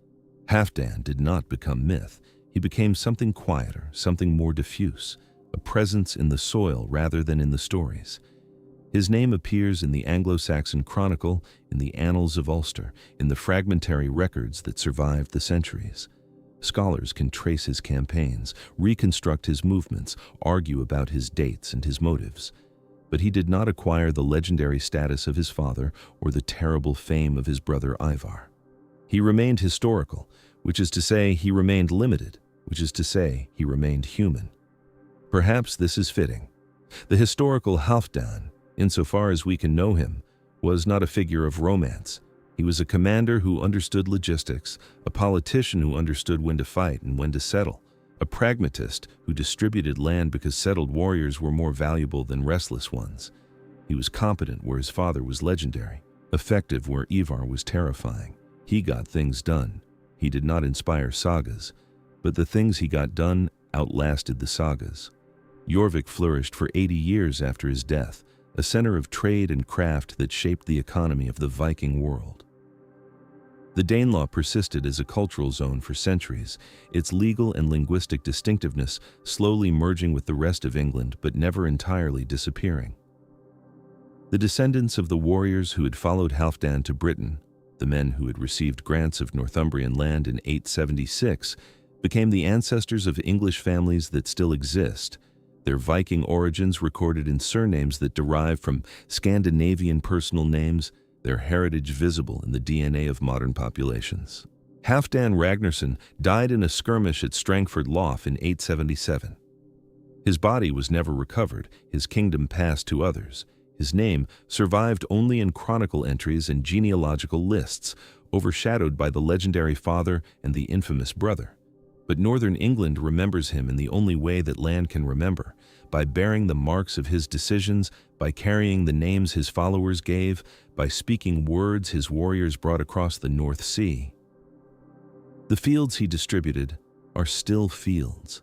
Halfdan did not become myth. He became something quieter, something more diffuse, a presence in the soil rather than in the stories. His name appears in the Anglo-Saxon Chronicle, in the Annals of Ulster, in the fragmentary records that survived the centuries. Scholars can trace his campaigns, reconstruct his movements, argue about his dates and his motives. But he did not acquire the legendary status of his father or the terrible fame of his brother Ivar. He remained historical, which is to say he remained limited, which is to say he remained human. Perhaps this is fitting. The historical Halfdan, insofar as we can know him, was not a figure of romance. He was a commander who understood logistics, a politician who understood when to fight and when to settle, a pragmatist who distributed land because settled warriors were more valuable than restless ones. He was competent where his father was legendary, effective where Ivar was terrifying. He got things done. He did not inspire sagas, but the things he got done outlasted the sagas. Jorvik flourished for 80 years after his death, a center of trade and craft that shaped the economy of the Viking world. The Danelaw persisted as a cultural zone for centuries, its legal and linguistic distinctiveness slowly merging with the rest of England but never entirely disappearing. The descendants of the warriors who had followed Halfdan to Britain, the men who had received grants of Northumbrian land in 876, became the ancestors of English families that still exist, their Viking origins recorded in surnames that derive from Scandinavian personal names, their heritage visible in the DNA of modern populations. Halfdan Ragnarsson died in a skirmish at Strangford Lough in 877. His body was never recovered, his kingdom passed to others. His name survived only in chronicle entries and genealogical lists, overshadowed by the legendary father and the infamous brother. But northern England remembers him in the only way that land can remember, by bearing the marks of his decisions, by carrying the names his followers gave, by speaking words his warriors brought across the North Sea. The fields he distributed are still fields.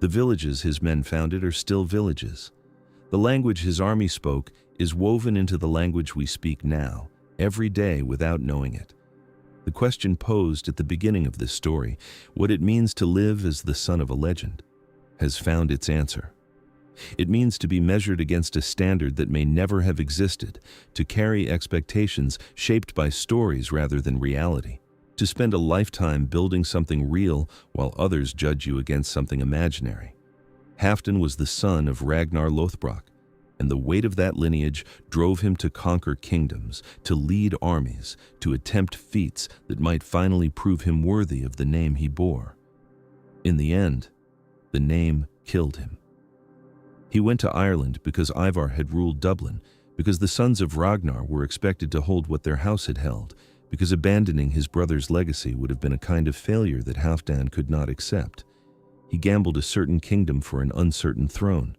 The villages his men founded are still villages. The language his army spoke is woven into the language we speak now, every day without knowing it. The question posed at the beginning of this story, what it means to live as the son of a legend, has found its answer. It means to be measured against a standard that may never have existed, to carry expectations shaped by stories rather than reality, to spend a lifetime building something real while others judge you against something imaginary. Halfdan was the son of Ragnar Lothbrok, and the weight of that lineage drove him to conquer kingdoms, to lead armies, to attempt feats that might finally prove him worthy of the name he bore. In the end, the name killed him. He went to Ireland because Ivar had ruled Dublin, because the sons of Ragnar were expected to hold what their house had held, because abandoning his brother's legacy would have been a kind of failure that Halfdan could not accept. He gambled a certain kingdom for an uncertain throne,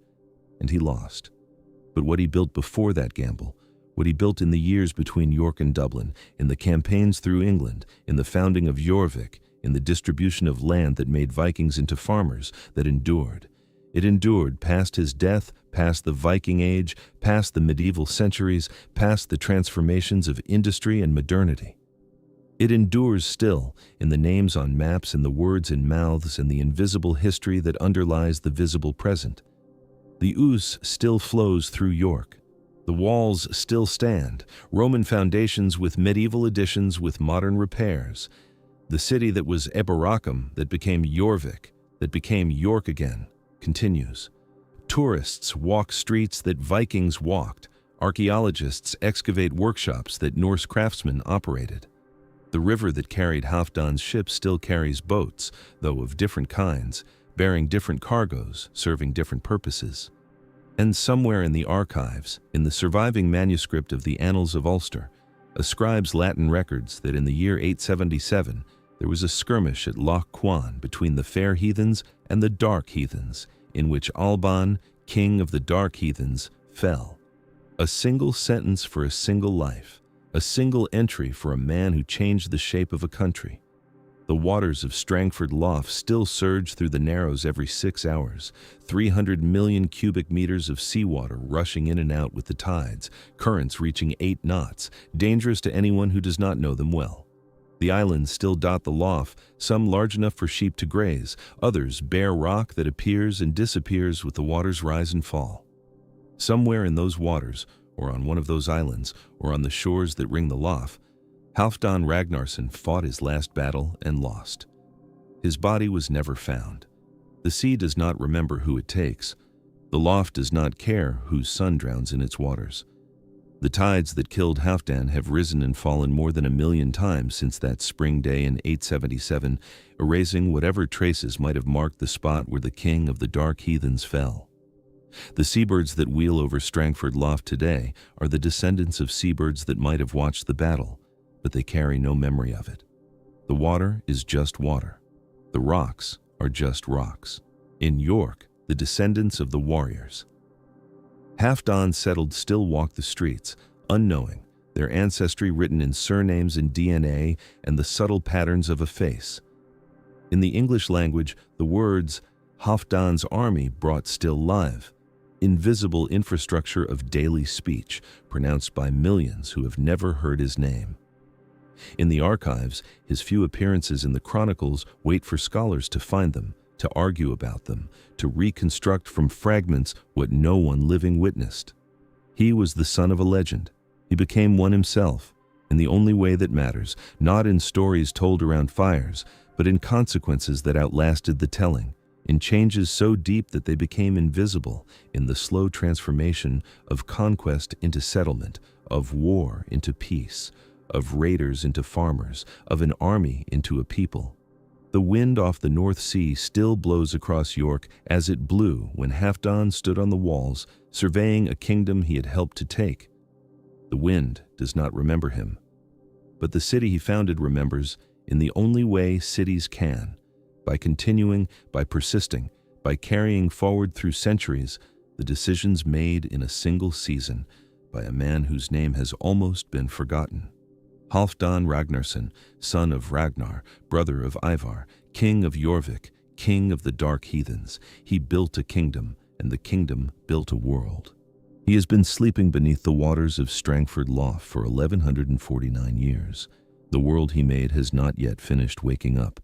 and he lost. But what he built before that gamble, what he built in the years between York and Dublin, in the campaigns through England, in the founding of Jorvik, in the distribution of land that made Vikings into farmers, that endured. It endured past his death, past the Viking Age, past the medieval centuries, past the transformations of industry and modernity. It endures still, in the names on maps and the words in mouths and the invisible history that underlies the visible present. The Ouse still flows through York. The walls still stand, Roman foundations with medieval additions with modern repairs. The city that was Eboracum, that became Jorvik, that became York again, continues. Tourists walk streets that Vikings walked. Archaeologists excavate workshops that Norse craftsmen operated. The river that carried Halfdan's ship still carries boats, though of different kinds, bearing different cargoes, serving different purposes. And somewhere in the archives, in the surviving manuscript of the Annals of Ulster, ascribes Latin records that in the year 877 there was a skirmish at Loch Cuan between the fair heathens and the dark heathens, in which Halfdan, king of the dark heathens, fell. A single sentence for a single life, a single entry for a man who changed the shape of a country. The waters of Strangford Lough still surge through the Narrows every 6 hours, 300 million cubic meters of seawater rushing in and out with the tides, currents reaching 8 knots, dangerous to anyone who does not know them well. The islands still dot the lough, some large enough for sheep to graze, others bare rock that appears and disappears with the water's rise and fall. Somewhere in those waters, or on one of those islands, or on the shores that ring the lough, Halfdan Ragnarsson fought his last battle and lost. His body was never found. The sea does not remember who it takes. The lough does not care whose son drowns in its waters. The tides that killed Halfdan have risen and fallen more than 1 million times since that spring day in 877, erasing whatever traces might have marked the spot where the king of the dark heathens fell. The seabirds that wheel over Strangford Lough today are the descendants of seabirds that might have watched the battle, but they carry no memory of it. The water is just water. The rocks are just rocks. In York, the descendants of the warriors. Halfdan settled still walk the streets, unknowing, their ancestry written in surnames and DNA and the subtle patterns of a face. In the English language, the words Halfdan's army brought still live, invisible infrastructure of daily speech pronounced by millions who have never heard his name. In the archives, his few appearances in the chronicles wait for scholars to find them, to argue about them, to reconstruct from fragments what no one living witnessed. He was the son of a legend. He became one himself, in the only way that matters, not in stories told around fires, but in consequences that outlasted the telling, in changes so deep that they became invisible, in the slow transformation of conquest into settlement, of war into peace, of raiders into farmers, of an army into a people. The wind off the North Sea still blows across York as it blew when Halfdan stood on the walls, surveying a kingdom he had helped to take. The wind does not remember him, but the city he founded remembers in the only way cities can, by continuing, by persisting, by carrying forward through centuries the decisions made in a single season by a man whose name has almost been forgotten. Halfdan Ragnarsson, son of Ragnar, brother of Ivar, king of Jorvik, king of the dark heathens. He built a kingdom, and the kingdom built a world. He has been sleeping beneath the waters of Strangford Lough for 1149 years. The world he made has not yet finished waking up.